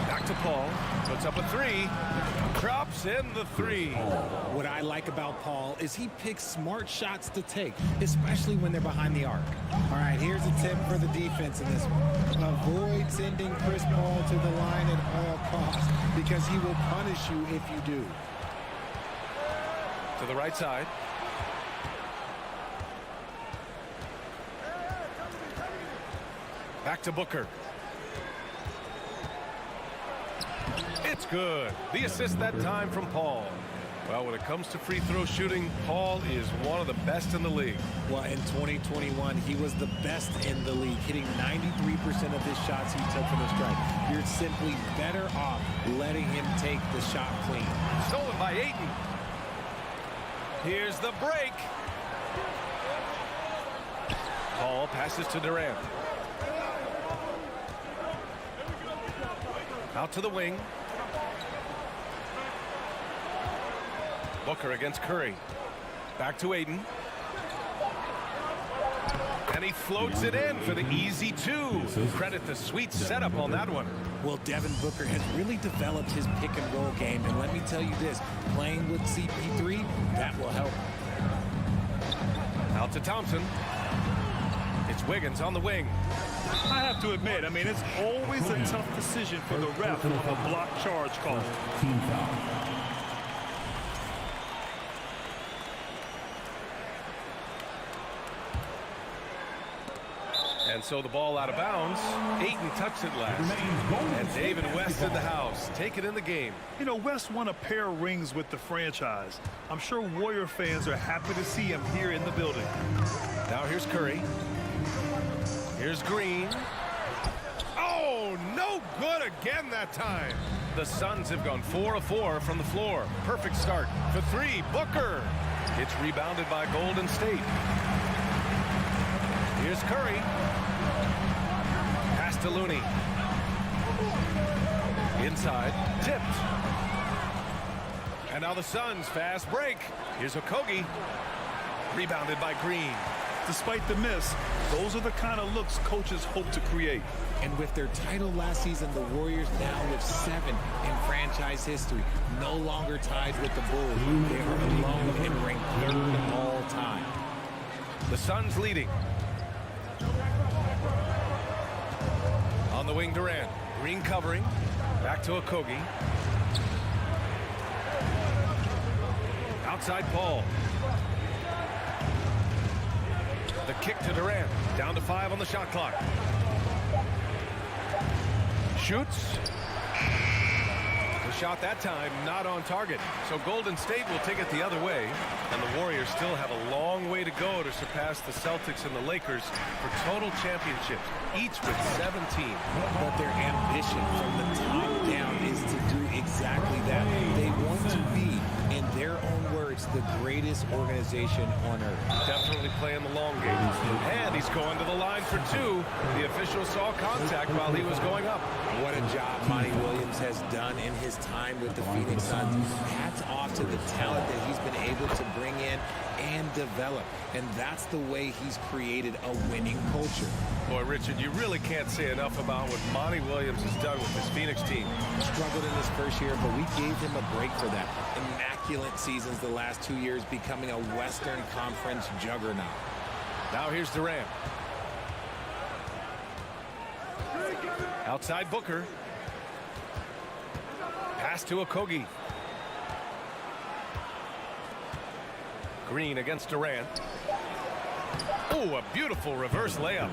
Back to Paul. Puts up a 3. Drops in the 3. What I like about Paul is he picks smart shots to take, especially when they're behind the arc. All right, here's a tip for the defense in this one. Avoid sending Chris Paul to the line at all costs because he will punish you if you do. To the right side. Back to Booker. It's good. The assist that time from Paul. Well, when it comes to free throw shooting, Paul is one of the best in the league. Well, in 2021, he was the best in the league, hitting 93% of his shots he took from the stripe. You're simply better off letting him take the shot clean. Stolen by Ayton. Here's the break. Paul passes to Durant. Out to the wing. Booker against Curry. Back to Ayton. And he floats it in for the easy 2. Credit the sweet setup on that one. Well, Devin Booker has really developed his pick and roll game. And let me tell you this, playing with CP3, that will help. Out to Thompson. It's Wiggins on the wing. I have to admit, I mean, it's always a tough decision for the ref on a block charge call. Team foul. And so the ball out of bounds. Ayton touched it last. And David West in the house. Take it in the game. You know, West won a pair of rings with the franchise. I'm sure Warrior fans are happy to see him here in the building. Now here's Curry. Here's Green. Oh, no good again that time. The Suns have gone 4 of 4 from the floor. Perfect start. For 3, Booker. It's rebounded by Golden State. Here's Curry. Pass to Looney. Inside. Tipped. And now the Suns fast break. Here's Okogie. Rebounded by Green. Despite the miss, those are the kind of looks coaches hope to create. And with their title last season, the Warriors now with 7 in franchise history. No longer tied with the Bulls. They are alone and ranked 3rd all time. The Suns leading. On the wing, Durant. Green covering. Back to Okogie. Outside Paul. The kick to Durant. Down to 5 on the shot clock. Shoots. The shot that time not on target. So Golden State will take it the other way. And the Warriors still have a long way to go to surpass the Celtics and the Lakers for total championships, each with 17. But their ambition from the top down is to do exactly that. They want to be, in their own words, the greatest organization on earth. Definitely playing the long game. And he's going to the line for 2. The official saw contact while he was going up. What a job Monty Williams has done in his time with the Phoenix Suns. Hats off to the talent that he's been able to bring in and develop. And that's the way he's created a winning culture. Boy, Richard, you really can't say enough about what Monty Williams has done with this Phoenix team. Struggled in his first year, but we gave him a break for that. Immaculate seasons the last 2 years, becoming a Western Conference juggernaut. Now here's Durant. Outside Booker. Pass to Okogie. Green against Durant. Oh, a beautiful reverse layup.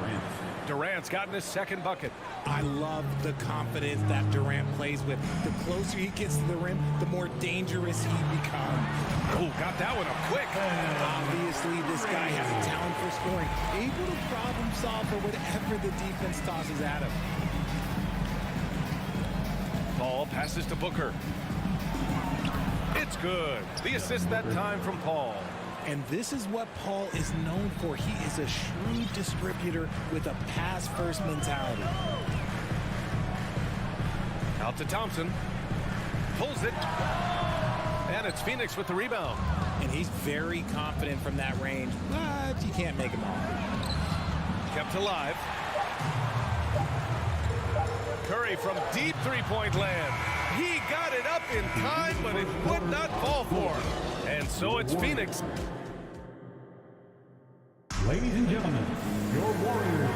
Durant's gotten his second bucket. I love the confidence that Durant plays with. The closer he gets to the rim, the more dangerous he becomes. Oh, got that one up quick. Obviously, this guy has a talent for scoring. Able to problem solve for whatever the defense tosses at him. Paul passes to Booker. It's good. The assist that time from Paul. And this is what Paul is known for. He is a shrewd distributor with a pass-first mentality. Out to Thompson. Pulls it. And it's Phoenix with the rebound. And he's very confident from that range, but you can't make him all. Kept alive. Curry from deep three-point land. He got it up in time, but it would not fall for him. And so it's Phoenix. Ladies and gentlemen, your Warriors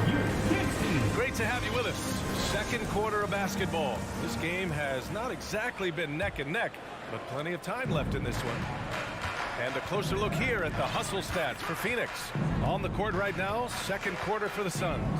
U16. Great to have you with us. Second quarter of basketball. This game has not exactly been neck and neck, but plenty of time left in this one. And a closer look here at the hustle stats for Phoenix. On the court right now, second quarter for the Suns.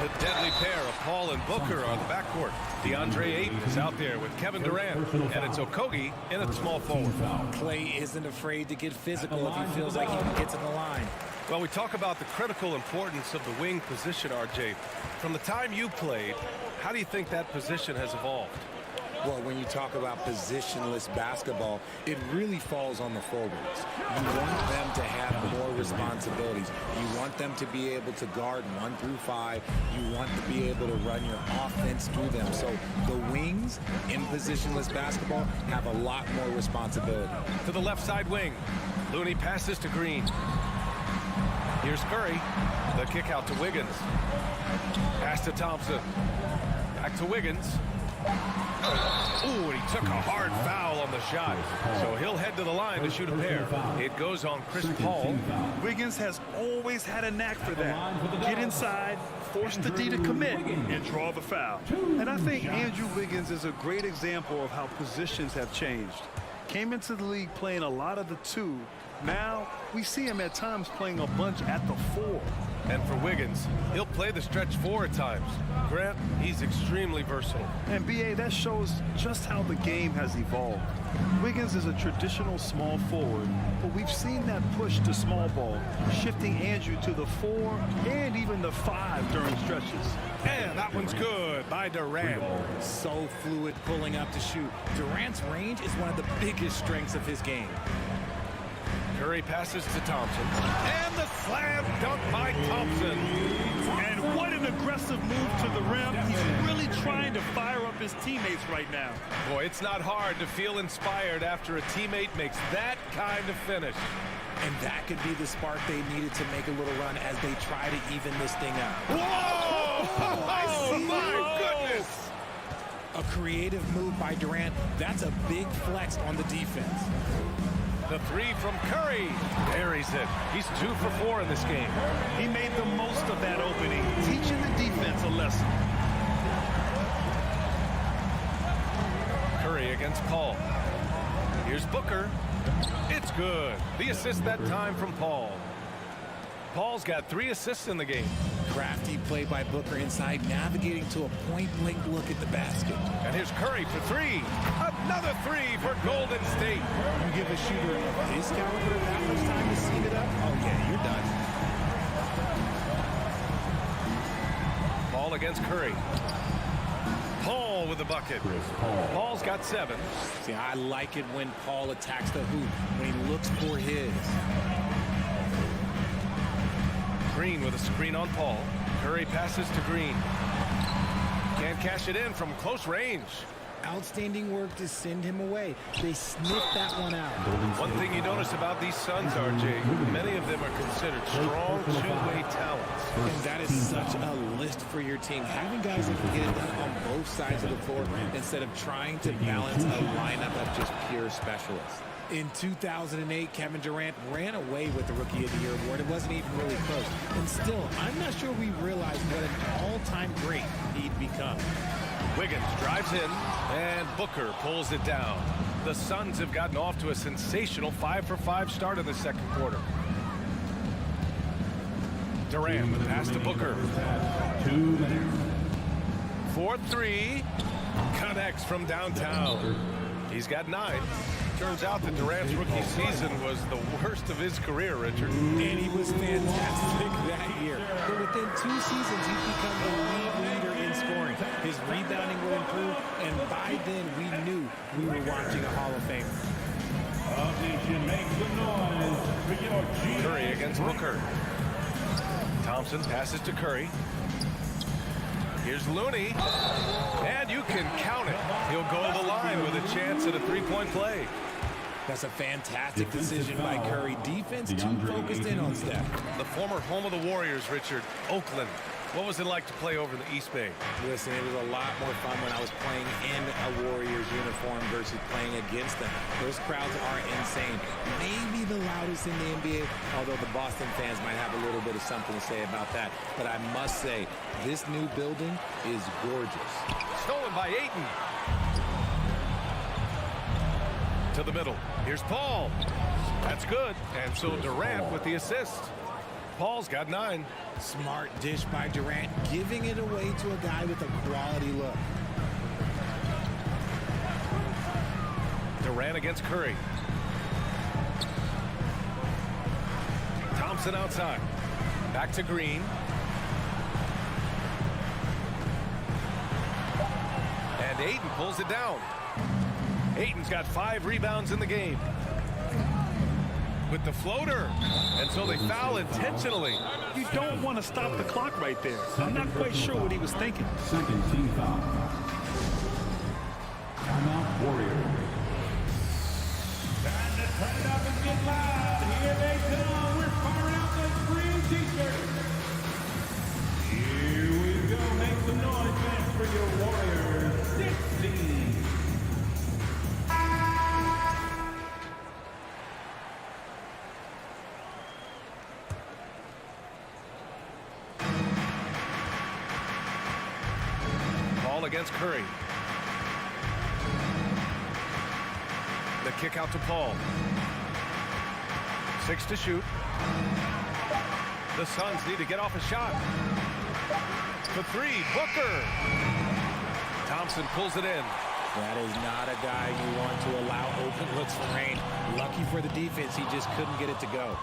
The deadly pair of Paul and Booker on the backcourt. DeAndre Ayton is out there with Kevin Durant, and it's Okogie in a small forward. Clay isn't afraid to get physical if he feels like he can get to the line. Well, we talk about the critical importance of the wing position, RJ. From the time you played, how do you think that position has evolved? Well, when you talk about positionless basketball, it really falls on the forwards. You want them to have more responsibilities. You want them to be able to guard 1 through 5. You want to be able to run your offense through them. So the wings in positionless basketball have a lot more responsibility. To the left side wing, Looney passes to Green. Here's Curry. The kick out to Wiggins. Pass to Thompson. Back to Wiggins. Ooh, and he took a hard foul on the shot. So he'll head to the line to shoot a pair. It goes on Chris Paul. Wiggins has always had a knack for that. Get inside, force the D to commit, and draw the foul. And I think Andrew Wiggins is a great example of how positions have changed. Came into the league playing a lot of the 2. Now we see him at times playing a bunch at the 4. And for Wiggins, he'll play the stretch 4 at times. Grant, he's extremely versatile. And B.A., that shows just how the game has evolved. Wiggins is a traditional small forward, but we've seen that push to small ball, shifting Andrew to the 4 and even the 5 during stretches. And that one's good by Durant. So fluid pulling up to shoot. Durant's range is one of the biggest strengths of his game. Curry passes to Thompson. And the slam dunk by Thompson. And what an aggressive move to the rim. He's really trying to fire up his teammates right now. Boy, it's not hard to feel inspired after a teammate makes that kind of finish. And that could be the spark they needed to make a little run as they try to even this thing out. Whoa! Oh, my goodness! A creative move by Durant. That's a big flex on the defense. The 3 from Curry. Buries it. He's 2 for 4 in this game. He made the most of that opening, teaching the defense a lesson. Curry against Paul. Here's Booker. It's good. The assist that time from Paul. Paul's got 3 assists in the game. Crafty play by Booker inside, navigating to a point-blank look at the basket. And here's Curry for 3. Another 3 for Golden State. You give a shooter of his caliber that much time to seam it up? Oh, yeah, you're done. Paul against Curry. Paul with the bucket. Paul's got 7. See, I like it when Paul attacks the hoop, when he looks for his. Green with a screen on Paul. Curry passes to Green. Can't cash it in from close range. Outstanding work to send him away. They sniffed that one out. One thing you notice about these Suns, RJ, many of them are considered strong two-way talents. And that is such a list for your team. Having guys that can get it done on both sides of the floor instead of trying to balance a lineup of just pure specialists. In 2008, Kevin Durant ran away with the Rookie of the Year award. It wasn't even really close. And still, I'm not sure we realized what an all-time great he'd become. Wiggins drives in, and Booker pulls it down. The Suns have gotten off to a sensational 5-for-5 start in the second quarter. Durant with a pass to Booker. 2 minutes. 4-3. Connects from downtown. He's got 9. Turns out that Durant's rookie season was the worst of his career, Richard. And he was fantastic that year. But within 2 seasons, he's become the leader in scoring. His rebounding will improve, and by then we knew we were watching a Hall of Famer. Curry against Booker. Thompson passes to Curry. Here's Looney. And you can count it. He'll go to the line with a chance at a three-point play. That's a fantastic decision by Curry. Defense too focused in on Steph. The former home of the Warriors, Richard, Oakland. What was it like to play over in the East Bay? Listen, it was a lot more fun when I was playing in a Warriors uniform versus playing against them. Those crowds are insane. Maybe the loudest in the NBA, although the Boston fans might have a little bit of something to say about that. But I must say, this new building is gorgeous. Stolen by Ayton. To the middle. Here's Paul. That's good. And so Durant with the assist. Paul's got 9. Smart dish by Durant, giving it away to a guy with a quality look. Durant against Curry. Thompson outside. Back to Green. And Ayton pulls it down. Ayton's got 5 rebounds in the game. With the floater. And so they foul intentionally. You don't want to stop the clock right there. I'm not quite sure what he was thinking. Second team foul. Timeout, Warriors. Time to turn it up and get loud. Here they come. We're firing out those green t-shirts. Here we go. Make some noise, fans, for your Warriors. 16. Against Curry. The kick out to Paul. 6 to shoot. The Suns need to get off a shot. For 3, Booker. Thompson pulls it in. That is not a guy you want to allow open looks for rain. Lucky for the defense, he just couldn't get it to go.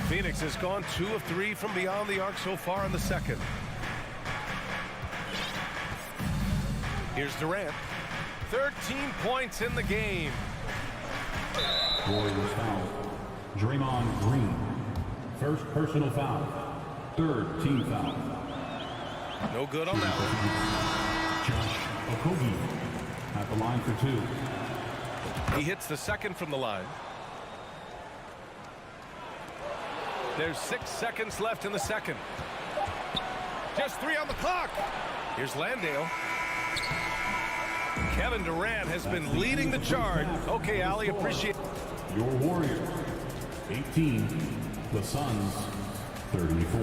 Phoenix has gone 2 of 3 from beyond the arc so far in the second. Here's Durant. 13 points in the game. Warriors foul. Draymond Green. First personal foul. Third team foul. No good on that one. Josh Okogie at the line for 2. He hits the second from the line. There's 6 seconds left in the second. Just 3 on the clock. Here's Landale. Kevin Durant has been leading the charge. Okay, Ali, appreciate your Warriors. 18. The Suns, 34.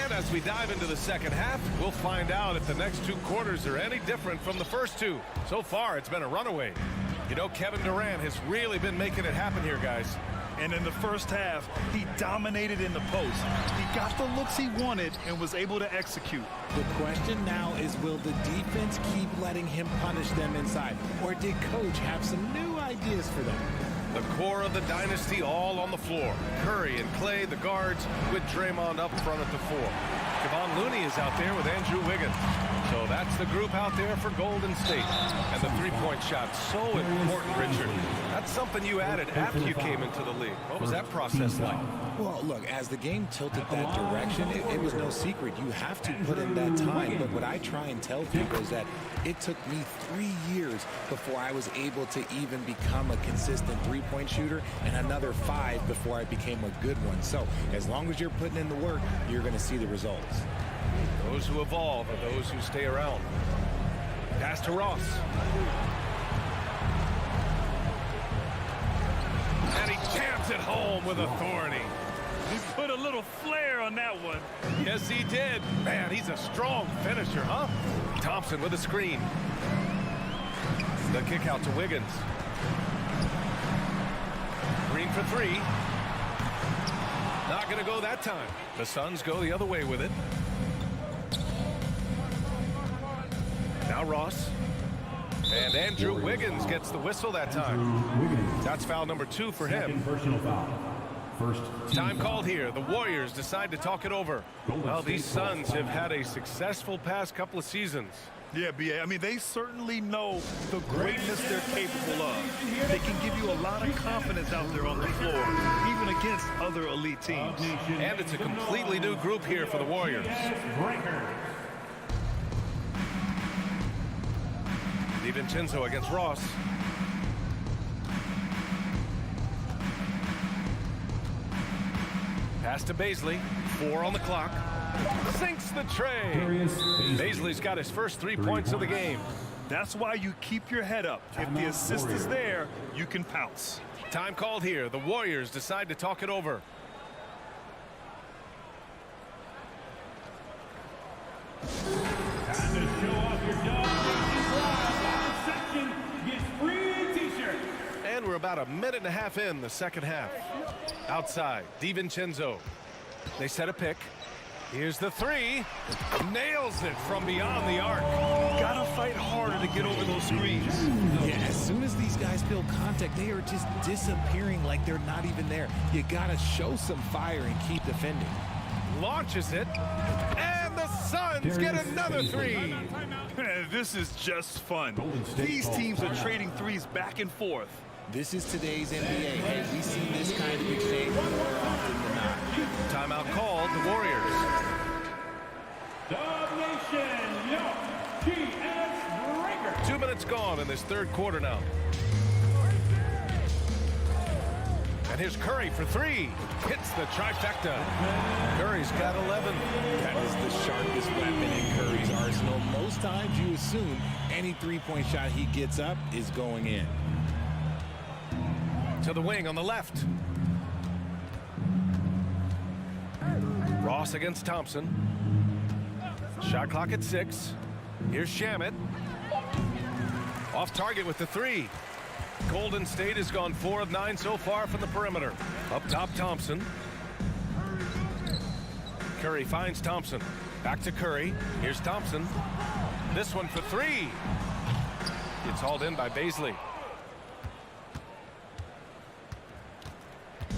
And as we dive into the second half, we'll find out if the next 2 quarters are any different from the first 2. So far, it's been a runaway. You know, Kevin Durant has really been making it happen here, guys. And in the first half, he dominated in the post. He got the looks he wanted and was able to execute. The question now is, will the defense keep letting him punish them inside? Or did Coach have some new ideas for them? The core of the dynasty all on the floor. Curry and Clay, the guards, with Draymond up front at the 4. Kevon Looney is out there with Andrew Wiggins. So that's the group out there for Golden State. And the 3-point shot, so important, Richard. That's something you added after you came into the league. What was that process like? Well, look, as the game tilted that direction, it was no secret. You have to put in that time. But what I try and tell people is that it took me 3 years before I was able to even become a consistent 3-point shooter, and another 5 before I became a good one. So as long as you're putting in the work, you're going to see the results. Those who evolve are those who stay around. Pass to Ross. And he jams it home. home with authority. He put a little flair on that one. Yes, he did. Man, he's a strong finisher, huh? Thompson with a screen. The kick out to Wiggins. Green for three. Not going to go that time. The Suns go the other way with it. Now Ross. And Andrew Wiggins gets the whistle that time. That's foul number 2 for him. Personal foul. First Time called here. The Warriors decide to talk it over. Well, these Suns have had a successful past couple of seasons. Yeah, B.A. I mean, they certainly know the greatness they're capable of. They can give you a lot of confidence out there on the floor, even against other elite teams. And it's a completely new group here for the Warriors. DiVincenzo against Ross. Pass to Baisley. 4 on the clock. Sinks the tray. Baisley's got his first 3 points of the game. That's why you keep your head up. If the assist is there, you can pounce. Time called here. The Warriors decide to talk it over. Time to show off your dog. Live section gets free t-shirt. And we're about a minute and a half in the second half. Outside, DiVincenzo. They set a pick. Here's the 3. Nails it from beyond the arc. Gotta fight harder to get over those screens. Yeah, as soon as these guys feel contact, they are just disappearing like they're not even there. You gotta show some fire and keep defending. Launches it. And the Suns get another 3. This is just fun. These teams are trading threes back and forth. This is today's NBA. Hey, we see this kind of exchange more often than not. Timeout called. The Warriors. Dub Nation, yo, GS Breaker. 2 minutes gone in this third quarter now. And here's Curry for 3. Hits the trifecta. Curry's got 11. That is the sharpest weapon in Curry's arsenal. Most times you assume any three-point shot he gets up is going in. To the wing on the left. Ross against Thompson. Shot clock at 6. Here's Shamet. Off target with the 3. Golden State has gone 4 of 9 so far from the perimeter. Up top, Thompson. Curry finds Thompson. Back to Curry. Here's Thompson. This one for 3. It's hauled in by Baisley.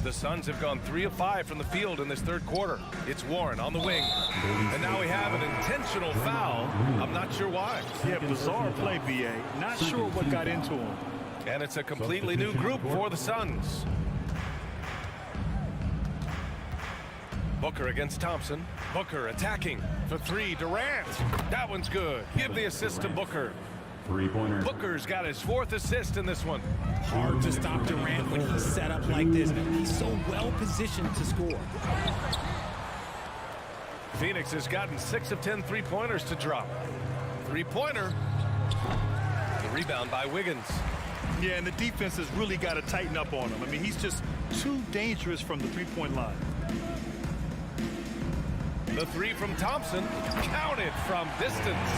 The Suns have gone 3 of 5 from the field in this third quarter. It's Warren on the wing. And now we have an intentional foul. I'm not sure why. Yeah, bizarre play, B.A. Not sure what got into him. And it's a completely new group for the Suns. Booker against Thompson. Booker attacking for 3. Durant. That one's good. Give the assist to Booker. Three-pointer. Booker's got his 4th assist in this one. Hard to stop Durant when he's set up like this. He's so well positioned to score. Phoenix has gotten 6 of 10 3-pointers to drop. 3-pointer. The rebound by Wiggins. Yeah, and the defense has really got to tighten up on him. I mean, he's just too dangerous from the three-point line. The 3 from Thompson. Counted from distance.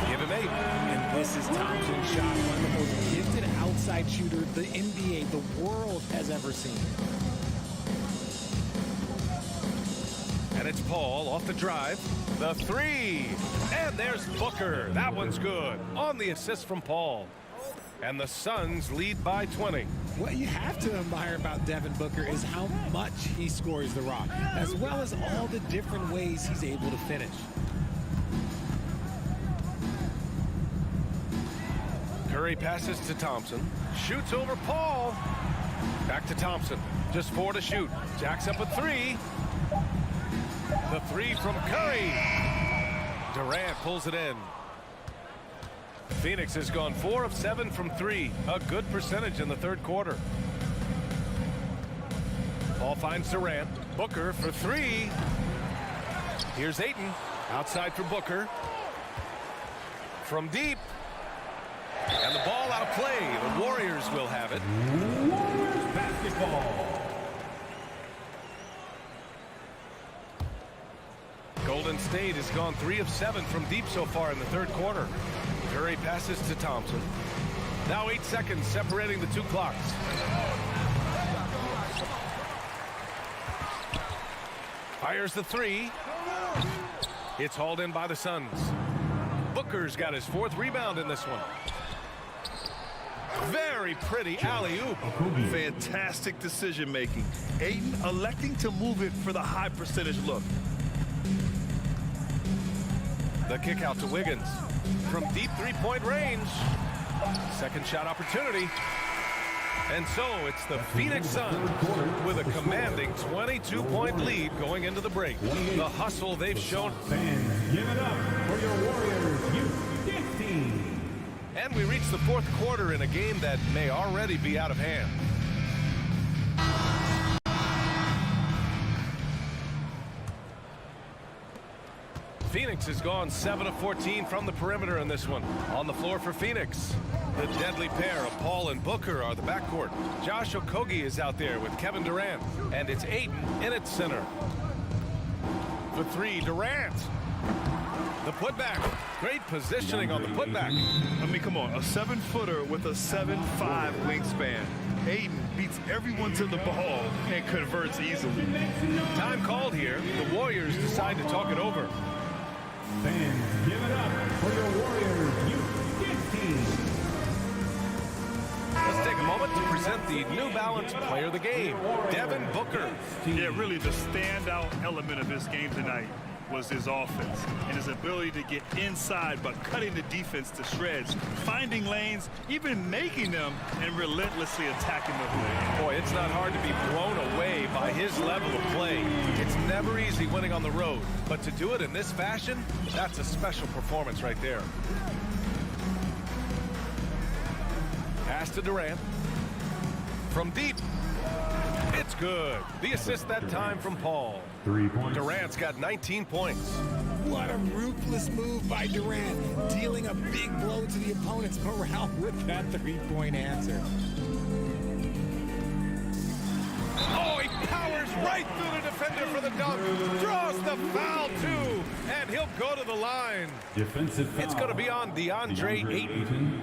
Give him 8. And this is Thompson's shot. One of the most gifted outside shooter the NBA, the world has ever seen. And it's Paul off the drive. The 3. And there's Booker. That one's good. On the assist from Paul. And the Suns lead by 20. What you have to admire about Devin Booker is how much he scores the rock, as well as all the different ways he's able to finish. Curry passes to Thompson. Shoots over Paul. Back to Thompson. Just 4 to shoot. Jacks up a 3. The 3 from Curry. Durant pulls it in. Phoenix has gone 4 of 7 from 3. A good percentage in the third quarter. Ball finds Durant. Booker for 3. Here's Ayton. Outside for Booker. From deep. And the ball out of play. The Warriors will have it. Warriors basketball. State has gone 3 of 7 from deep so far in the third quarter. Curry passes to Thompson. Now 8 seconds separating the two clocks. Fires the three. It's hauled in by the Suns. Booker's got his 4th rebound in this one. Very pretty alley-oop. Fantastic decision making. Ayton electing to move it for the high percentage look. The kick out to Wiggins from deep 3-point range. Second shot opportunity. And so it's the Phoenix Suns with a commanding 22-point lead going into the break. The hustle they've shown. Fans, give it up for your Warriors Youth 15. And we reach the fourth quarter in a game that may already be out of hand. Phoenix has gone 7 of 14 from the perimeter in this one. On the floor for Phoenix, the deadly pair of Paul and Booker are the backcourt. Josh Okogie is out there with Kevin Durant, and it's Ayton in its center. For three, Durant. The putback. Great positioning on the putback. I mean, come on. A 7-footer with a 7'5" wingspan. Ayton beats everyone to the ball and converts easily. Time called here. The Warriors decide to talk it over. Fans, give it up for your Warriors Youth 15. Let's take a moment to present the New Balance Player of the Game, Devin Booker. Yeah, really the standout element of this game tonight was his offense and his ability to get inside but cutting the defense to shreds, finding lanes, even making them, and relentlessly attacking the Boy, it's not hard to be blown away by his level of play. It's never easy winning on the road, but to do it in this fashion, that's a special performance right there. Pass to Durant. From deep. It's good. The assist that time from Paul. 3 points. Durant's got 19 points. What a ruthless move by Durant, dealing a big blow to the opponent's morale with that 3-point answer. Oh, he powers right through the defender for the dunk. Draws the foul, too. And he'll go to the line. Defensive foul. It's going to be on DeAndre Ayton.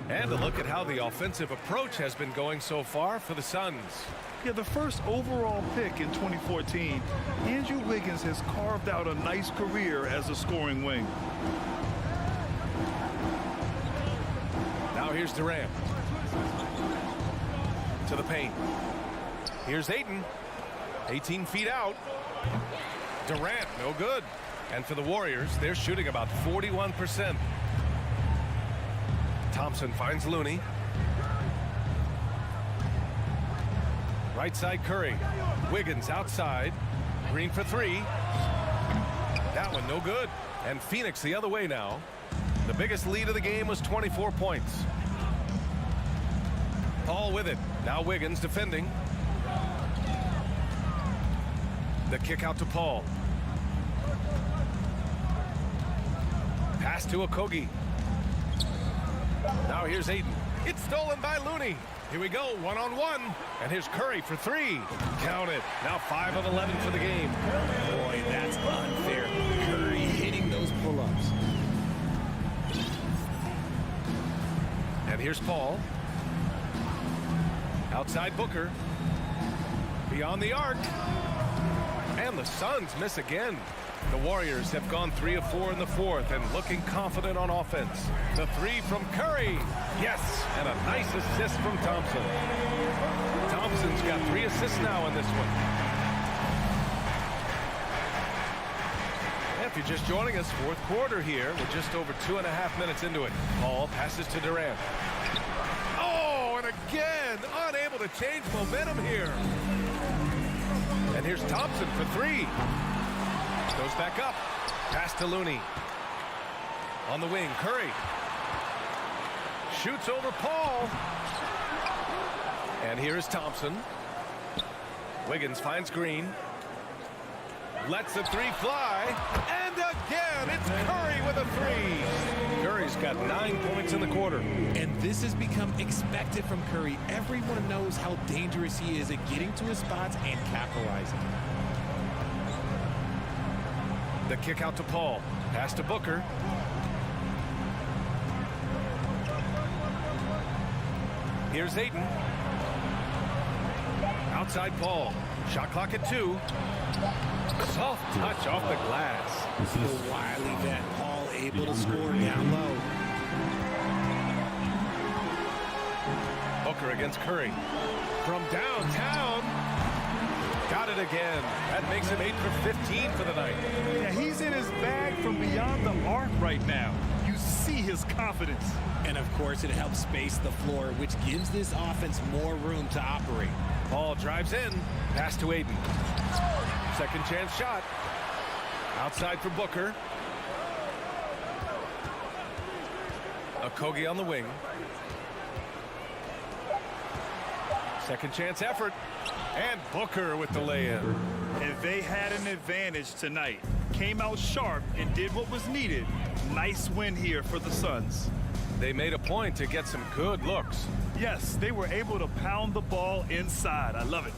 And a look at how the offensive approach has been going so far for the Suns. Yeah, the first overall pick in 2014, Andrew Wiggins has carved out a nice career as a scoring wing. Now here's Durant. To the paint. Here's Ayton. 18 feet out. Durant, no good. And for the Warriors, they're shooting about 41%. Thompson finds Looney. Right side Curry. Wiggins outside. Green for three. That one no good. And Phoenix the other way now. The biggest lead of the game was 24 points. Paul with it. Now Wiggins defending. The kick out to Paul. Pass to Okogie. Now here's Ayton. It's stolen by Looney. Here we go, one-on-one. And here's Curry for three. Count it. Now 5 of 11 for the game. Boy, that's unfair. Curry hitting those pull-ups. And here's Paul. Outside Booker. Beyond the arc. And the Suns miss again. The Warriors have gone 3 of 4 in the fourth and looking confident on offense. The three from Curry. Yes, and a nice assist from Thompson. Thompson's got 3 assists now in this one. If you're just joining us, fourth quarter here. We're just over 2.5 minutes into it. Paul passes to Durant. Oh, and again, unable to change momentum here. And here's Thompson for three. Goes back up. Pass to Looney. On the wing, Curry. Shoots over Paul. And here is Thompson. Wiggins finds Green. Lets the three fly. And again, it's Curry with a three. Curry's got 9 points in the quarter. And this has become expected from Curry. Everyone knows how dangerous he is at getting to his spots and capitalizing. The kick out to Paul. Pass to Booker. Here's Ayton. Outside Paul. Shot clock at 2. Soft touch off the glass. The wily vet Paul able to score down low. Booker against Curry. From downtown. Got it again. That makes him 8 for 15 for the night. Yeah, he's in his bag from beyond the arc right now. You see his confidence. And of course, it helps space the floor, which gives this offense more room to operate. Paul drives in. Pass to Ayton. Second chance shot. Outside for Booker. Okogie on the wing. Second chance effort. And Booker with the lay-in. And they had an advantage tonight. Came out sharp and did what was needed. Nice win here for the Suns. They made a point to get some good looks. Yes, they were able to pound the ball inside. I love it.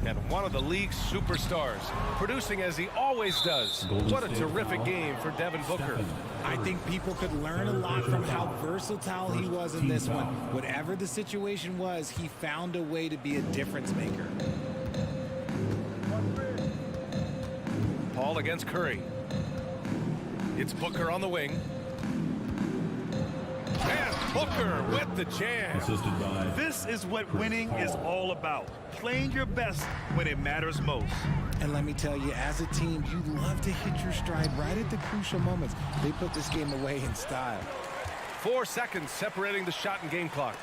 And one of the league's superstars, producing as he always does. What a terrific game for Devin Booker. I think people could learn a lot from how versatile he was in this one. Whatever the situation was, he found a way to be a difference maker. Paul against Curry. It's Booker on the wing. And Booker with the jam. This is what winning is all about. Playing your best when it matters most. And let me tell you, as a team, you love to hit your stride right at the crucial moments. They put this game away in style. 4 seconds separating the shot and game clocks.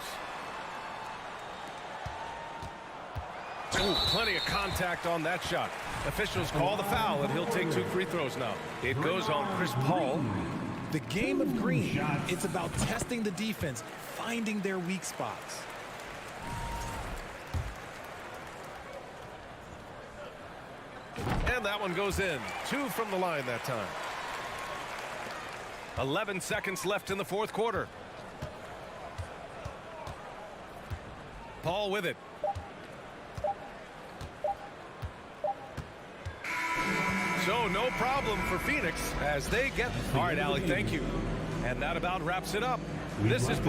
Ooh, plenty of contact on that shot. Officials call the foul, and he'll take 2 free throws now. It goes on Chris Paul. The game of green, it's about testing the defense, finding their weak spots. And that one goes in. 2 from the line that time. 11 seconds left in the fourth quarter. Paul with it. So no problem for Phoenix as they get. All right, Allie, thank you. And that about wraps it up. This is.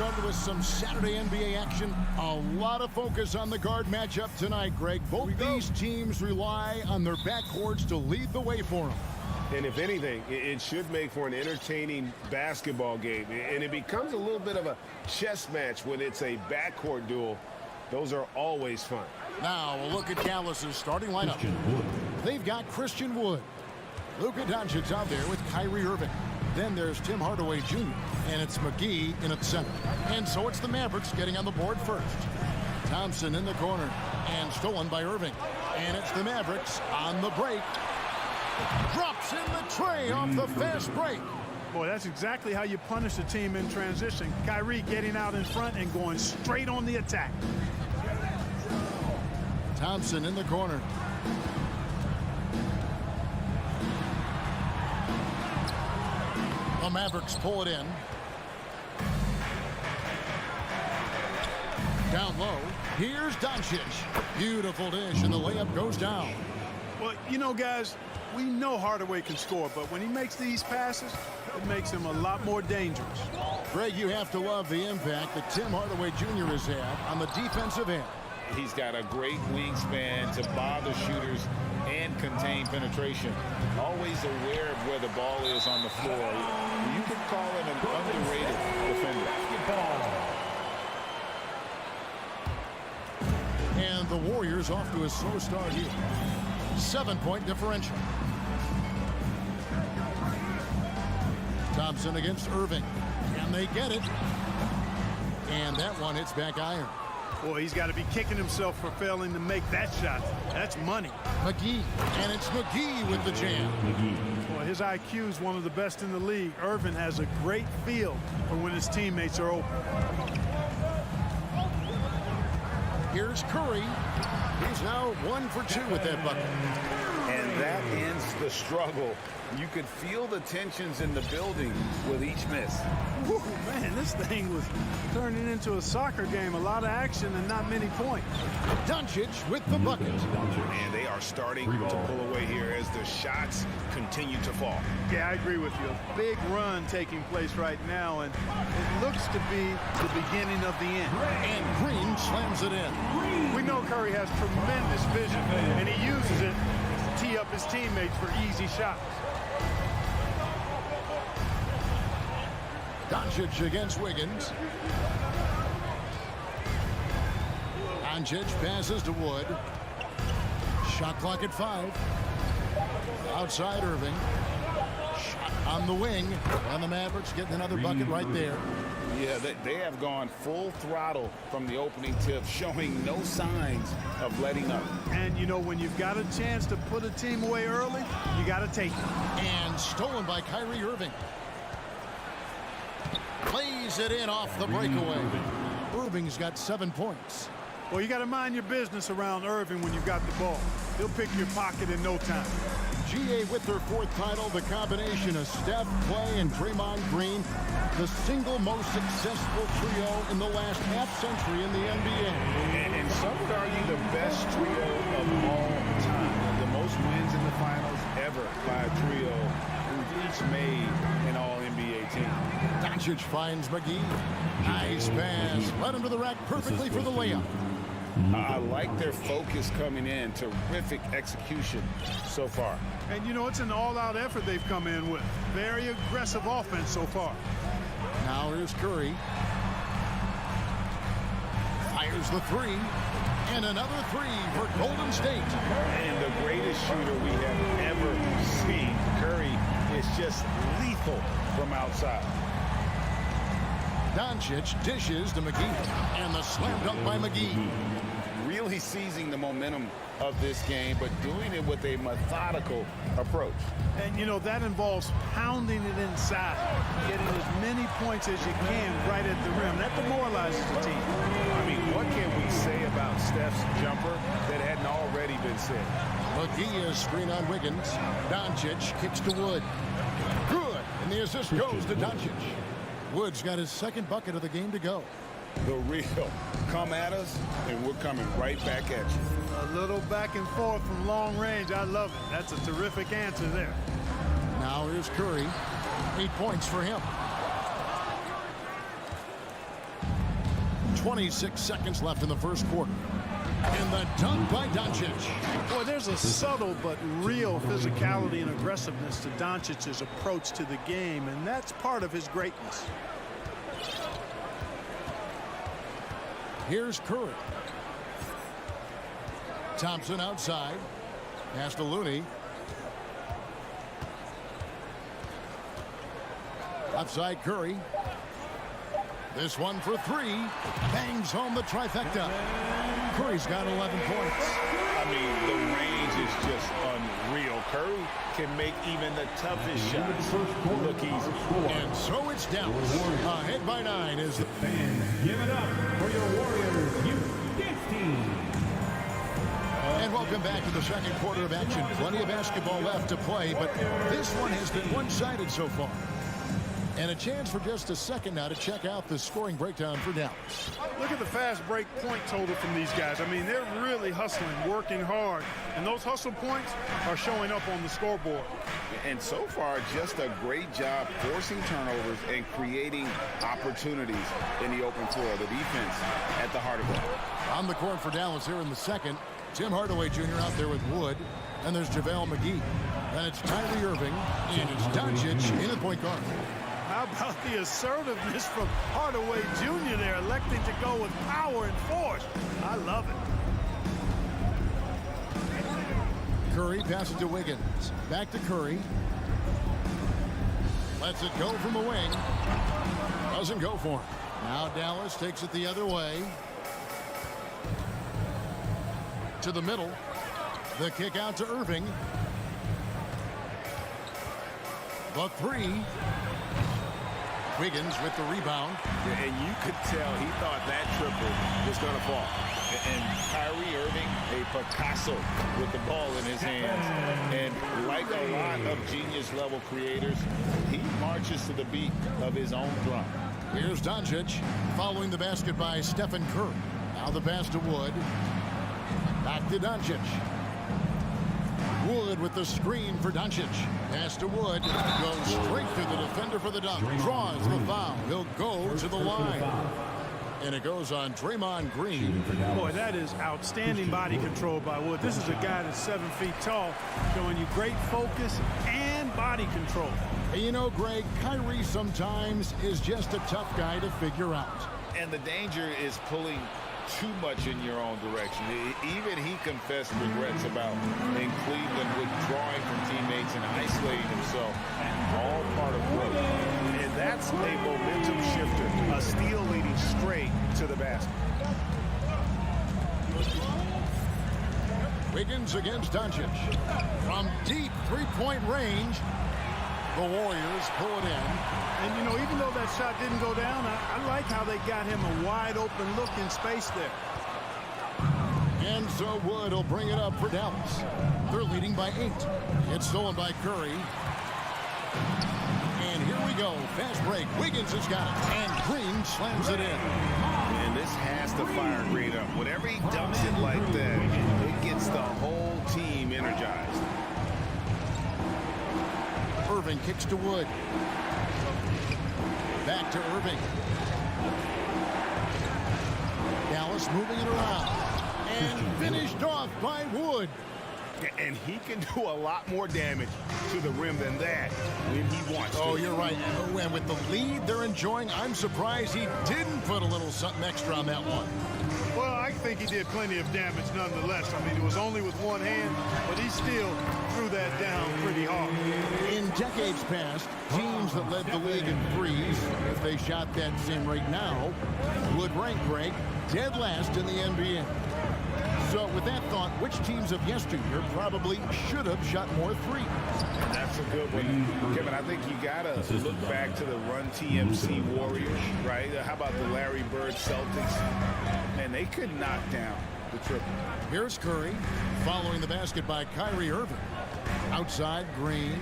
started with some Saturday NBA action. A lot of focus on the guard matchup tonight, Greg. Both these teams rely on their backcourts to lead the way for them. And if anything, it should make for an entertaining basketball game. And it becomes a little bit of a chess match when it's a backcourt duel. Those are always fun. Now we'll look at Dallas's starting lineup. They've got Christian Wood. Luka Doncic out there with Kyrie Irving. Then there's Tim Hardaway Jr. And it's McGee in at center. And so it's the Mavericks getting on the board first. Thompson in the corner and stolen by Irving. And it's the Mavericks on the break. Drops in the tray off the fast break. Boy, that's exactly how you punish a team in transition. Kyrie getting out in front and going straight on the attack. Thompson in the corner. The Mavericks pull it in. Down low. Here's Doncic. Beautiful dish, and the layup goes down. Well, you know, guys, we know Hardaway can score, but when he makes these passes, it makes him a lot more dangerous. Greg, you have to love the impact that Tim Hardaway Jr. has had on the defensive end. He's got a great wingspan to bother shooters and contain penetration. Always aware of where the ball is on the floor. You could call him an underrated defender. And the Warriors off to a slow start here. 7-point differential. Thompson against Irving. And they get it. And that one hits back iron. Boy, he's got to be kicking himself for failing to make that shot. That's money. McGee. And it's McGee with the jam. Boy, his IQ is one of the best in the league. Irvin has a great feel for when his teammates are open. Here's Curry. He's now 1 for 2 with that bucket. And that ends the struggle. You could feel the tensions in the building with each miss. Whew, man, this thing was turning into a soccer game. A lot of action and not many points. Doncic with the bucket. And they are starting to pull away here as the shots continue to fall. Yeah, I agree with you. A big run taking place right now, and it looks to be the beginning of the end. And Green slams it in. We know Curry has tremendous vision, and he uses it to tee up his teammates for easy shots. Doncic against Wiggins. Doncic passes to Wood. Shot clock at 5. Outside Irving. Shot on the wing. And the Mavericks getting another bucket right there. Yeah, they have gone full throttle from the opening tip, showing no signs of letting up. And, you know, when you've got a chance to put a team away early, you got to take it. And stolen by Kyrie Irving. Plays it in off the breakaway. Irving's got 7 points. Well, you got to mind your business around Irving when you've got the ball. He'll pick your pocket in no time. GA with their 4th title, the combination of Steph, Clay, and Draymond Green, the single most successful trio in the last half-century in the NBA. And some would argue the best trio of all time. The most wins in the finals ever by a trio who've each made an all-NBA team. Doncic finds McGee. Nice pass. Led him to the rack perfectly for the layup. I like their focus coming in. Terrific execution so far. And, you know, it's an all-out effort they've come in with. Very aggressive offense so far. Now here's Curry. Fires the 3. And another 3 for Golden State. And the greatest shooter we have ever seen. Curry is just lethal from outside. Doncic dishes to McGee. And the slam dunk by McGee. Really seizing the momentum of this game, but doing it with a methodical approach. And, you know, that involves pounding it inside, getting as many points as you can right at the rim. That demoralizes the team. I mean, what can we say about Steph's jumper that hadn't already been said? McGee is screen on Wiggins. Doncic kicks to Wood. Good. And the assist goes to Doncic. Wood's got his 2nd bucket of the game to go. The real. Come at us, and we're coming right back at you. A little back and forth from long range. I love it. That's a terrific answer there. Now here's Curry. 8 points for him. 26 seconds left in the first quarter. And the dunk by Doncic. Boy, there's a subtle but real physicality and aggressiveness to Doncic's approach to the game, and that's part of his greatness. Here's Curry. Thompson outside. Pass to Looney. Outside Curry. This one for three. Bangs home the trifecta. Curry's got 11 points. I mean, the range is just unreal. Curry can make even the toughest shots look easy. And so it's down. Ahead by 9 is the Fans, give it up for your Warriors U15. And welcome back to the second quarter of action. Plenty of basketball left to play, but this one has been one-sided so far. And a chance for just a second now to check out the scoring breakdown for Dallas. Look at the fast break point total from these guys. I mean, they're really hustling, working hard. And those hustle points are showing up on the scoreboard. And so far, just a great job forcing turnovers and creating opportunities in the open floor. The defense at the heart of that. On the court for Dallas here in the second. Tim Hardaway Jr. out there with Wood. And there's JaVale McGee. Then it's Kyrie Irving. And it's Doncic in the point guard. How about the assertiveness from Hardaway Jr. there, electing to go with power and force? I love it. Curry passes to Wiggins. Back to Curry. Lets it go from the wing. Doesn't go for him. Now Dallas takes it the other way. To the middle. The kick out to Irving. The three. Wiggins with the rebound. And you could tell he thought that triple was going to fall. And Kyrie Irving, a Picasso with the ball in his hands. And like a lot of genius-level creators, he marches to the beat of his own drum. Here's Doncic following the basket by Stephen Curry. Now the pass to Wood. Back to Doncic. Wood with the screen for Doncic. Pass to Wood. Goes straight to the defender for the dunk. Draws the foul. He'll go to the line. And it goes on Draymond Green. Boy, that is outstanding body control by Wood. This is a guy that's 7 feet tall, showing you great focus and body control. And you know, Greg, Kyrie sometimes is just a tough guy to figure out. And the danger is pulling too much in your own direction. Even he confessed regrets about in Cleveland withdrawing from teammates and isolating himself. All part of growth. And that's a momentum shifter. A steal leading straight to the basket. Wiggins against Doncic. From deep three-point range, the Warriors pull it in. And, you know, even though that shot didn't go down, I like how they got him a wide-open look in space there. And so Wood will bring it up for Dallas. They're leading by 8. It's stolen by Curry. And here we go. Fast break. Wiggins has got it. And Green slams it in. And this has to fire Green up. Whenever he dumps it like that, it gets the whole team energized. Irving kicks to Wood. Back to Irving. Dallas moving it around. And finished off by Wood. And he can do a lot more damage to the rim than that when he wants to. Oh, you're right. And with the lead they're enjoying, I'm surprised he didn't put a little something extra on that one. Well, I think he did plenty of damage nonetheless. I mean, it was only with one hand, but he still threw that down pretty hard. In decades past, teams that led the league in threes, if they shot that same rate now, would rank Greg dead last in the NBA. So with that thought, which teams of yesteryear probably should have shot more threes? That's a good one. Kevin, I think you got to look back to the Run TMC Warriors, right? How about the Larry Bird Celtics? Man, they could knock down the triple. Here's Curry following the basket by Kyrie Irving. Outside, Green.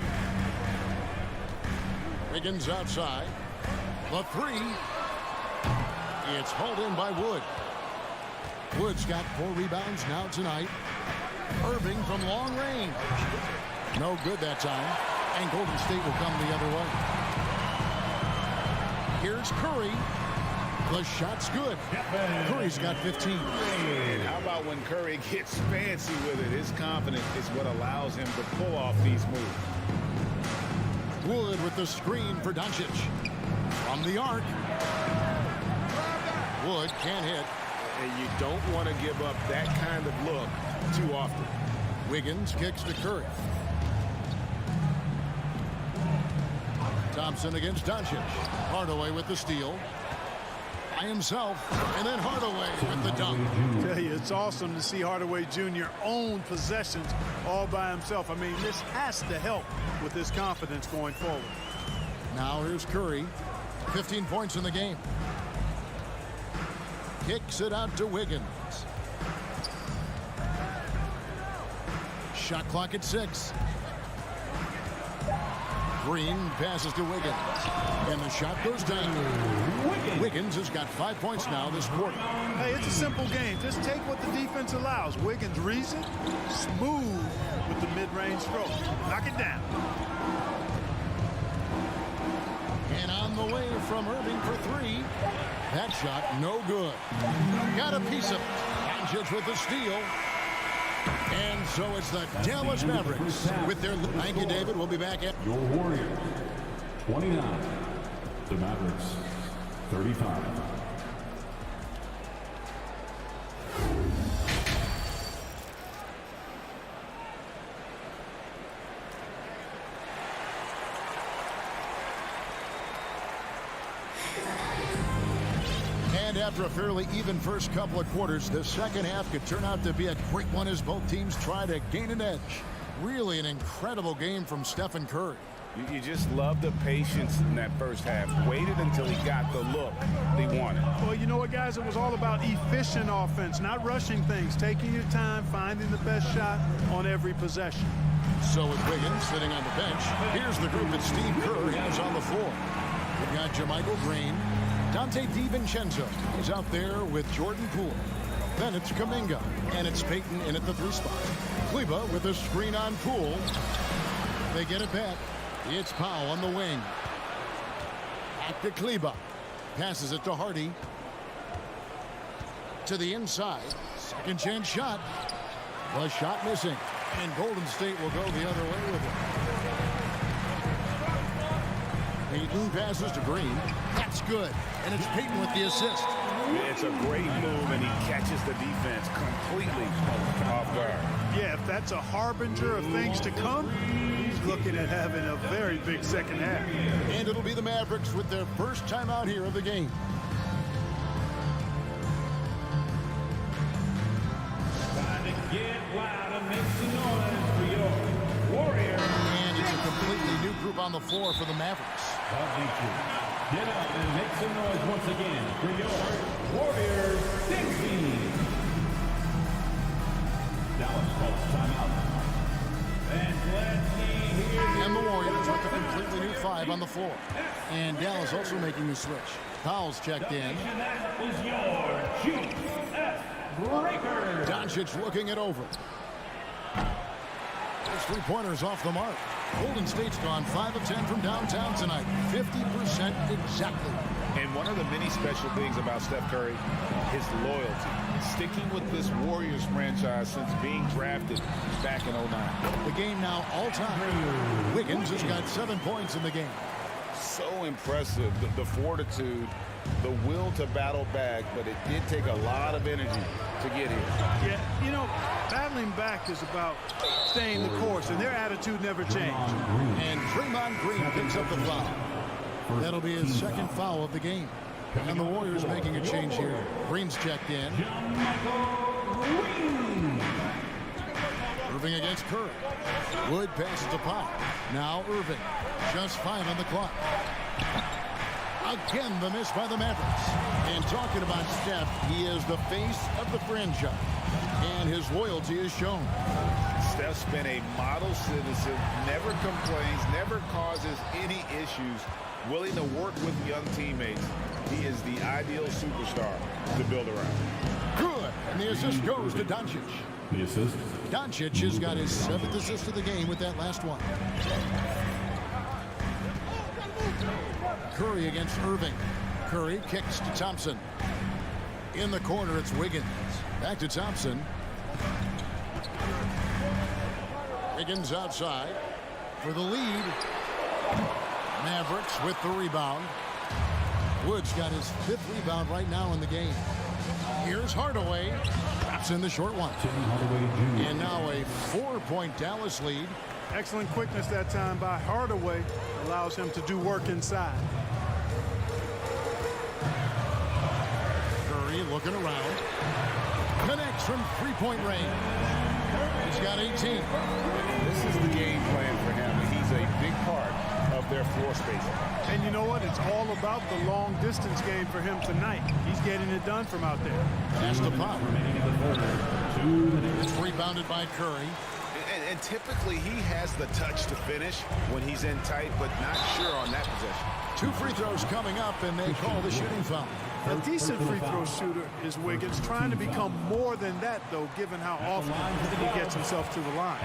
Wiggins outside. The three. It's hauled in by Wood. Wood's got 4 rebounds now tonight. Irving from long range. No good that time. And Golden State will come the other way. Here's Curry. The shot's good. Curry's got 15. And how about when Curry gets fancy with it? His confidence is what allows him to pull off these moves. Wood with the screen for Doncic. From the arc. Wood can't hit. And you don't want to give up that kind of look too often. Wiggins kicks to Curry. Thompson against Doncic. Hardaway with the steal. By himself. And then Hardaway with the dunk. I tell you, it's awesome to see Hardaway Jr. own possessions all by himself. I mean, this has to help with his confidence going forward. Now here's Curry. 15 points in the game. Kicks it out to Wiggins. Shot clock at 6. Green passes to Wiggins. And the shot goes down. Wiggins has got 5 points now this quarter. Hey, it's a simple game. Just take what the defense allows. Wiggins reads it. Smooth with the mid-range stroke. Knock it down. And on the way from Irving for 3. That shot, no good. Got a piece of it. Doncic with the steal. And so it's the Dallas Mavericks with their... Thank you, David. We'll be back at... Your Warriors, 29. The Mavericks, 35. And after a fairly even first couple of quarters, the second half could turn out to be a great one as both teams try to gain an edge. Really an incredible game from Stephen Curry. You just love the patience in that first half. Waited until he got the look they wanted. Well, you know what, guys? It was all about efficient offense, not rushing things, taking your time, finding the best shot on every possession. So with Wiggins sitting on the bench, here's the group that Steve Kerr has on the floor. We've got JaMychal Green, Dante DiVincenzo. He's out there with Jordan Poole. Then it's Kuminga, and it's Payton in at the 3 spot. Kleba with a screen on Poole. They get it back. It's Powell on the wing. Back to Kleba. Passes it to Hardy. To the inside. Second chance shot. The shot missing. And Golden State will go the other way with it. Payton passes to Green. That's good. And it's Payton with the assist. It's a great move, and he catches the defense completely off guard. Yeah, if that's a harbinger of things to come, he's looking at having a very big second half. And it'll be the Mavericks with their first time out here of the game. Time to get loud and make some noise for your Warriors. And it's a completely new group on the floor for the Mavericks. Get up and make some noise once again for your Warriors 60. Dallas calls timeout. And let's see here. And the Warriors with a completely new 5 on the floor. And Dallas also making the switch. Powell's checked in. That is your Chief F Breaker. Doncic looking it over. Those 3-pointers off the mark. Golden State's gone 5 of 10 from downtown tonight. 50% exactly. And one of the many special things about Steph Curry, his loyalty. Sticking with this Warriors franchise since being drafted back in 09. The game now all-time. Wiggins has got 7 points in the game. So impressive, the fortitude, the will to battle back, but it did take a lot of energy to get here. Yeah, you know, battling back is about staying the course, and their attitude never changed. And Draymond Green picks up the foul. That'll be his second foul of the game. And the Warriors making a change here. Green's checked in. Irving against Curry. Wood passes to Powell. Now Irving. Just 5 on the clock. Again, the miss by the Mavericks. And talking about Steph, he is the face of the franchise. And his loyalty is shown. Steph's been a model citizen, never complains, never causes any issues, willing to work with young teammates. He is the ideal superstar to build around. Good. And the assist goes to Doncic. The assist. Doncic has got his 7th assist of the game with that last one. Curry against Irving. Curry kicks to Thompson. In the corner, it's Wiggins. Back to Thompson. Wiggins outside for the lead. Mavericks with the rebound. Wood's got his 5th rebound right now in the game. Here's Hardaway. Drops in the short one. And now a 4-point Dallas lead. Excellent quickness that time by Hardaway. Allows him to do work inside. Curry looking around. Connects from 3-point range. He's got 18. This is the game plan for him. He's a big part of their floor spacing. And you know what? It's all about the long distance game for him tonight. He's getting it done from out there. That's the pop. It's rebounded by Curry. And typically he has the touch to finish when he's in tight, but not sure on that possession. 2 free throws coming up, and they call the shooting foul. A decent free throw shooter is Wiggins, trying to become more than that, though, given how often he gets himself to the line.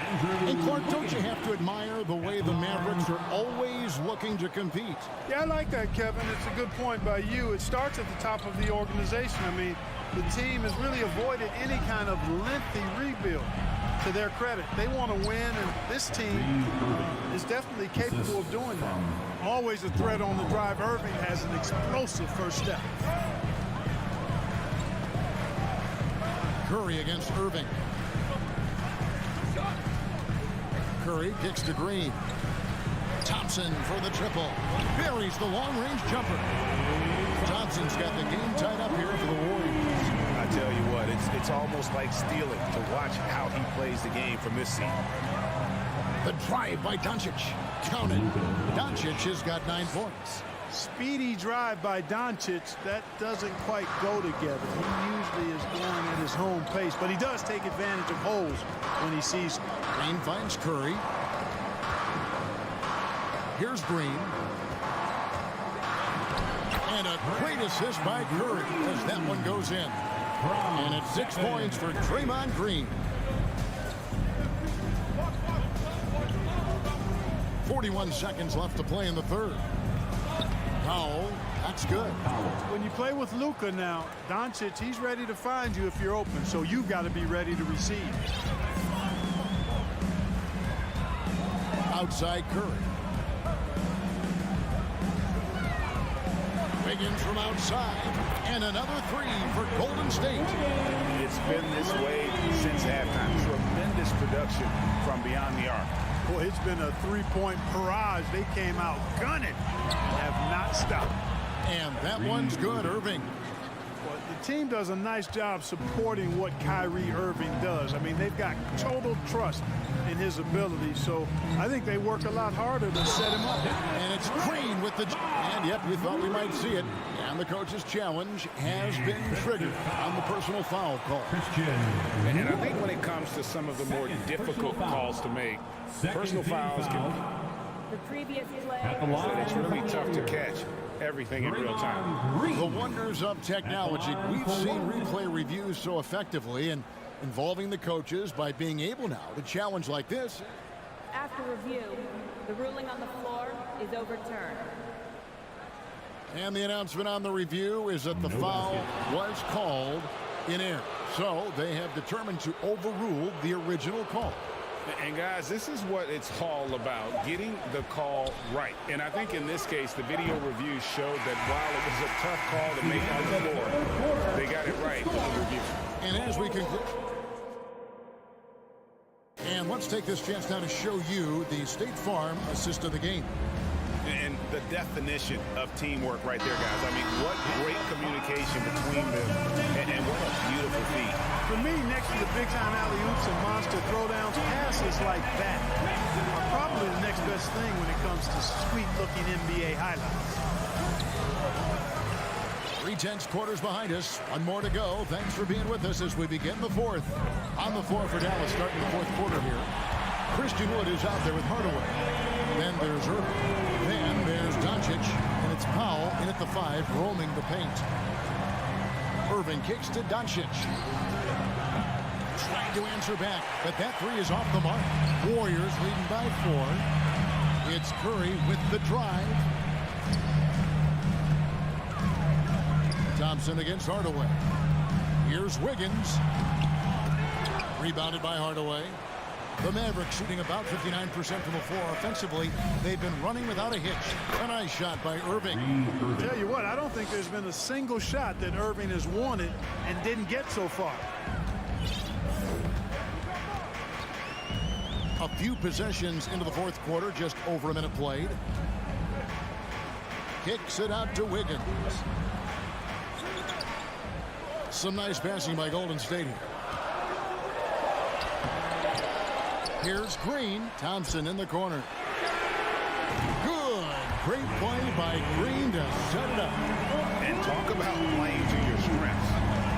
And Clark, don't you have to admire the way the Mavericks are always looking to compete? Yeah, I like that, Kevin. It's a good point by you. It starts at the top of the organization. I mean, the team has really avoided any kind of lengthy rebuild. To their credit, they want to win, and this team is definitely capable of doing that. Always a threat on the drive. Irving has an explosive first step. Curry against Irving. Curry kicks to Green. Thompson for the triple. Buries the long-range jumper. Thompson's got the game tied up here for the Warriors. I tell you what, it's almost like stealing to watch how he plays the game from this seat. The drive by Doncic. Counted. Doncic has got 9 points. Speedy drive by Doncic. That doesn't quite go together. He usually is going at his home pace, but he does take advantage of holes when he sees them. Green finds Curry. Here's Green. And a great assist by Curry as that one goes in. And it's 6 points for Draymond Green. 41 seconds left to play in the third. Powell, that's good. When you play with Luka now, Doncic, he's ready to find you if you're open, so you've got to be ready to receive. Outside Curry. Wiggins from outside. And another 3 for Golden State. It's been this way since halftime. Tremendous production from beyond the arc. Boy, it's been a 3-point barrage. They came out gunning and have not stopped. And that one's good, Irving. Well, the team does a nice job supporting what Kyrie Irving does. I mean, they've got total trust in his ability, so I think they work a lot harder to set him up. And it's Green with the... And yep, we thought we might see it. And the coach's challenge has been triggered on the personal foul call. And I think when it comes to some of the more difficult calls to make, personal fouls can... The previous play. It's really tough to catch everything in real time. The wonders of technology. We've seen replay reviews so effectively and involving the coaches by being able now to challenge like this. After review, the ruling on the floor is overturned. And the announcement on the review is that the foul was called in air. So they have determined to overrule the original call. And guys, this is what it's all about, getting the call right. And I think in this case, the video review showed that while it was a tough call to make on the floor, they got it right with the review. And as we conclude, and let's take this chance now to show you the State Farm assist of the game. And the definition of teamwork right there, guys. I mean, what great communication between them, and what a beautiful feat. For me, next to the big-time alley-oops and monster throwdowns, passes like that are probably the next best thing when it comes to sweet-looking NBA highlights. 3/10 quarters behind us. One more to go. Thanks for being with us as we begin the fourth. On the floor for Dallas, starting the fourth quarter here. Christian Wood is out there with Hardaway. Then there's Irving. Then there's Doncic. And it's Powell in at the 5, roaming the paint. Irving kicks to Doncic. Trying to answer back, but that 3 is off the mark. Warriors leading by 4. It's Curry with the drive. Thompson against Hardaway. Here's Wiggins. Rebounded by Hardaway. The Mavericks shooting about 59% from the floor. Offensively, they've been running without a hitch. A nice shot by Irving. Tell you what, I don't think there's been a single shot that Irving has wanted and didn't get so far. A few possessions into the fourth quarter, just over a minute played. Kicks it out to Wiggins. Some nice passing by Golden State here. Here's Green. Thompson in the corner. Good. Great play by Green to set it up. And talk about playing to your strengths.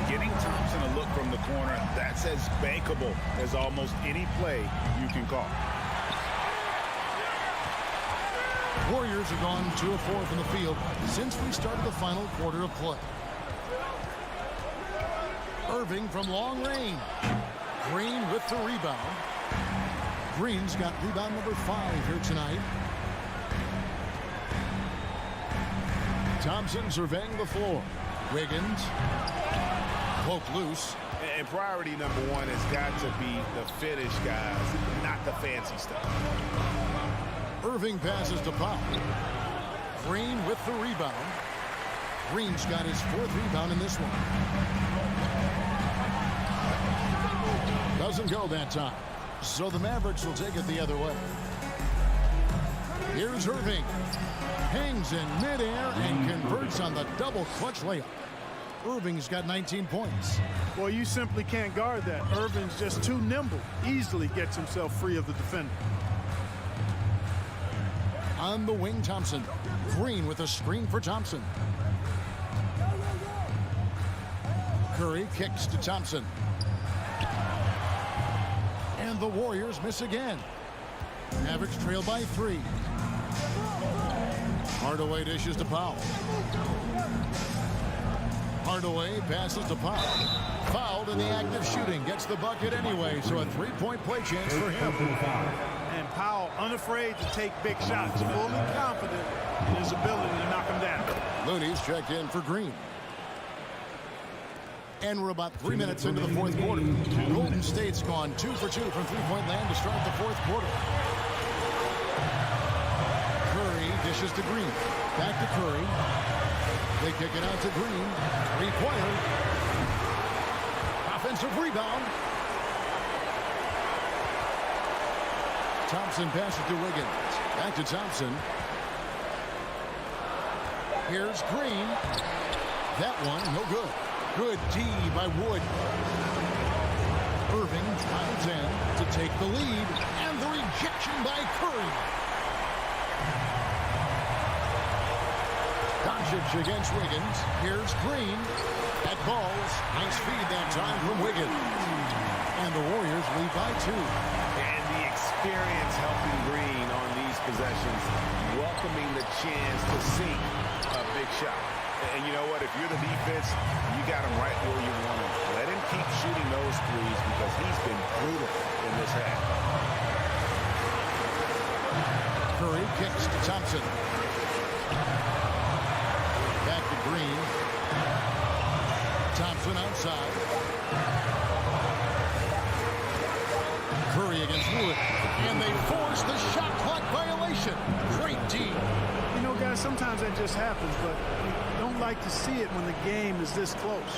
Getting Thompson a look from the corner, that's as bankable as almost any play you can call. Warriors have gone 2 of 4 from the field since we started the final quarter of play. Irving from long range. Green with the rebound. Green's got rebound number 5 here tonight. Thompson surveying the floor. Wiggins. Poke loose. And priority number 1 has got to be the finish, guys, not the fancy stuff. Irving passes to Powell. Green with the rebound. Green's got his 4th rebound in this one. Doesn't go that time. So the Mavericks will take it the other way. Here's Irving. Hangs in midair and converts on the double clutch layup. Irving's got 19 points. Well, you simply can't guard that. Irving's just too nimble. Easily gets himself free of the defender. On the wing, Thompson. Green with a screen for Thompson. Curry kicks to Thompson. And the Warriors miss again. Mavericks trail by 3. Hardaway dishes to Powell. Hardaway passes to Powell. Fouled in the act of shooting. Gets the bucket anyway, so a 3-point play chance for him. And Powell unafraid to take big shots. Fully confident in his ability to knock them down. Looney's checked in for Green. And we're about 3 minutes into the fourth quarter. Golden State's gone 2 for 2 from three-point land to start the fourth quarter. Curry dishes to Green. Back to Curry. They kick it out to Green. Required. Offensive rebound. Thompson passes to Wiggins. Back to Thompson. Here's Green. That one, no good. Good D by Wood. Irving drives in to take the lead, and the rejection by Curry. Doncic against Wiggins. Here's Green. That balls. Nice feed that time from Wiggins. And the Warriors lead by 2. And the experience helping Green on these possessions, welcoming the chance to sink a big shot. And you know what? If you're the defense, you got him right where you want him. Let him keep shooting those threes because he's been brutal in this half. Curry kicks to Thompson. Back to Green. Thompson outside. Curry against Wood. And they force the shot clock violation. Great D. You know, guys, sometimes that just happens, but you don't like to see it when the game is this close.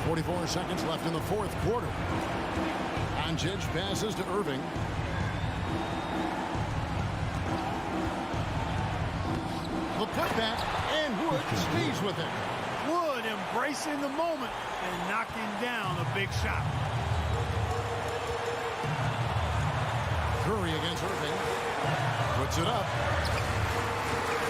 44 seconds left in the fourth quarter. Doncic passes to Irving. The putback, and Wood stays with it. Wood embracing the moment and knocking down a big shot. Curry against Irving. Puts it up.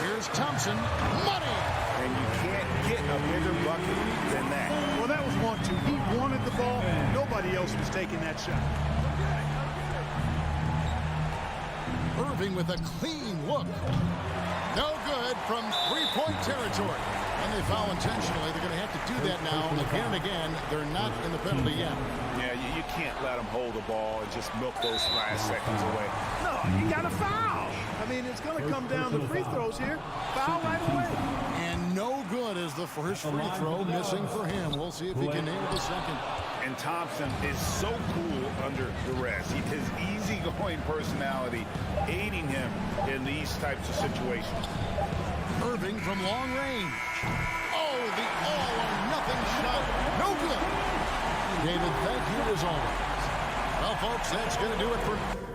Here's Thompson. Money! And you can't get a bigger bucket than that. Well, that was 1-2. He wanted the ball. Nobody else was taking that shot. Irving with a clean look. No good from three-point territory. And they foul intentionally. They're going to have to do that now again and again. They're not in the penalty yet. Yeah, you can't let them hold the ball and just milk those last seconds away. No, you got to foul. I mean, mean, it's going to come down to free throws here. Foul right away. And no good as the first free throw missing for him. We'll see if he can nail the second. And Thompson is so cool under duress. His easygoing personality aiding him in these types of situations. Irving from long range. Oh, the all-or-nothing shot. No good. David, thank you as always. Well, folks, that's going to do it for